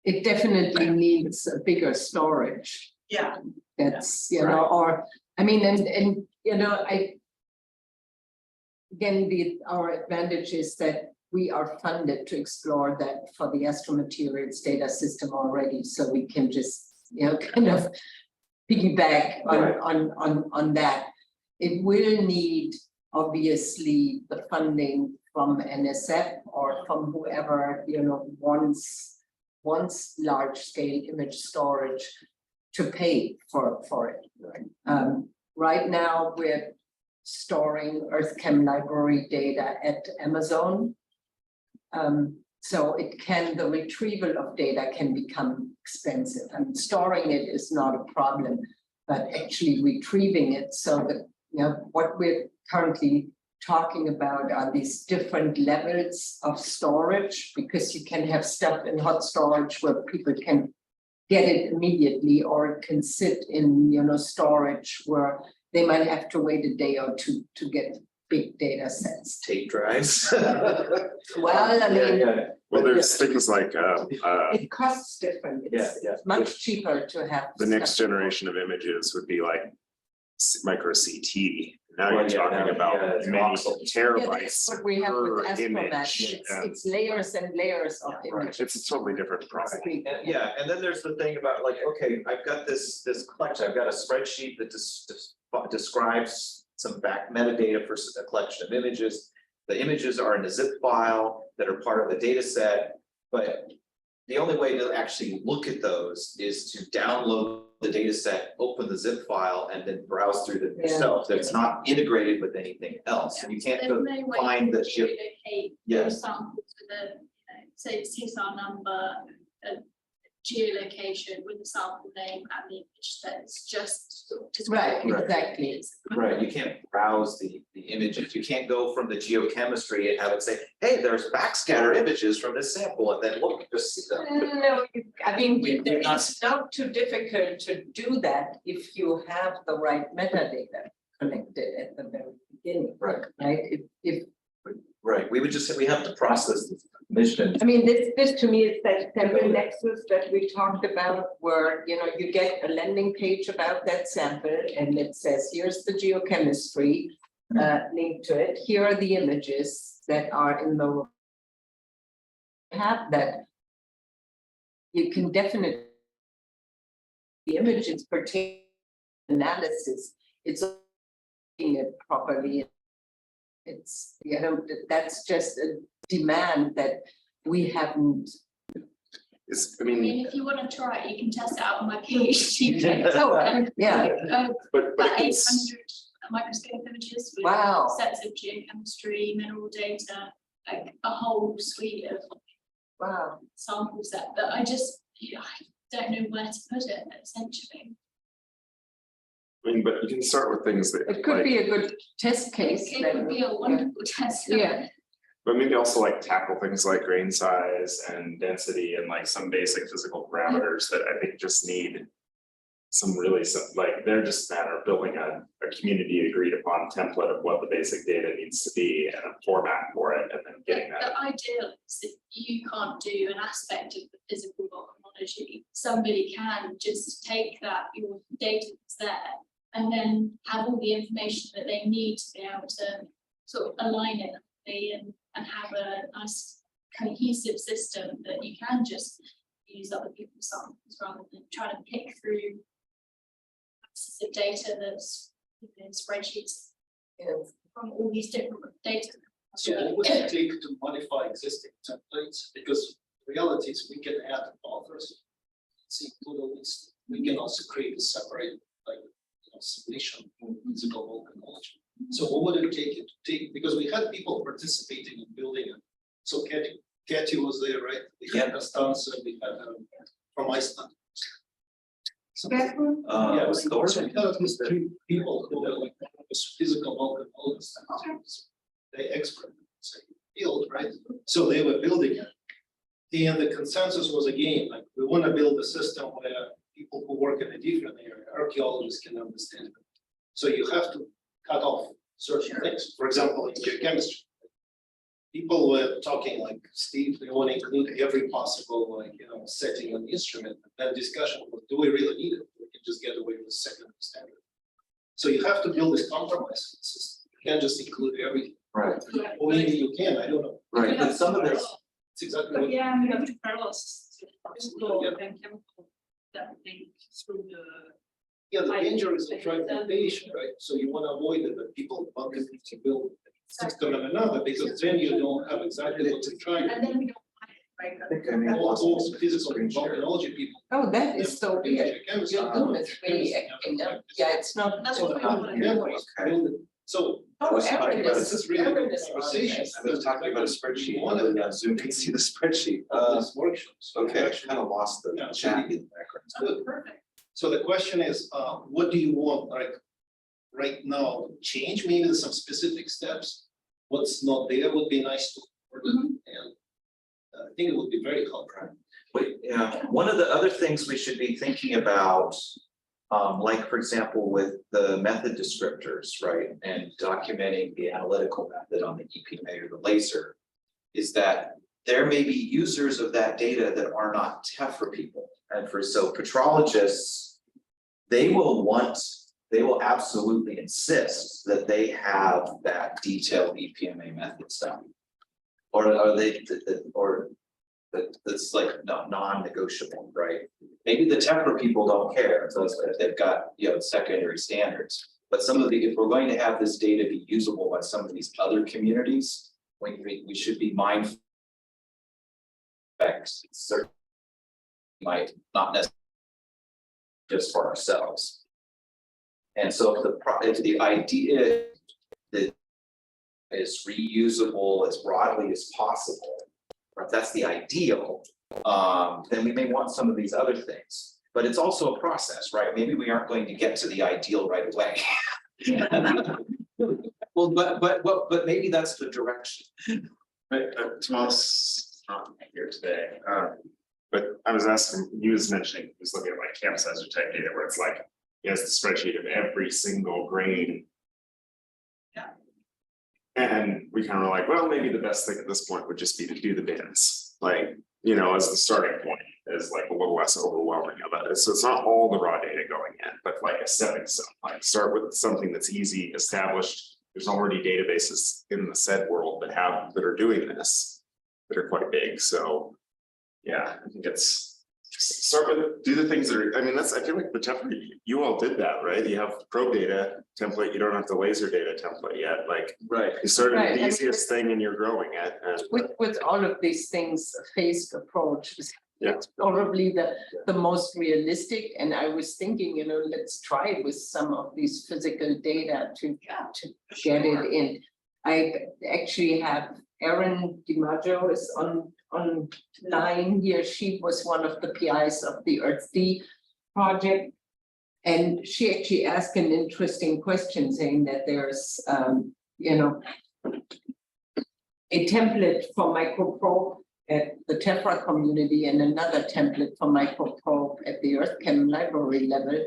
It definitely needs a bigger storage. Yeah, That's, or, I mean, and again, our advantage is that we are funded to explore that for the astromaterials data system already, so we can just, kind of piggyback on that. It will need, obviously, the funding from NSF or from whoever, wants large-scale image storage to pay for it. Right now, we're storing EarthChem library data at Amazon. So the retrieval of data can become expensive. And storing it is not a problem, but actually retrieving it, so that what we're currently talking about are these different levels of storage, because you can have stuff in hot storage where people can get it immediately, or it can sit in storage where they might have to wait a day or two to get big data sets. Tape drives. Well, I mean, Well, there's things like it costs different. It's much cheaper to have. the next stuff. generation of images would be like micro CT. Now Well, you're talking about many That's terabytes what we have with per Astromat. image. It's layers and layers of images. It's a totally different process. And then there's the thing about okay, I've got this collection, I've got a spreadsheet that describes some back metadata for a collection of images. The images are in a zip file that are part of the data set, but the only way to actually look at those is to download the data set, open the zip file, and then browse through them yourself. That's not integrated with anything else. And you can't There's go no way find to the ship. geolocate Yeah. your samples with a, say, CSAR number, a geolocation with the sample name and the image set. It's just Right, Right. exactly. Right, you can't browse the images. You can't go from the geochemistry and have it say, hey, there's backscatter images from this sample, and then look, just see them. No, I mean, We're not- it's not too difficult to do that if you have the right metadata collected at the very beginning. Right. Right, if Right, we have to process the mission. I mean, this to me is that sample nexus that we talked about, where, you get a landing page about that sample and it says, here's the geochemistry link to it. Here are the images that are in the have that. You can definitely the images pertain analysis. It's it properly. It's, you know, that's just a demand that we haven't. I I mean, mean, if you wanna try it, you can test it out on my PhD. Oh, yeah. but About it's, 800 microscope images with Wow. sets of geochemistry, mineral data, like a whole suite of Wow. sample set that I just, I don't know where to put it essentially. I mean, but you can start with things that. It could like- be a good test case. It then. would be a wonderful test. Yeah. But maybe also like tackle things like grain size and density and like some basic physical parameters that I think just need. Some really, like, they're just a matter of building a community agreed upon template of what the basic data needs to be and a format for it, and then getting that. The ideal is if you can't do an aspect of the physical volcanology, somebody can just take that, your data that's there, and then have all the information that they need to be able to sort of align it and have a nice cohesive system that you can just use other people's samples rather than trying to pick through of data that's in spreadsheets from all these different data. So what would it take to modify existing templates? Because the reality is we can add authors. See, we can also create a separate, like, submission for physical volcanology. So what would it take because we had people participating in building it. So Katie was there, right? We had Constanza, we had from Iceland. Yeah, it was Thor. So we had at least 3 people who were like physical volcanologists. They expert field, right? So they were building it. And the consensus was again, like, we want to build a system where people who work in a different area, archaeologists can understand it. So you have to cut off certain things. For example, in geochemistry, people were talking like, Steve, they want to include every possible, like, setting on the instrument. That discussion was, do we really need it? We can just get away with secondary standard. So you have to build this compromise system. You can't just include everything. Right, Or maybe you can, I don't know. right, but some of this, It's exactly But what. yeah, we have two parallels, physical and chemical, that link through the. Yeah, the danger is the fragmentation, right? So you want to avoid it, that people bucket to build system of another, because then you don't have exactly what you're trying to And do. then we don't. Right. I think I may have All lost physical screen share. volcanology people. Oh, that is so weird. Chemistry, Your Zoom is really acting up. Yeah, it's not. That's what we want to do. Okay. So. Oh, was talking Aaron about This is, is really Aaron good is on conversation. this. I was talking about a spreadsheet, One of other them. than Zoom can see the spreadsheet. These workshops. Okay, I kind of lost the Yeah. chat in the background. Good. Perfect. So the question is, what do you want, like, right now, change, maybe some specific steps? What's not there would be nice to, and I think it would be very helpful. Wait, yeah, one of the other things we should be thinking about, like, for example, with the method descriptors, right? And documenting the analytical method on the EPMA or the laser, is that there may be users of that data that are not Tephra people. And so petrologists, they will absolutely insist that they have that detailed EPMA method stuff. Or are they, or that's like non-negotiable, right? Maybe the Tephra people don't care, so if they've got, secondary standards. But some of the, if we're going to have this data be usable by some of these other communities, we should be mindful. Effects certainly might not necessarily just for ourselves. And so if the idea that is reusable as broadly as possible, or if that's the ideal, then we may want some of these other things. But it's also a process, right? Maybe we aren't going to get to the ideal right away. Well, but maybe that's the direction. Tomas not here today, but I was asking, he was mentioning, he was looking at like campus hazard type data where it's like, he has the spreadsheet of every single grain. Yeah. And we kind of were like, well, maybe the best thing at this point would just be to do the bins, like, as the starting point is like a little less overwhelming about it. So it's not all the raw data going in, but like a stepping stone, like start with something that's easy, established. There's already databases in the said world that are doing this, that are quite big. So yeah, I think it's start with, do the things that are, I mean, that's, I feel like the Tephra, you all did that, right? You have probe data template, you don't have the laser data template yet, like, Right. you started Right, I with the mean, easiest thing and you're growing it. And with all of these things, a phased approach is Yeah. probably the most realistic. And I was thinking, you know, let's try it with some of these physical data to get it in. I actually have Erin DiMaggio is online here. She was one of the PIs of the EarthD project. And she actually asked an interesting question, saying that there's, you know, a template for microprobe at the Tephra community and another template for microprobe at the EarthChem library level.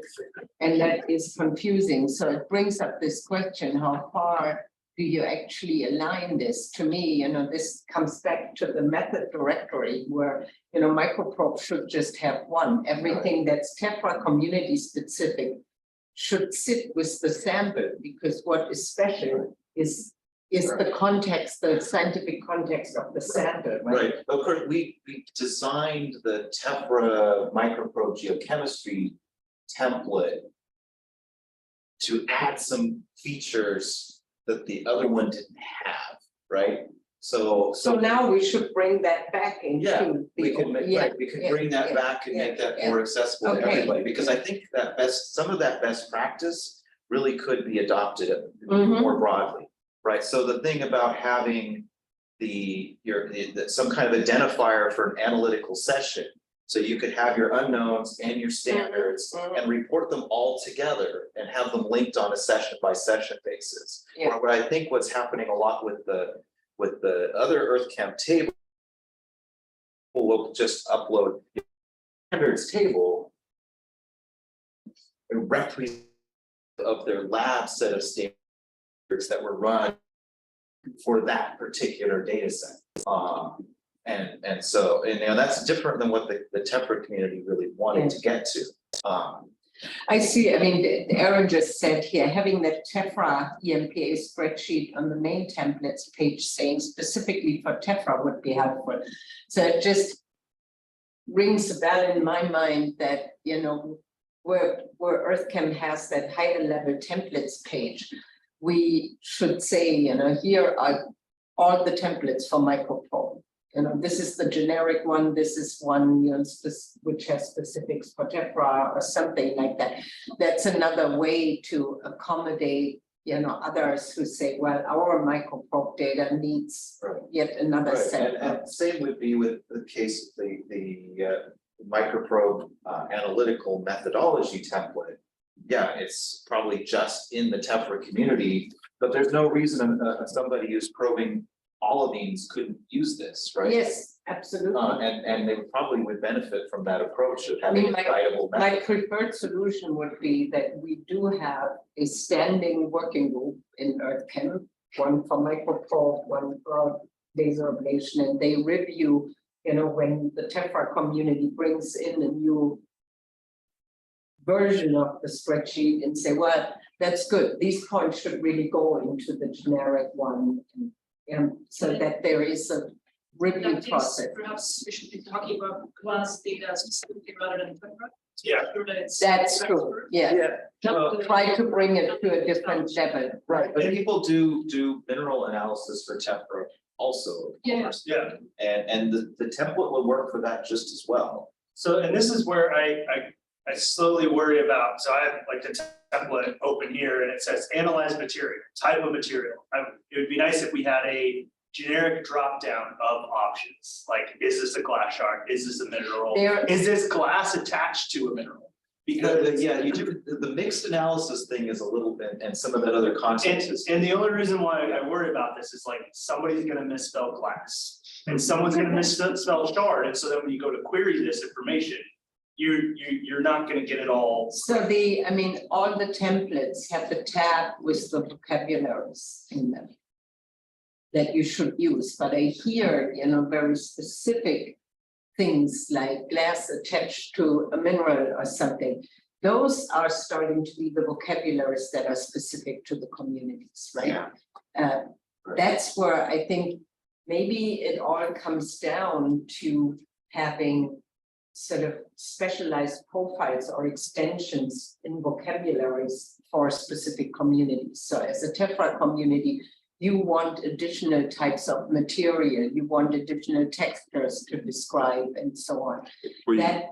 And that is confusing. So it brings up this question, how far do you actually align this? To me, you know, this comes back to the method directory where, you know, microprobe should just have one. Everything that's Tephra community specific should sit with the sample, because what is special is the context, the scientific context of the sample. Right, of course, we designed the Tephra microprobe geochemistry template to add some features that the other one didn't have, right? So now we should bring that back into yeah, the. we could make, right, we could bring that back and make that more accessible to Okay. everybody, because I think that some of that best practice really could be adopted Mhm. more broadly, right? So the thing about having some kind of identifier for an analytical session, so you could have your unknowns and your standards Mhm. and report them all together and have them linked on a session by session basis. Yeah. Or what I think what's happening a lot with the other EarthChem table, will just upload the standards table and represent of their lab set of standards that were run for that particular data set. And so, and you know, that's different than what the Tephra community really wanted to get to. I see, I mean, Aaron just said here, having that Tephra EMPA spreadsheet on the main templates page saying specifically for Tephra would be helpful. So it just rings a bell in my mind that, you know, where EarthChem has that higher level templates page, we should say, you know, here are all the templates for microprobe. You know, this is the generic one, this is one, you know, which has specifics for Tephra or something like that. That's another way to accommodate, you know, others who say, well, our microprobe data needs yet another set. And same would be with the case of the microprobe analytical methodology template. Yeah, it's probably just in the Tephra community, but there's no reason somebody who's probing olivines couldn't use this, right? Yes, absolutely. And they probably would benefit from that approach of having a guidable method. My preferred solution would be that we do have a standing working group in EarthChem, one for microprobe, one for laser ablation, and they review, you know, when the Tephra community brings in a new version of the spreadsheet and say, well, that's good. These points should really go into the generic one. And so that there is a review That is, process. perhaps we should be talking about class data specifically rather than Tephra. Yeah. Sure that it's- That's true, yeah. Well, Try to bring it to a different level. Right, but people do mineral analysis for Tephra also, of Yeah. course. Yeah. And the template will work for that just as well. So, and this is where I slowly worry about, so I have like the template open here and it says analyze material, type of material. It would be nice if we had a generic drop down of options, like is this a glass shard, is this a mineral? There- Is this glass attached to a mineral? Because Yeah, you do, the mixed analysis thing is a little bit, and some of that other content is. And the only reason why I worry about this is like somebody's gonna misspell glass and someone's gonna misspell shard, and so then when you go to query this information, you're not gonna get it all. So I mean, all the templates have the tab with the vocabularies in them that you should use, but I hear, you know, very specific things like glass attached to a mineral or something. Those are starting to be the vocabularies that are specific to the communities, right? Yeah. That's where I think maybe it all comes down to having sort of specialized profiles or extensions in vocabularies for specific communities. So as a Tephra community, you want additional types of material, you want additional textures to describe and so on. Well, That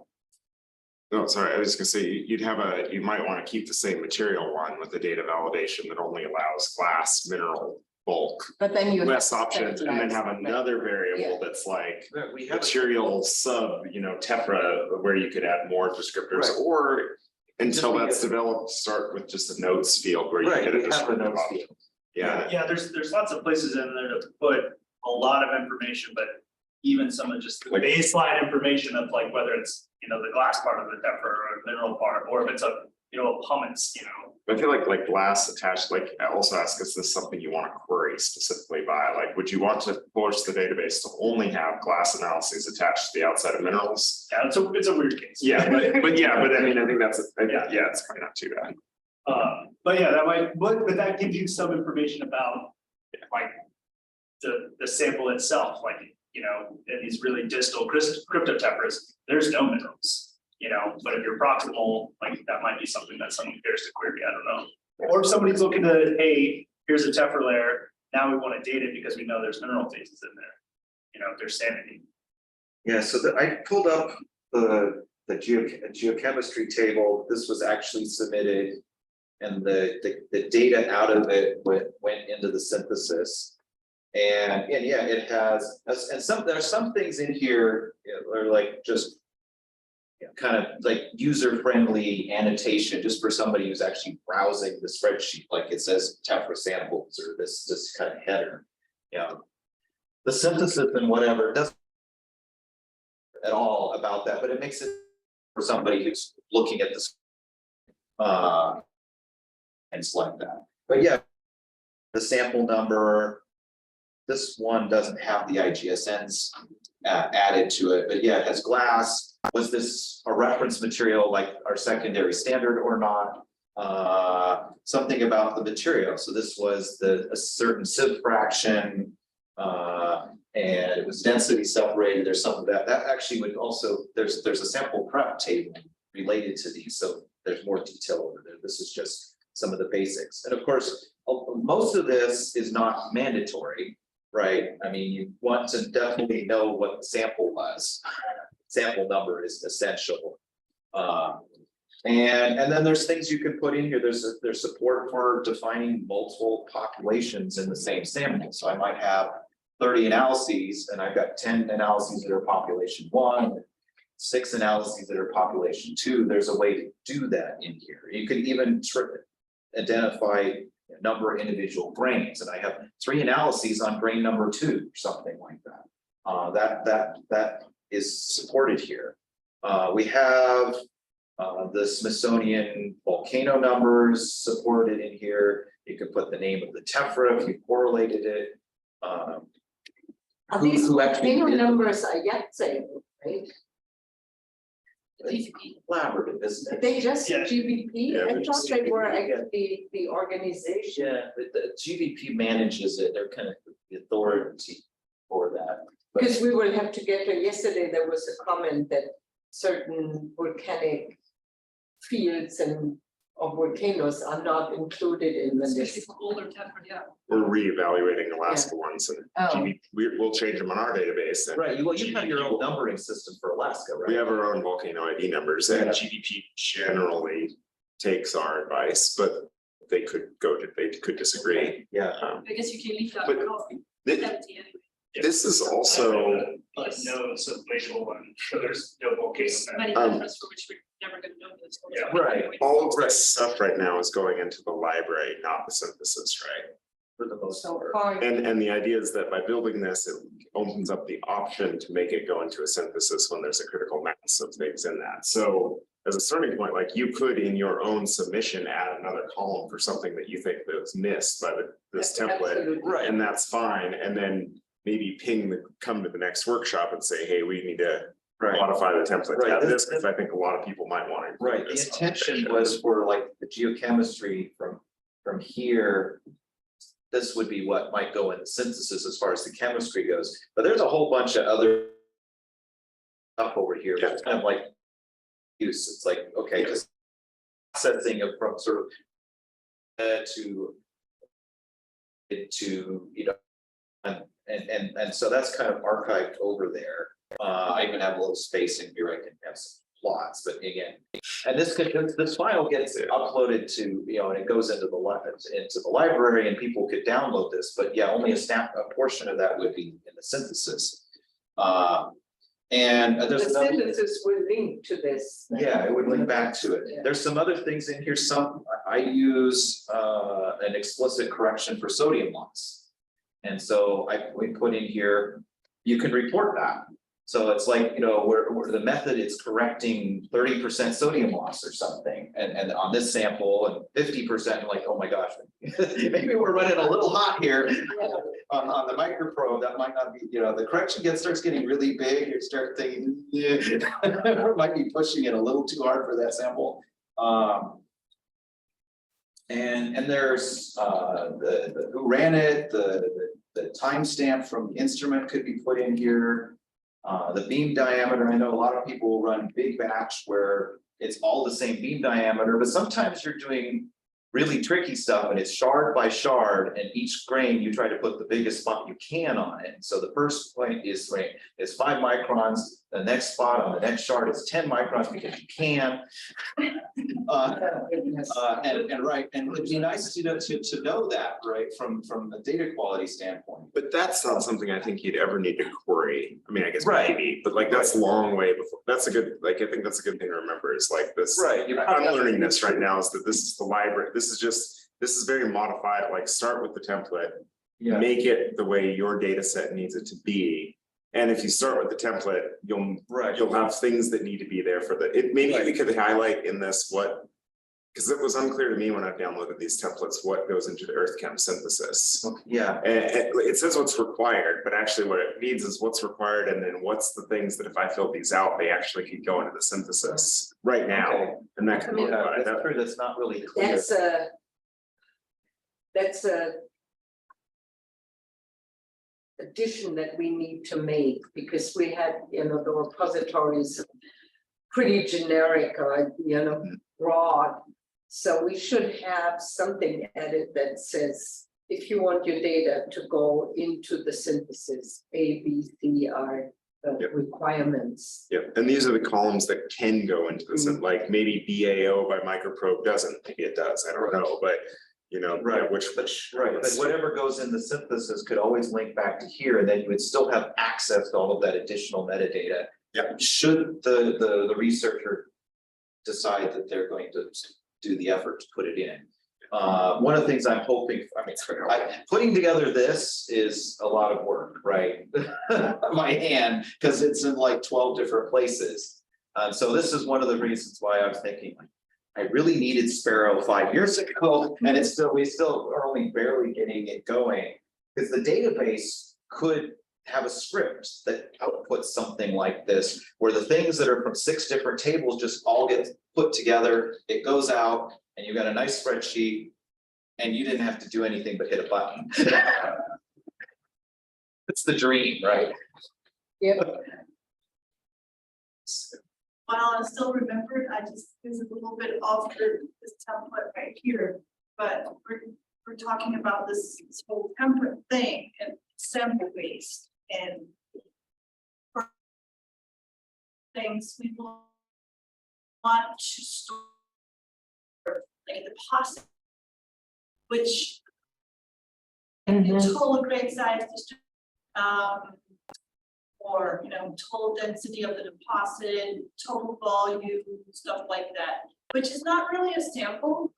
No, sorry, I was gonna say, you might want to keep the same material one with the data validation that only allows glass, mineral, bulk. but then you Less have options, and then have specialized- another variable Yeah. that's like We have. material sub, Tephra, where you could add more descriptors, Right. or until Just that's because- developed, start with just a notes field where you Right, get a we have the descriptive notes option. field. Yeah, Yeah, there's lots of places in there to put a lot of information, but even some of just the Like- baseline information of like whether it's, the glass part of the Tephra or the mineral part, or if it's a pumice, I feel like glass attached, like I also ask, is this something you want to query specifically by, like, would you want to force the database to only have glass analyses attached to the outside of minerals? Yeah, it's a weird case. Yeah, but I mean, I think yeah, it's probably not too bad. But yeah, that might, but that gives you some information about like the sample itself, like, in these really distal cryptotephras, there's no minerals, but if you're proximal, like that might be something that someone cares to query, I don't know. Or if somebody's looking to, hey, here's a Tephra layer, now we want to date it because we know there's mineral phases in there, if there's sanity. Yeah, so I pulled up the geochemistry table. This was actually submitted. And the data out of it went into the synthesis. And yeah, it has, and there are some things in here that are like just kind of like user-friendly annotation, just for somebody who's actually browsing the spreadsheet, like it says Tephra samples or this kind of header. The synthesis and whatever doesn't at all about that, but it makes it for somebody who's looking at this and select that. But yeah, the sample number, this one doesn't have the IGSNs added to it, but yeah, it has glass. Was this a reference material like our secondary standard or not? Something about the material. So this was a certain sieve fraction, and it was density separated. There's some of that. That actually would also, there's a sample prep table related to these. So there's more detail over there. This is just some of the basics. And of course, most of this is not mandatory, right? I mean, you want to definitely know what the sample was. Sample number is essential. And then there's things you can put in here. There's support for defining multiple populations in the same sample. So I might have 30 analyses and I've got 10 analyses that are population 1, 6 analyses that are population 2. There's a way to do that in here. You could even identify a number of individual grains, and I have 3 analyses on grain number 2 or something like that. That is supported here. We have the Smithsonian volcano numbers supported in here. You could put the name of the Tephra if you correlated it. These Who actually volcano did the numbers are IAVCEI, right? collaborative, isn't it? They just Yeah. GBP, Yeah, I they're thought just they were actually the organization. Yeah, but the GVP manages it. They're kind of the authority for that. But- Because we will have to get to, yesterday there was a comment that certain volcanic fields and of volcanoes are not included in the Especially list. for older Tephra, yeah. we're reevaluating Alaska ones, and Oh. we'll change them on our database. And Right, you have your own numbering system for Alaska, right? we have our own volcano ID numbers, and Yeah. GDP generally takes our advice, but they could disagree. Yeah, I guess you can leave that But copy, Thi- empty anyway. This is also, A notes of glacial one, so there's no volcano. Many Um, Tefras for which we're never gonna know this. Yeah. Right. all of this stuff right now is going into the library, not the synthesis, right? for the most So part. far, And the idea is that by building this, it opens up the option to make it go into a synthesis when there's a critical mass of things in that. So as a starting point, like you could in your own submission add another column for something that you think that was missed by this template. absolutely. Right. And that's fine. And then maybe come to the next workshop and say, hey, we need to Right, modify the template to Right, have this- this, because I think a lot of people might want to. include right. The this intention conversation. was for like the geochemistry from here. This would be what might go in the synthesis as far as the chemistry goes, but there's a whole bunch of other up over here, but it's kind of like use, it's like, okay, just processing it from sort of to you know, and so that's kind of archived over there. I even have a little space in here, I can have some plots, but again, and this file gets uploaded to, you know, and it goes into the library and people could download this, but yeah, only a portion of that would be in the synthesis. And there's The another, synthesis will link to this. yeah, it would link back to it. Yeah. There's some other things in here. I use an explicit correction for sodium loss. And so we put in here, you can report that. So it's like, you know, where the method is correcting 30% sodium loss or something. And on this sample and 50%, like, oh my gosh, maybe we're running a little hot here. On the microprobe, that might not be, you know, the correction starts getting really big, you start thinking, yeah, might be pushing it a little too hard for that sample. And there's the who ran it, the timestamp from the instrument could be put in here. The beam diameter, I know a lot of people will run big batch where it's all the same beam diameter, but sometimes you're doing really tricky stuff and it's shard by shard, and each grain you try to put the biggest spot you can on it. So the first point is 5 microns, the next spot on the next shard is 10 microns because you can. And right, and it'd be nice to know that, right, from the data quality standpoint. But that's not something I think you'd ever need to query. I mean, I guess Right. maybe, but like that's a long way before. That's a good, like, I think that's a good thing to remember is like this. Right. I'm learning this right now is that this is the library. This is very modified, like start with the template, Yeah. make it the way your data set needs it to be. And if you start with the template, you'll have things that need to be there for maybe we could highlight in this what, because it was unclear to me when I downloaded these templates, what goes into the earth chem synthesis. Yeah. And it says what's required, but actually what it needs is what's required and then what's the things that if I fill these out, they actually could go into the synthesis right now. Okay. And that can be That's true, that's not really clear. That's a addition that we need to make, because we had, you know, the repositories pretty generic or, you know, broad. So we should have something added that says, if you want your data to go into the synthesis, A, B, C are the Yep. requirements. Yeah, and these are the columns that can go into this, and like maybe BAO by microprobe doesn't, maybe it does, I don't know, but you know, Right. which. Right, but whatever goes in the synthesis could always link back to here, and then you would still have access to all of that additional metadata. Yeah. Should the researcher decide that they're going to do the effort to put it in. One of the things I'm hoping, putting together this is a lot of work, right? My hand, because it's in like 12 different places. So this is one of the reasons why I was thinking, I really needed Sparrow 5 years ago, and we still are only barely getting it going. Because the database could have a script that outputs something like this, where the things that are from 6 different tables just all get put together, it goes out, and you got a nice spreadsheet, and you didn't have to do anything but hit a button. It's the dream, right? Yep. While I still remembered, this is a little bit off this template right here, but we're talking about this whole template thing and sample based and for things we want to store like a deposit, which total grain size or, you know, total density of the deposit, total volume, stuff like that, which is not really a sample,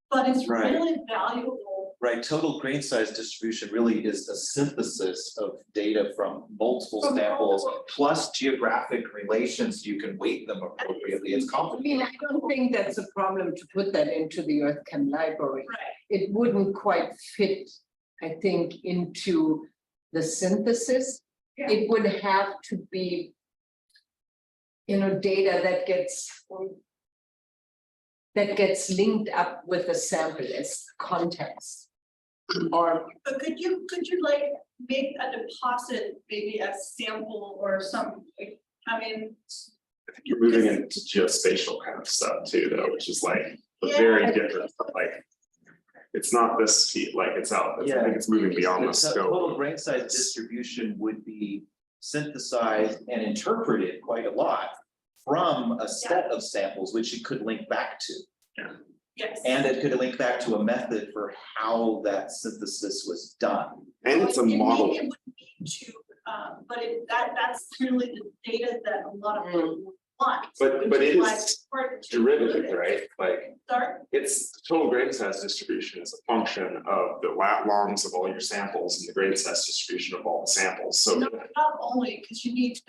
but it's Right. really valuable. Right, total grain size distribution really is a synthesis of data from multiple samples, plus geographic relations, you can weight them appropriately, it's I mean, complicated. I don't think that's a problem to put that into the Earth Chem library. Right. It wouldn't quite fit, I think, into the synthesis. Yeah. It would have to be, you know, data that gets linked up with the sample as context. Or But could you like make a deposit, maybe a sample or some, like, I mean, I think you're moving into geospatial kind of stuff too, though, which is like Yeah. very different, like. It's not this, like it's out, I think it's moving beyond the Total scope. grain size distribution would be synthesized and interpreted quite a lot from a set of samples, which it could link back to. yes. And it could link back to a method for how that synthesis was done. And it's a It may- model, It would need to, but that's clearly the data that a lot of people want. But which it why is it's important to derivative, include it. right? Like, Sorry? it's total grain size distribution is a function of the lat longs of all your samples and the grain size distribution of all the samples, so. No, not only, because you need,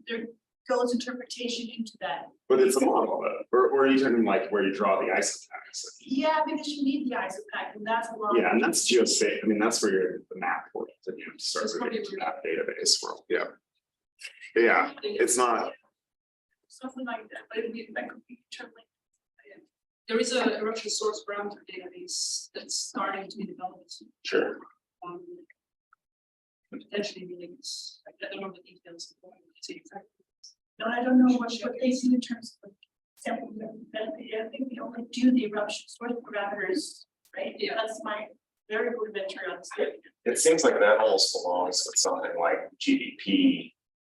there goes interpretation into that. But it's a model, though. Or are you talking like where you draw the isopachs? Yeah, because you need the ISOPAC, and that's a lot. Yeah, and that's geospace, I mean, that's where you're the map world, and you have to start It's moving probably into that database world, yeah. Yeah, it's not, Something like that, but it would be, that could be totally. There is a eruption source parameter database that's starting to be developed. sure, um, Potentially meaning it's, I don't know the details. It's exactly. No, I don't know what they see in terms of sample benefit. I think we only do the eruption source parameters, right? Yeah. That's my very rudimentary understanding. it seems like that almost belongs with something like GDP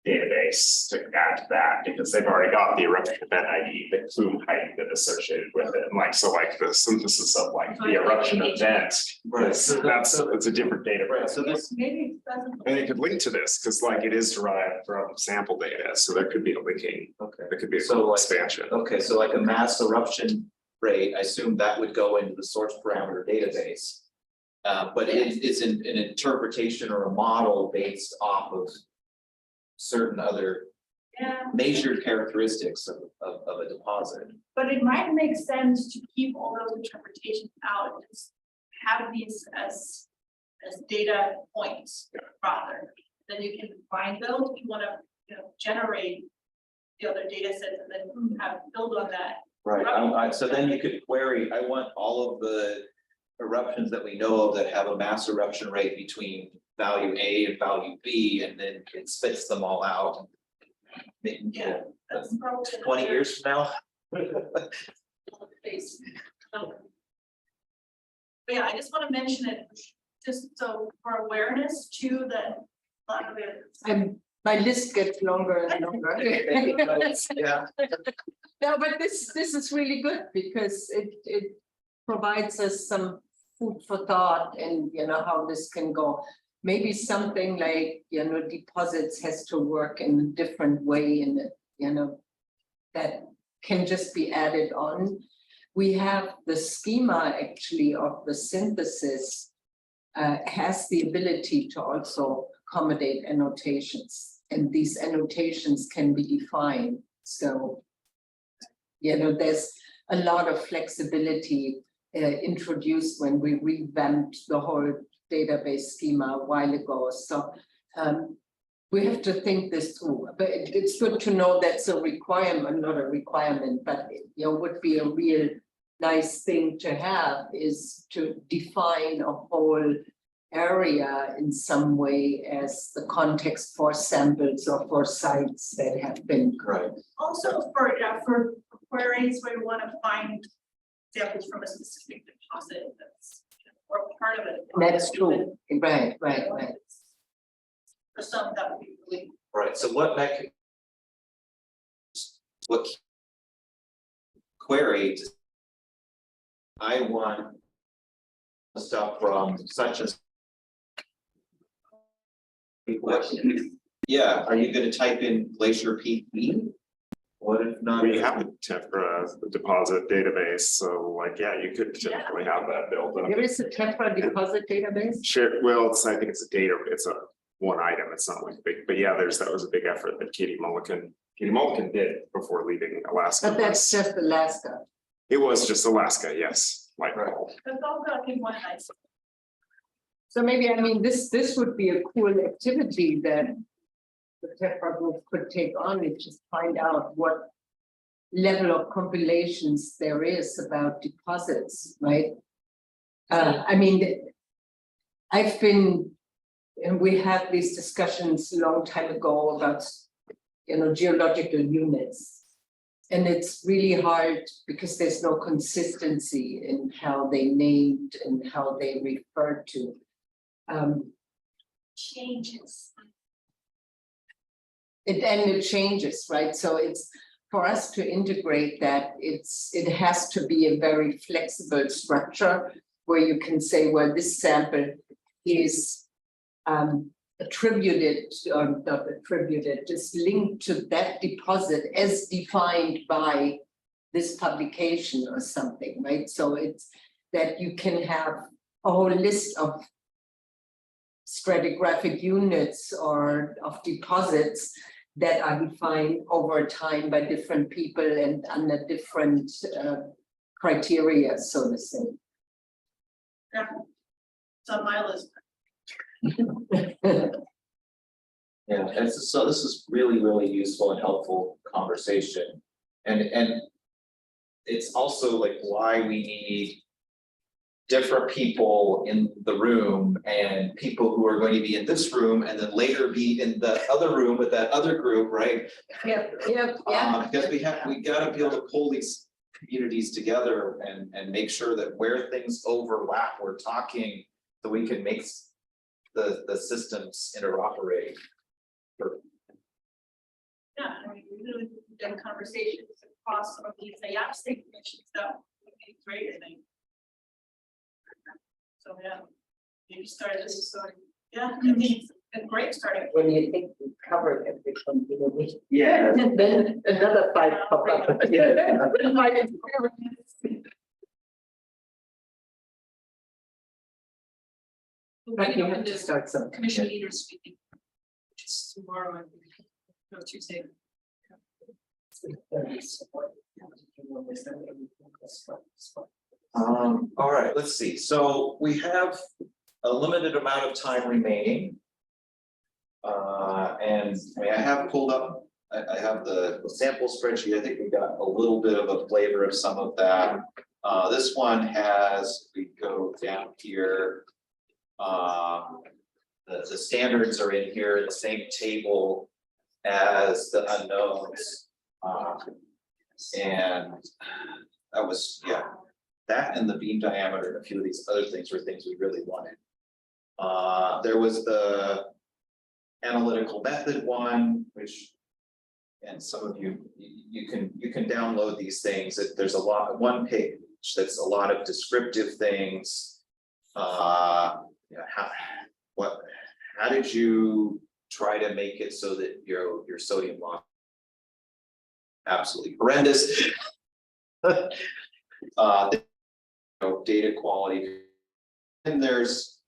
database to add to that, because they've already got the eruption event ID, the plume height that is associated with it, and like, so like the synthesis of like the eruption event. It's a different data. Right, so this, Maybe it doesn't. And it could link to this, because like it is derived from sample data, so there could be a linking, okay, there could be a So, like- expansion. okay, so like a mass eruption rate, I assume that would go into the source parameter database. But it's an interpretation or a model based off of certain other Yeah, measured characteristics of a deposit. but it might make sense to keep all those interpretations out and just have these as data points rather. Then you can find those, if you want to, generate the other data sets and then have build on that. Right, so then you could query, I want all of the eruptions that we know of that have a mass eruption rate between value A and value B, and then it spits them all out. Maybe, Yeah. That's probably. 20 years from now. Base. But yeah, I just want to mention it, just so for awareness too, that a lot of it. My list gets longer and longer. Yeah. No, but this is really good because it provides us some food for thought and how this can go. Maybe something like, deposits has to work in a different way and that can just be added on. We have the schema actually of the synthesis has the ability to also accommodate annotations, and these annotations can be defined. So, there's a lot of flexibility introduced when we revamped the whole database schema a while ago. So we have to think this through, but it's good to know that's a requirement, not a requirement, but would be a real nice thing to have is to define a whole area in some way as the context for samples or for sites that have been. Right. Also for queries where you want to find samples from a specific deposit that's or part of it. That's true, right. For some, that would be really. Right, so what query does I want stuff from such as. Yeah, are you gonna type in glacier peak mean? What if not? We have a Tephra deposit database, so like, yeah, you could typically have that built up. There is a Tephra deposit database. Sure, well, I think it's a data, it's a one item, it's not like big, but yeah, that was a big effort that Katie Mulliken did before leaving Alaska. But that's just Alaska. It was just Alaska, yes, like. Right. That's also, I think, one nice. So maybe, this would be a cool activity that the Tephra group could take on, and just find out what level of compilations there is about deposits, right? I've been, and we had these discussions a long time ago about geological units. And it's really hard because there's no consistency in how they named and how they referred to. Changes. It changes, right? So it's for us to integrate that, it has to be a very flexible structure where you can say, well, this sample is attributed or not attributed, just linked to that deposit as defined by this publication or something, right? So it's that you can have a whole list of stratigraphic units or of deposits that are defined over time by different people and under different criteria, so to say. Yeah. It's on my list. Yeah, and so this is really useful and helpful conversation. And it's also like why we need different people in the room and people who are going to be in this room and then later be in the other room with that other group, right? Yeah. Because we gotta be able to pull these communities together and make sure that where things overlap, we're talking so we can make the systems interoperate. Yeah, I mean, we really done conversations across some of these IAVCEI commissions, that would be great, I think. So, yeah, maybe start this, so, yeah, I think it's a great starting. When you think we covered everything, Yeah. then another fight pop up. Yeah. But you have to start something. Commission leaders speaking, which is tomorrow, I think, no, Tuesday. All right, let's see. So we have a limited amount of time remaining. And I have pulled up, I have the sample spreadsheet. I think we got a little bit of a flavor of some of that. This one has, we go down here. The standards are in here in the same table as the unknowns. And that was, yeah, that and the beam diameter and a few of these other things were things we really wanted. There was the analytical method one, which, and some of you can download these things. There's a lot, one page that's a lot of descriptive things. Yeah, how did you try to make it so that your sodium loss absolutely horrendous? Data quality, and there's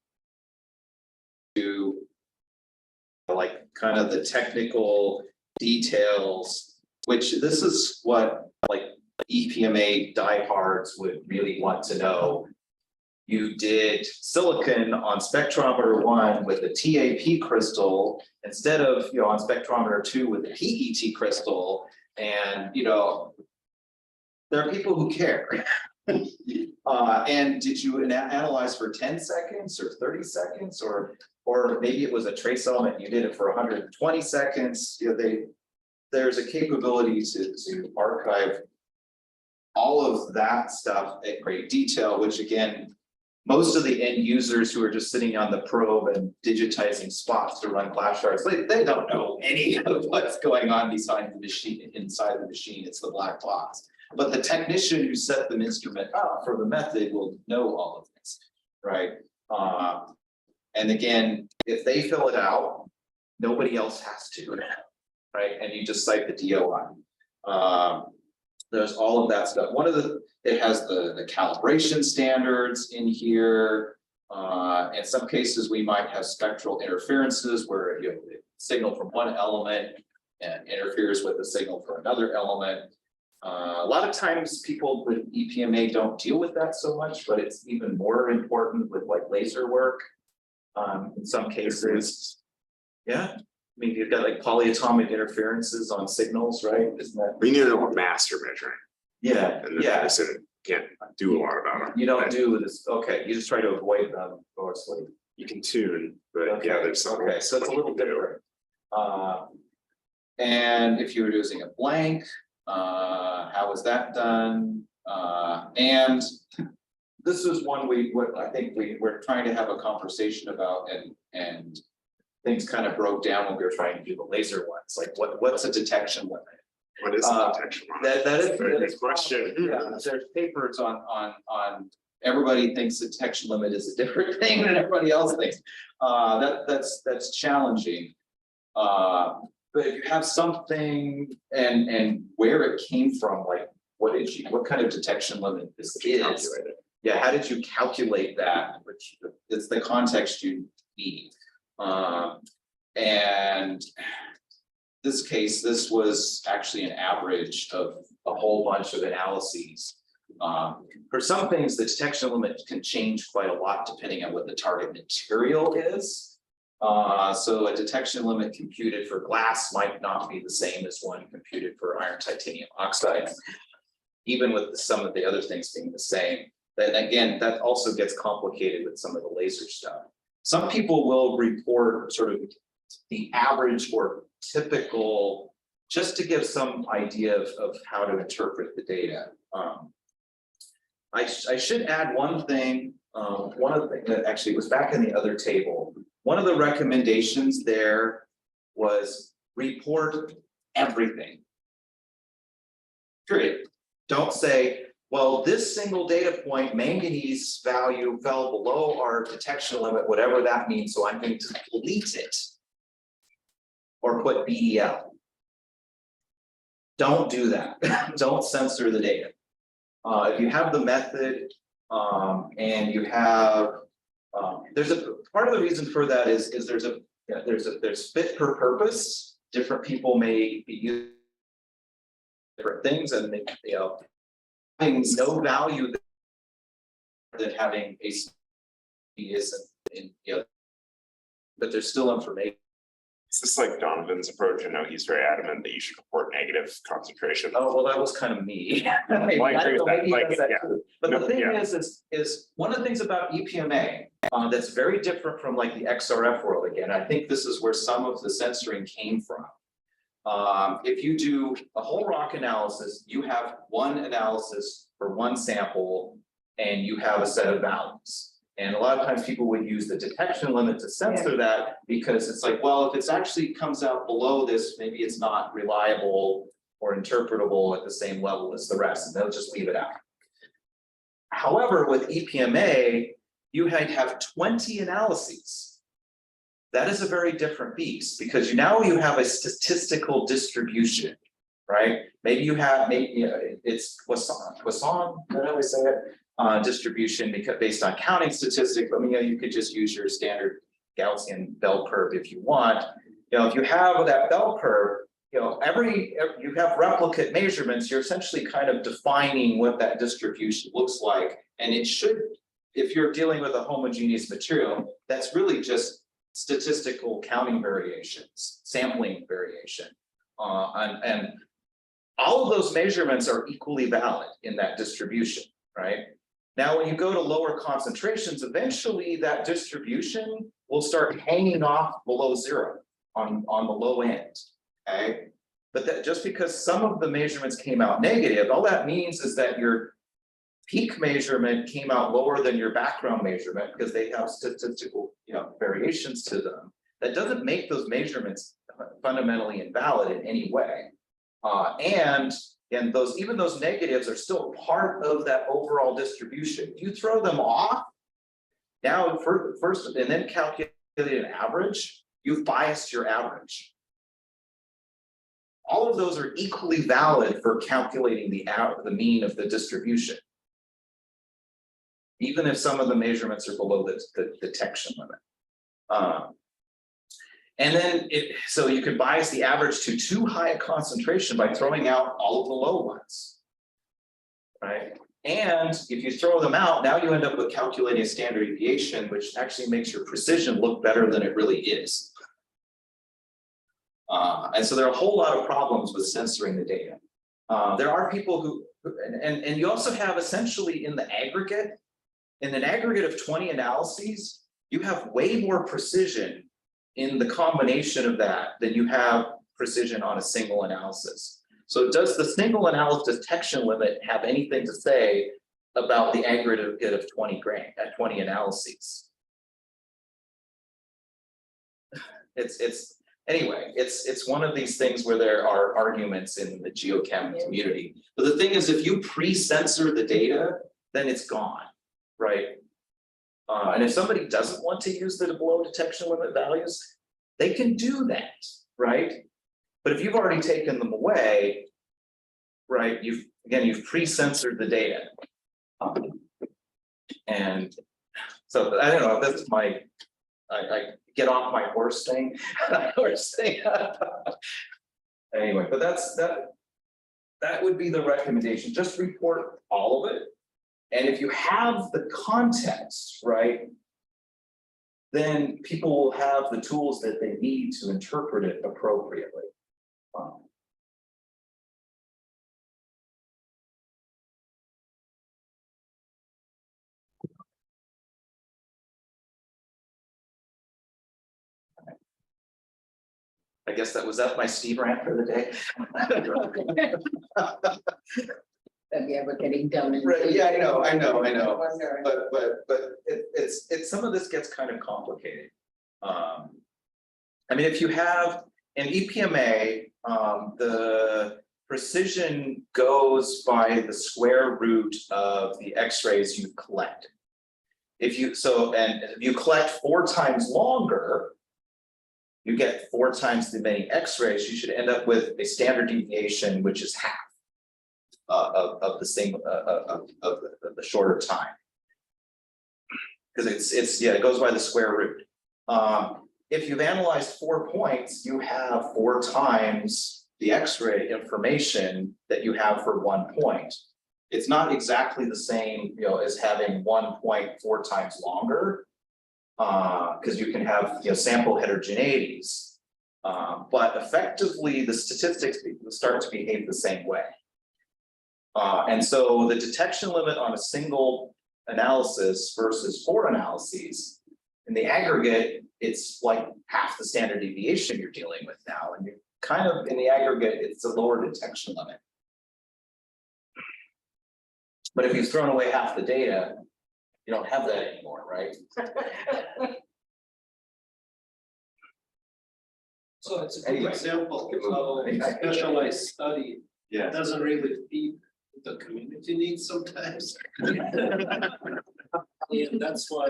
like kind of the technical details, which this is what like EPMA diehards would really want to know. You did silicon on spectrometer 1 with a TAP crystal instead of on spectrometer 2 with a PET crystal, and there are people who care. And did you analyze for 10 seconds or 30 seconds or maybe it was a trace element, you did it for 120 seconds. There's a capability to archive all of that stuff at great detail, which again, most of the end users who are just sitting on the probe and digitizing spots to run flash shards, they don't know any of what's going on inside the machine. It's the black box. But the technician who set the instrument up for the method will know all of this, right? And again, if they fill it out, nobody else has to, right? And you just cite the DOI. There's all of that stuff. It has the calibration standards in here. In some cases, we might have spectral interferences where the signal from one element and interferes with the signal from another element. A lot of times people with EPMA don't deal with that so much, but it's even more important with like laser work. In some cases, yeah. I mean, you've got like polyatomic interferences on signals, right? Isn't that? We need to know what mass you're measuring. Yeah, And the yeah. person can't do a lot about it. You don't do this, okay, you just try to avoid them mostly. You can tune, but Okay, yeah, there's some. okay, so it's a little different. And if you were using a blank, how was that done? And this is one what I think we're trying to have a conversation about, and things kind of broke down when we were trying to do the laser ones, like what's a detection limit? What is the detection limit? That is a very good question. Yeah, there's papers on everybody thinks the detection limit is a different thing than everybody else thinks. That's challenging. But if you have something and where it came from, like what kind of detection limit this is? Yeah, how did you calculate that? Which it's the context you need. And this case, this was actually an average of a whole bunch of analyses. For some things, the detection limit can change quite a lot depending on what the target material is. So a detection limit computed for glass might not be the same as one computed for iron titanium oxide, even with some of the other things being the same. Then again, that also gets complicated with some of the laser stuff. Some people will report sort of the average or typical, just to give some idea of how to interpret the data. I should add one thing. One of the things that actually was back in the other table. One of the recommendations there was report everything. Period. Don't say, well, this single data point, manganese value fell below our detection limit, whatever that means, so I'm going to delete it. Or put BDL. Don't do that. Don't censor the data. If you have the method and you have, there's a part of the reason for that is there's fit for purpose. Different people may be using different things, and they, having no value than having a is in but there's still information. Is this like Donovan's approach? I know he's very adamant that you should report negative concentration. Oh, well, that was kind of me. Well, I agree with that. Like, yeah. But No, the thing yeah. is one of the things about EPMA that's very different from like the XRF world. Again, I think this is where some of the censoring came from. If you do a whole rock analysis, you have one analysis for one sample, and you have a set of values. And a lot of times people would use the detection limit to censor that, because it's like, well, if it's actually comes out below this, maybe it's not reliable or interpretable at the same level as the rest, and they'll just leave it out. However, with EPMA, you have 20 analyses. That is a very different beast, because now you have a statistical distribution, right? Maybe you have, it's Poisson, did I always say it? Distribution because based on counting statistics, but you could just use your standard Gaussian bell curve if you want. If you have that bell curve, you have replicate measurements, you're essentially kind of defining what that distribution looks like. And it should, if you're dealing with a homogeneous material, that's really just statistical counting variations, sampling variation. And all of those measurements are equally valid in that distribution, right? Now, when you go to lower concentrations, eventually that distribution will start hanging off below zero on the low end, okay? But that just because some of the measurements came out negative, all that means is that your peak measurement came out lower than your background measurement, because they have statistical variations to them. That doesn't make those measurements fundamentally invalid in any way. And even those negatives are still part of that overall distribution. If you throw them off, now first and then calculate an average, you've biased your average. All of those are equally valid for calculating the mean of the distribution, even if some of the measurements are below the detection limit. And then so you could bias the average to too high a concentration by throwing out all of the low ones, right? And if you throw them out, now you end up with calculating a standard deviation, which actually makes your precision look better than it really is. And so there are a whole lot of problems with censoring the data. There are people who, and you also have essentially in an aggregate of 20 analyses, you have way more precision in the combination of that than you have precision on a single analysis. So does the single analysis detection limit have anything to say about the aggregate of 20 at 20 analyses? It's one of these things where there are arguments in the geochem community. But the thing is, if you pre-censor the data, then it's gone, right? And if somebody doesn't want to use the below detection limit values, they can do that, right? But if you've already taken them away, right, you've pre-censored the data. And so I don't know, that's my, I get off my horse thing. Anyway, but that would be the recommendation. Just report all of it. And if you have the context, right, then people will have the tools that they need to interpret it appropriately. I guess that was my Steve rant for the day. Yeah, we're getting done. Right, yeah, I know. Wonder. But it's some of this gets kind of complicated. I mean, if you have an EPMA, the precision goes by the square root of the X-rays you collect. If you collect 4 times longer, you get 4 times the many X-rays, you should end up with a standard deviation, which is half of the same of the shorter time. Because it goes by the square root. If you've analyzed 4 points, you have 4 times the X-ray information that you have for 1 point. It's not exactly the same, as having 1 point 4 times longer, because you can have sample heterogeneities, but effectively the statistics start to behave the same way. And so the detection limit on a single analysis versus 4 analyses, in the aggregate, it's like half the standard deviation you're dealing with now, and you're kind of in the aggregate, it's a lower detection limit. But if you've thrown away half the data, you don't have that anymore, right? So it's a good Anyway. example of a specialized study Yeah. doesn't really feed the community needs sometimes. And that's why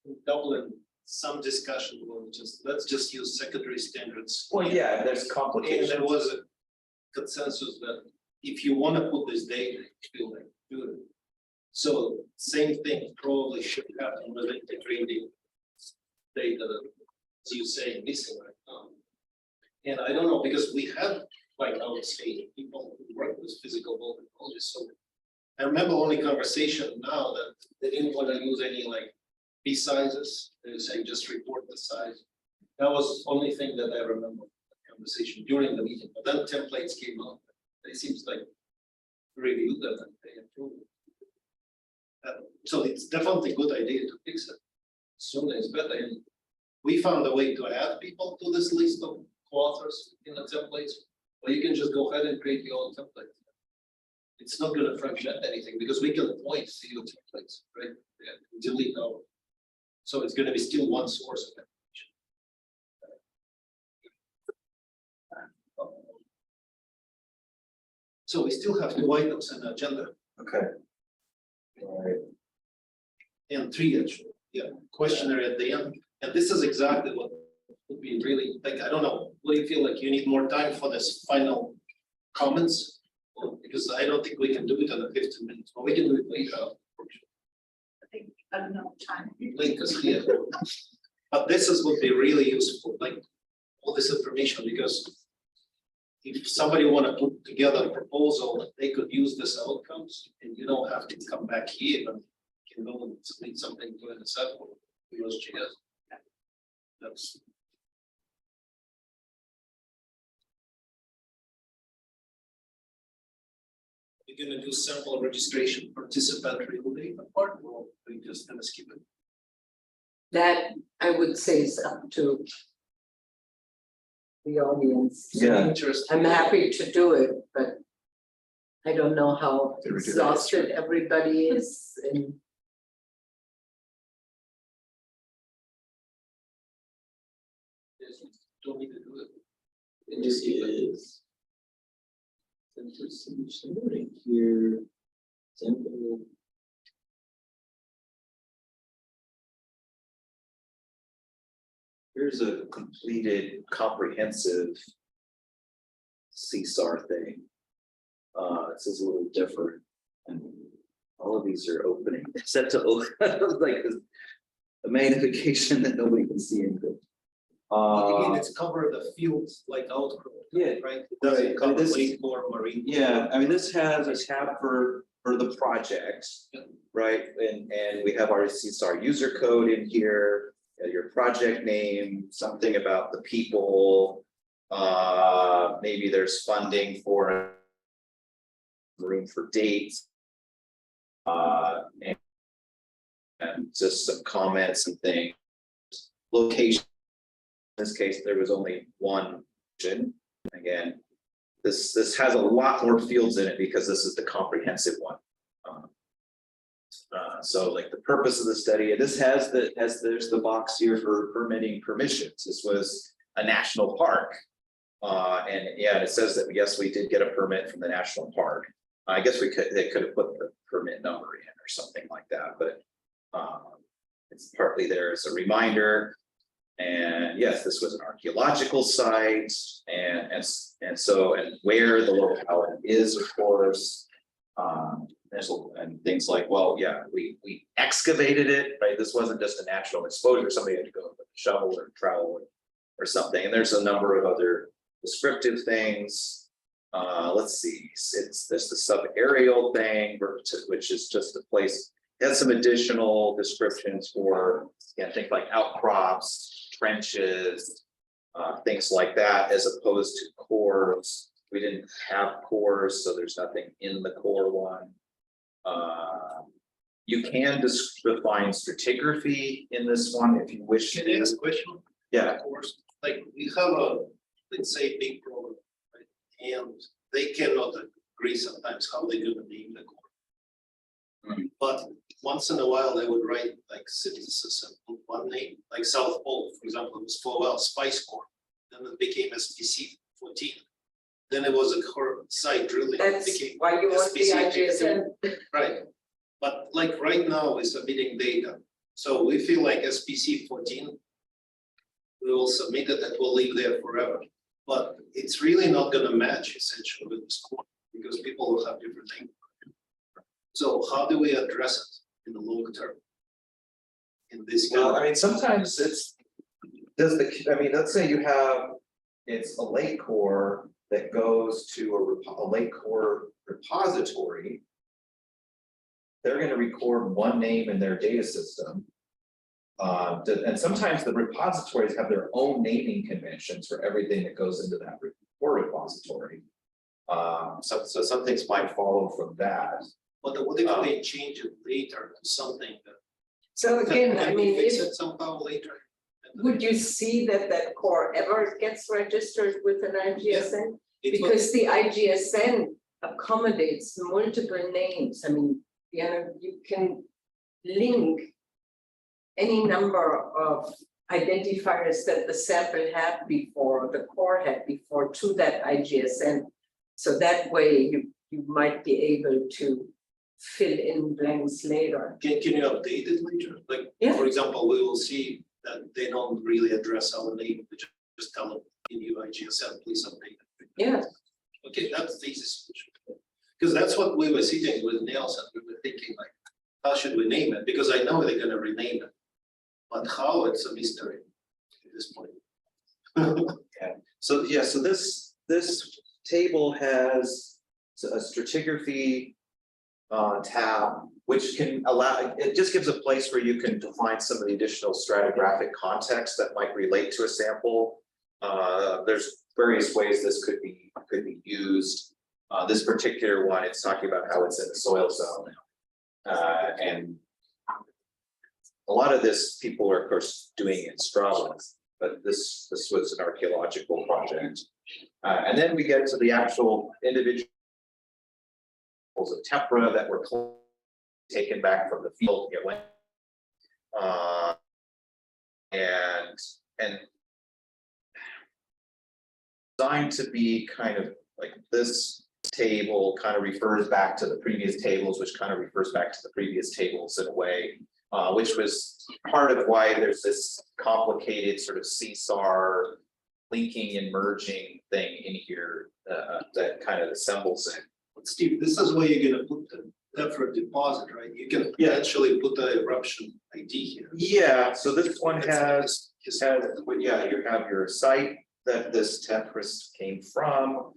in Dublin, some discussion was let's just use secondary standards. Well, yeah, there's And complications. there was a consensus that if you want to put this data, do it. So same thing probably should happen with integrating data that, as you say, missing right now. And I don't know, because we have, like I would say, people who work with physical volcanology. So I remember only conversation now that they didn't want to use any like B sizes. They were saying just report the size. That was the only thing that I remember that conversation during the meeting. But then templates came out. They seems like reviewed them and they approved it. So it's definitely a good idea to fix it. Sooner is better. And we found a way to add people to this list of co-authors in the templates, or you can just go ahead and create your own template. It's not going to fragment anything because we can point to your templates, right? Yeah, delete our. So it's going to be still one source of information. So we still have 2 items in the agenda. Okay. All right. And 3 actually, yeah, questionnaire at the end. And this is exactly what would be really, like, I don't know, what do you feel like you need more time for this final comments? Or, because I don't think we can do it in the 15 minutes, but we can do it later. I think, I don't know, time. Link is here. But this is would be really useful, like all this information, because if somebody want to put together a proposal, they could use this outcomes and you don't have to come back here, but you can go and submit something to an example. USGS. That's. You're gonna do sample registration participant real data part, or we just gonna skip it? That I would say is up to the audience. Yeah. Interesting. I'm happy to do it, but I don't know how Did we do that exhausted everybody is and. Don't need to do it. It just is. Right here. Simple. Here's a completed comprehensive CSAR thing. This is a little different. And all of these are opening, except to open, like the magnification that nobody can see into. Again, it's cover the fields like outcrop. Yeah. Right, it doesn't Right, cover this- lake or marine. Yeah, I mean, this has a tab for the project, right? And we have our CSAR user code in here, your project name, something about the people. Maybe there's funding for room for dates. And just some comments and things. Location. In this case, there was only one. Again, this has a lot more fields in it because this is the comprehensive one. So like the purpose of the study, this has there's the box here for permitting permissions. This was a national park. And yeah, it says that yes, we did get a permit from the national park. I guess they could have put the permit number in or something like that, but it's partly there as a reminder. And yes, this was an archaeological site, and where the locality is, of course. And things like, well, yeah, we excavated it, right? This wasn't just a natural exposure. Somebody had to go with a shovel or trowel or something. And there's a number of other descriptive things. Let's see, there's the sub-aerial thing, which is just a place. It has some additional descriptions for, things like outcrops, trenches, things like that, as opposed to cores. We didn't have cores, so there's nothing in the core one. You can define stratigraphy in this one if you wish Can I ask to. a question? Yeah. Of course, like we have a, let's say, big problem, right? And they cannot agree sometimes how they're gonna name the core. But once in a while, they would write like cities and put one name, like South Pole, for example, it was for well Spice Corp. Then it became SPC 14. Then it was a core site drilling. It That's became why you want the SPC IGSN. Right, but like right now we're submitting data, so we feel like SPC 14. We will submit it, that will live there forever, but it's really not gonna match essentially with the score, because people will have different things. So how do we address it in the long term? In this kind Well, of, I mean, sometimes let's say you have, it's a lake core that goes to a lake core repository. They're gonna record one name in their data system. And sometimes the repositories have their own naming conventions for everything that goes into that core repository. So some things might follow from that. but what if they change it later to something that? So again, I Can we mean, fix if, it somehow later? would you see that core ever gets registered with an IGSN? It will- Because the IGSN accommodates multiple names. I mean, you can link any number of identifiers that the sample had before, the core had before, to that IGSN. So that way you might be able to fill in blanks later. Can you update it later? Like, Yeah. for example, we will see that they don't really address our name, they just tell them in your IGSN, please update it. Yeah. Okay, that's the easy solution. Because that's what we were sitting with Niels and we were thinking like, how should we name it? Because I know they're gonna rename it. But how, it's a mystery at this point. So yeah, so this table has a stratigraphy tab, which can allow, it just gives a place where you can define some of the additional stratigraphic context that might relate to a sample. There's various ways this could be used. This particular one, it's talking about how it's in the soil zone. And a lot of this people are of course doing in Strava, but this was an archaeological project. And then we get to the actual individual of Tephra that were taken back from the field. It went, and designed to be kind of like this table kind of refers back to the previous tables, which kind of refers back to the previous tables in a way, which was part of why there's this complicated sort of seesaw linking and merging thing in here that kind of assembles it. Steve, this is where you're gonna put the Tephra deposit, right? You can actually put the eruption ID here. Yeah, so this one has, yeah, you have your site that this Tephra came from.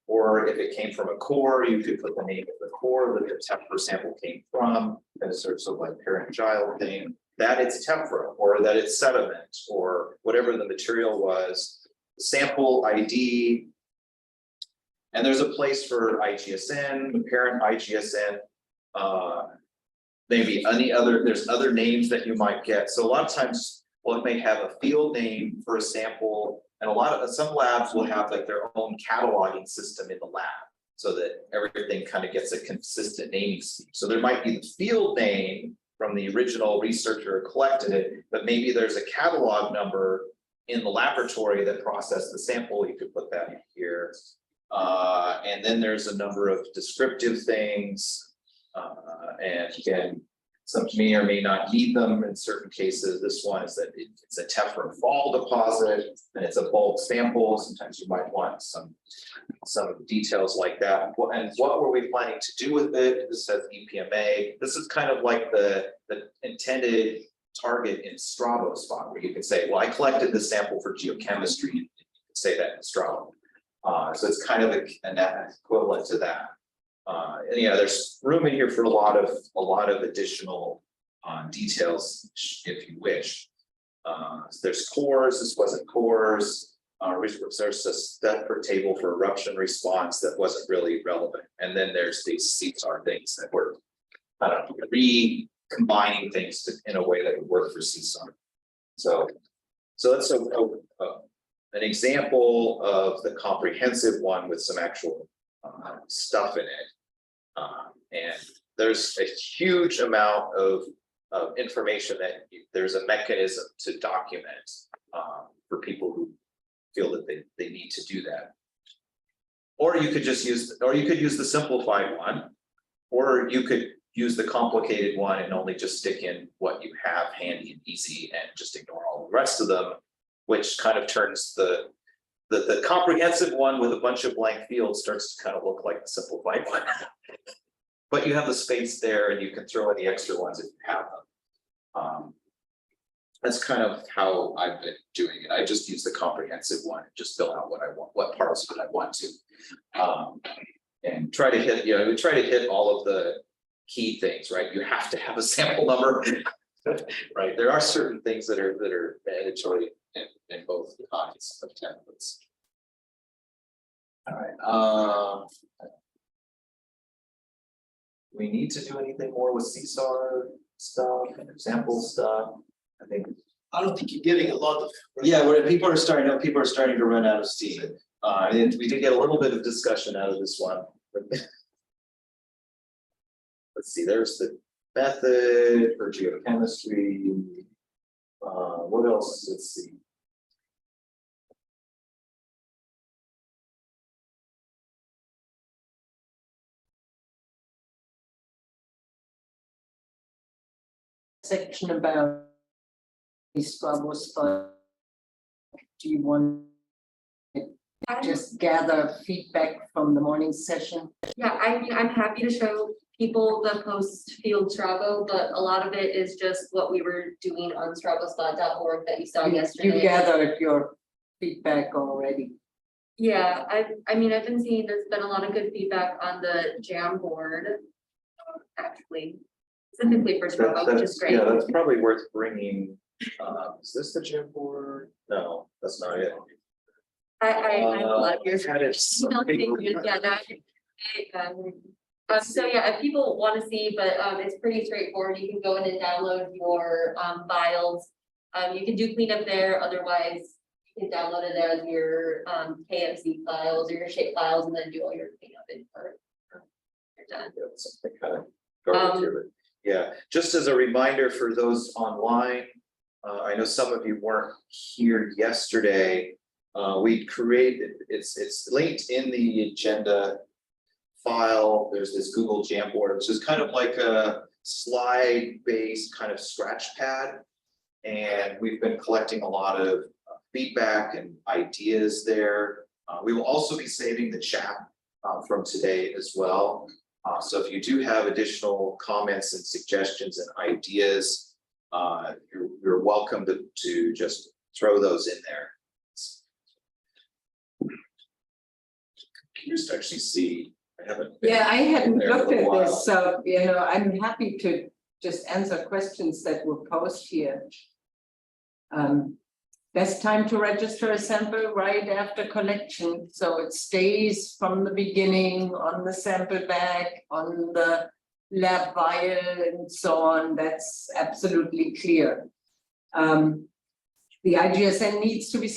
Or if it came from a core, you could put the name of the core that the Tephra sample came from, as sort of like parent-child thing, that it's Tephra, or that it's sediment, or whatever the material was, sample ID. And there's a place for IGSN, the parent IGSN, maybe any other, there's other names that you might get. So a lot of times, well, it may have a field name for a sample, and some labs will have like their own cataloging system in the lab, so that everything kind of gets a consistent naming scheme. So there might be the field name from the original researcher who collected it, but maybe there's a catalog number in the laboratory that processed the sample. You could put that in here. And then there's a number of descriptive things. And again, some may or may not need them in certain cases. This one is that it's a Tephra fall deposit and it's a bulk sample. Sometimes you might want some of the details like that. And what were we planning to do with it? This says EPMA. This is kind of like the intended target in Strabo spot, where you can say, well, I collected this sample for geochemistry, and you can say that in Strabo. So it's kind of an equivalent to that. And yeah, there's room in here for a lot of additional details if you wish. So there's cores. This wasn't cores. There's a separate table for eruption response that wasn't really relevant. And then there's these CSAR things that were, I don't know, recombining things in a way that would work for CSAR. So that's an example of the comprehensive one with some actual stuff in it. And there's a huge amount of information that there's a mechanism to document for people who feel that they need to do that. Or you could just use, the simplified one, or you could use the complicated one and only just stick in what you have handy and easy and just ignore all the rest of them, which kind of turns the comprehensive one with a bunch of blank fields starts to kind of look like the simplified one. But you have the space there and you can throw in the extra ones if you have them. That's kind of how I've been doing it. I just use the comprehensive one and just fill out what I want, what parts of it I want to. And try to hit, we try to hit all of the key things, right? You have to have a sample number, right? There are certain things that are mandatory in both kinds of templates. All right. We need to do anything more with CSAR stuff and example stuff? I don't think you're getting a lot of. Yeah, people are starting to run out of steam. And we did get a little bit of discussion out of this one. Let's see, there's the method for geochemistry. What else? Let's see. Section about Strabo stuff. Do you want to just gather feedback from the morning session? Yeah, I'm happy to show people the post field Strabo, but a lot of it is just what we were doing on strabospot.org that you saw yesterday. You gathered your feedback already. Yeah, I mean, I've been seeing there's been a lot of good feedback on the Jamboard, actually, specifically for Strabo, which is great. Yeah, that's probably worth bringing. Is this the Jamboard? No, that's not it. I have a lot of your had it. yeah, so yeah, if people want to see, but it's pretty straightforward. You can go in and download your files. You can do cleanup there, otherwise you can download it as your KMC files or your shape files and then do all your cleanup in part. You're done. Yeah, something kind of guarded to it. Yeah, just as a reminder for those online, I know some of you weren't here yesterday. We created, it's linked in the agenda file. There's this Google Jamboard, which is kind of like a slide-based kind of scratch pad. And we've been collecting a lot of feedback and ideas there. We will also be saving the chat from today as well. So if you do have additional comments and suggestions and ideas, you're welcome to just throw those in there. Can you just actually see? I haven't. Yeah, I hadn't there looked for a at while. this, so, you know, I'm happy to just answer questions that were posed here. Best time to register a sample right after collection, so it stays from the beginning on the sample bag, on the lab vial and so on. That's absolutely clear. The IGSN needs to be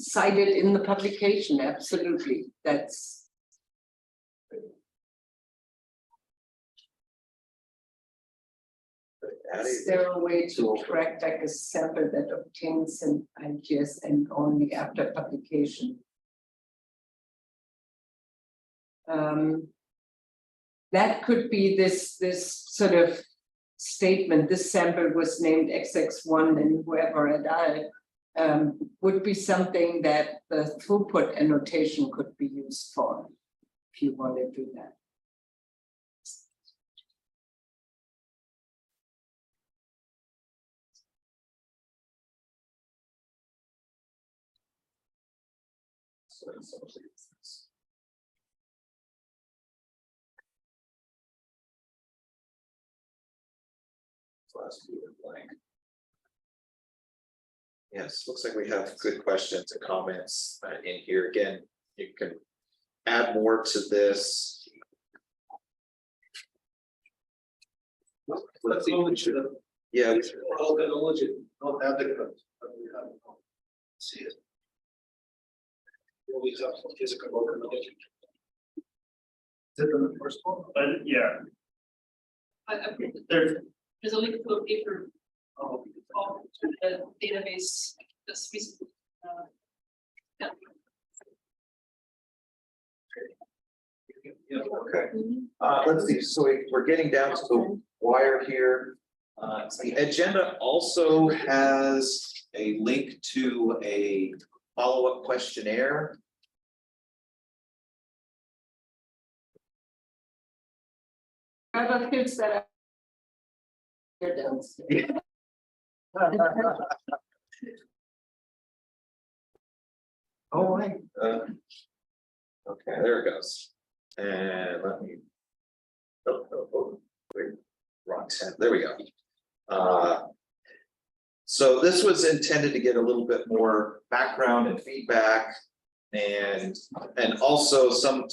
cited in the publication, absolutely, that's. Is there a way to track back a sample that obtains an IGSN only after publication? That could be this sort of statement, this sample was named XX1 and whoever et al. Would be something that the throughput annotation could be used for, if you want to do that. Yes, looks like we have good questions and comments in here. Again, you can add more to this. Let's see. Yeah, we All the knowledge, not adequate, but we have. See it. We have physical knowledge. Is it in the first one? But yeah, There's a link to a paper Oh, of the database that's recently. Yeah. yeah. okay. Let's see, so we're getting down to the wire here. The agenda also has a link to a follow-up questionnaire. Whoever fills that out. You're downstairs. Oh, right. Okay, there it goes. And let me. Wait, wrong tab. There we go. So this was intended to get a little bit more background and feedback, and also some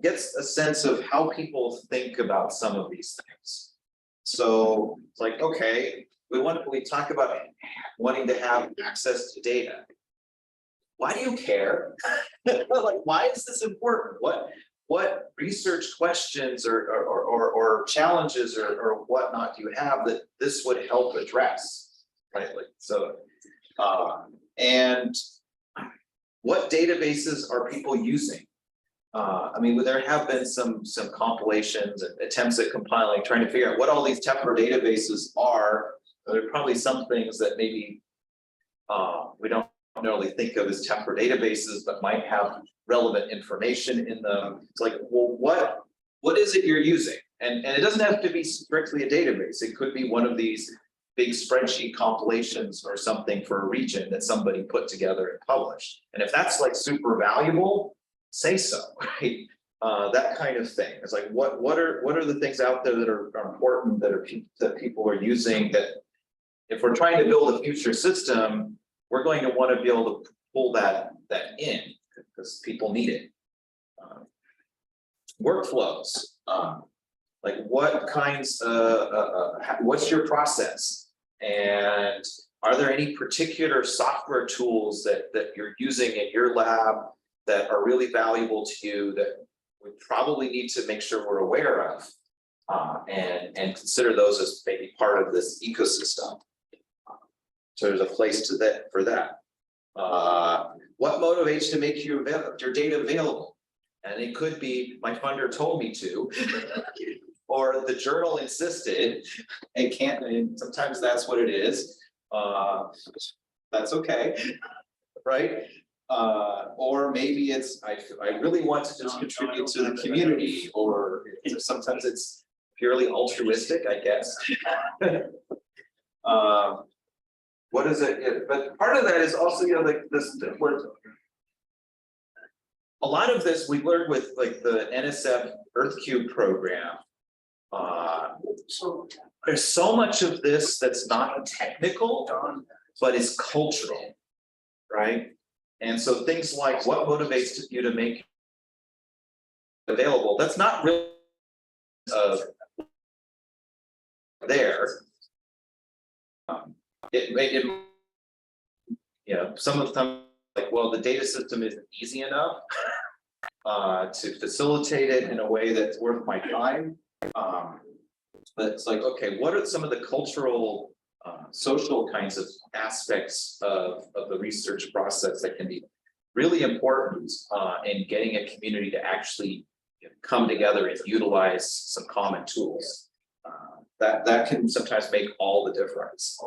gets a sense of how people think about some of these things. So it's like, okay, we talk about wanting to have access to data. Why do you care? Like, why is this important? What research questions or challenges or whatnot do you have that this would help address? Right, like, so, and what databases are people using? I mean, there have been some compilations and attempts at compiling, trying to figure out what all these Tephra databases are. There are probably some things that maybe we don't normally think of as Tephra databases, but might have relevant information in them. It's like, well, what is it you're using? And it doesn't have to be strictly a database. It could be one of these big spreadsheet compilations or something for a region that somebody put together and published. And if that's like super valuable, say so, right? That kind of thing. It's like, what are the things out there that are important that people are using, that if we're trying to build a future system, we're going to want to be able to pull that in because people need it. Workflows, like what kinds, what's your process? And are there any particular software tools that you're using in your lab that are really valuable to you that we probably need to make sure we're aware of? And consider those as maybe part of this ecosystem. So there's a place to that for that. What motivates to make your data available? And it could be my funder told me to, or the journal insisted, and can't. And sometimes that's what it is. That's okay, right? Or maybe it's I really want to just contribute to the community, or sometimes it's purely altruistic, I guess. What is it? But part of that is also, you know, like this, a lot of this we learned with like the NSF EarthCube program. So there's so much of this that's not technical, but is cultural, right? And so things like what motivates you to make available, that's not really there. It you know, some of them like, well, the data system isn't easy enough to facilitate it in a way that's worth my time. But it's like, okay, what are some of the cultural, social kinds of aspects of the research process that can be really important in getting a community to actually come together and utilize some common tools? That can sometimes make all the difference.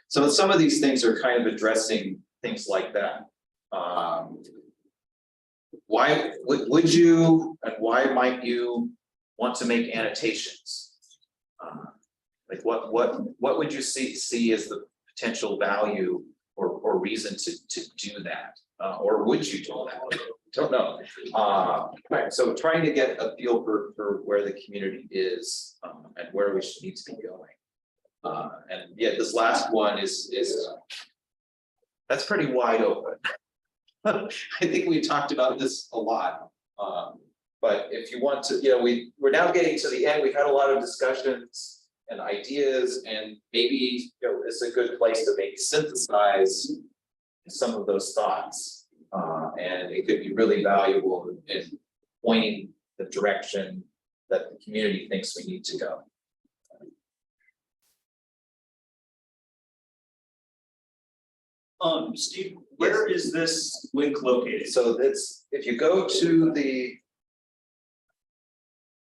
So some of these things are kind of addressing things like that. Why would you, and why might you want to make annotations? Like what would you see as the potential value or reason to do that? Or would you do that? Don't know. Right, so trying to get a feel for where the community is and where we should need to be going. And yeah, this last one is that's pretty wide open. I think we talked about this a lot. But if you want to, you know, we're now getting to the end. We've had a lot of discussions and ideas, and maybe, you know, it's a good place to maybe synthesize some of those thoughts. And it could be really valuable in pointing the direction that the community thinks we need to go. Steve, where is this link located? So that's, if you go to the.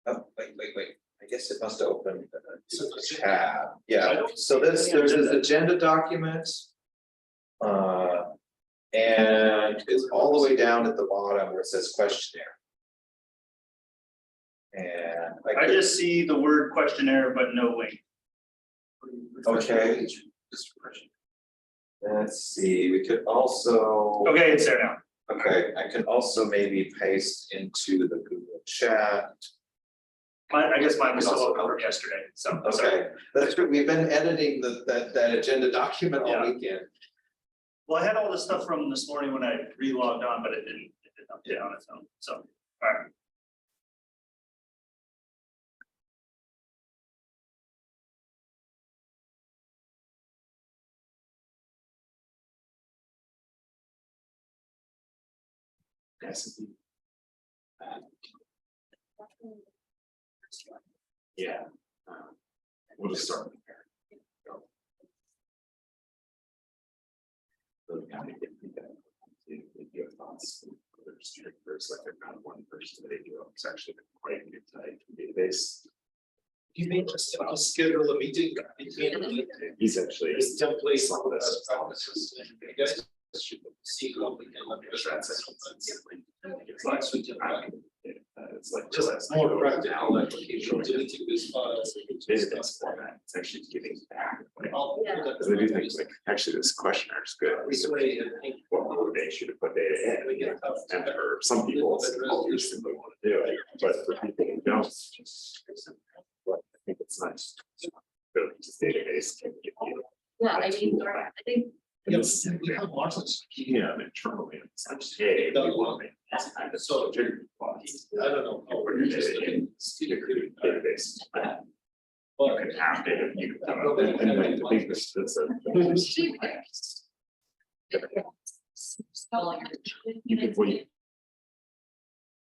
Oh, wait. I guess it must open a tab. Yeah, so there's this agenda document. And it's all the way down at the bottom where it says questionnaire. And I just see the word questionnaire, but no link. Okay. Let's see, we could also. Okay, it's there now. Okay, I can also maybe paste into the Google chat. I guess mine was still over yesterday, so. Okay, that's good. We've been editing that agenda document all weekend. Well, I had all this stuff from this morning when I re-logged on, but it didn't update on its own, so, all right. Yes. Yeah. We'll just start with there. Your thoughts, first, like I found one person that it's actually quite a good type database. You may just schedule a meeting. He's actually. This template. Some of this. See. It's like Just more practical application. deleting this file. Database format, it's actually giving back. Yeah. Because I do think like, actually this questionnaire is good. What motivates you to put data in? And for some people, it's obviously they want to do it, but for people who don't, I think it's nice. Building this database can give you. Yeah, I mean, I think. It's yeah, internally, it's like, hey, we want to make this so I don't know. database. you can have data, you can, and like, I think this, that's a. You can wait.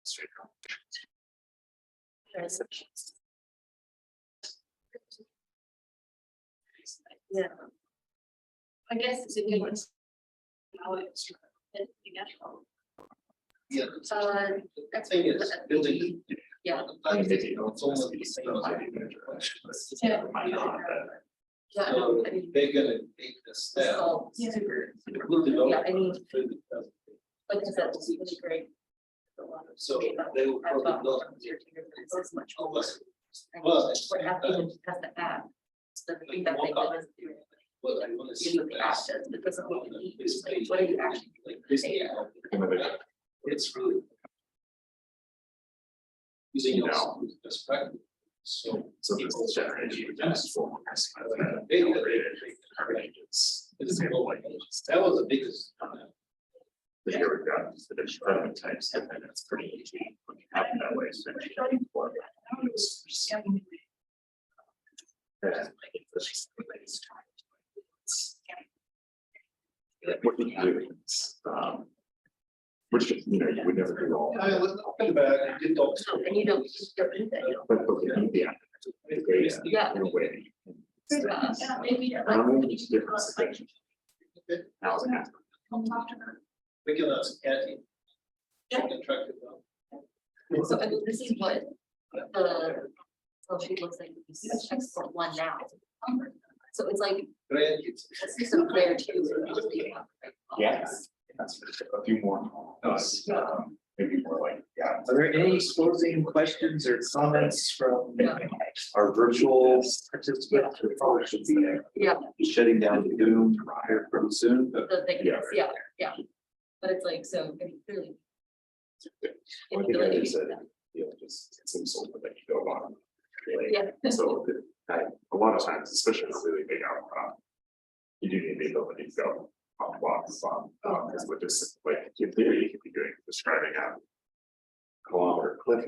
Straight up. Yeah. I guess it's a good one. Now it's. Yeah. Uh, The thing is, building. Yeah. I mean, maybe It's almost the same. Yeah. Might not, but Yeah, no, I mean, They're gonna take the it's step. all super, Yeah, I mean, like I said, it's really great. So they will I've probably got not. it's much more. Well, What happens has the app. It's the thing that they let us do. Well, I wanna see You know, the app that. says, because of what we need, This like, page, what are you actually like doing? this data, it's really. Using your best practice, so. so this is generating just for. It's that was the biggest. But here we've got the different prototype types, and then it's pretty easy when you have it that way. So then you can work it. What you can do is, which, you know, you would never do all. I was talking about, I did talk. And you don't need that. But we need the data Yeah. in a way. Yeah, maybe. It's different section. How's it happen? We can ask Kathy. She can track it down. So I mean, this is what the, so she looks like this is export one now. So it's like, Grandkids. a system there too. Yes. That's a few more. Maybe more like, yeah. Are there any closing questions or comments from our virtual participants? We probably should Yeah. be shutting down the Zoom here pretty soon, but The thing is, yeah. But it's like, so, I mean, clearly. One thing I would say, you know, just it seems so that you go on. Yeah. So a lot of times, especially in a really big outcrop, you do need the ability to go on blocks on, because with this, like, in theory, you could be describing a kilometer cliff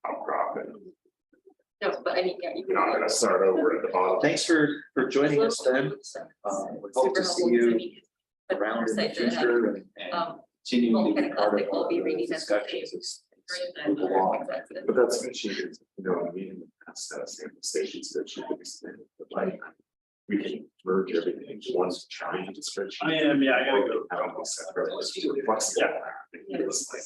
outcrop and No, but I mean, yeah. you're not gonna start over at the bottom. thanks for joining us then. We hope to see you around in the future and continuing to be part of the discussions as we move along. But that's when she, you know, meeting the past sample stations that she could extend, but like, we can merge everything into one giant spreadsheet. I am, yeah, I gotta go. I almost said, really, it's really flexible. It's like,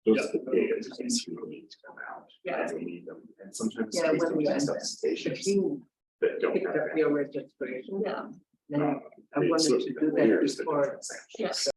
those are the data things you need to come out. Yeah. And we need them, and sometimes. Yeah, we when we- just have stations If you that don't picked have up that. your registration, Yeah. then I They wanted switch to the do that layers that don't before. have sanctions. Yeah.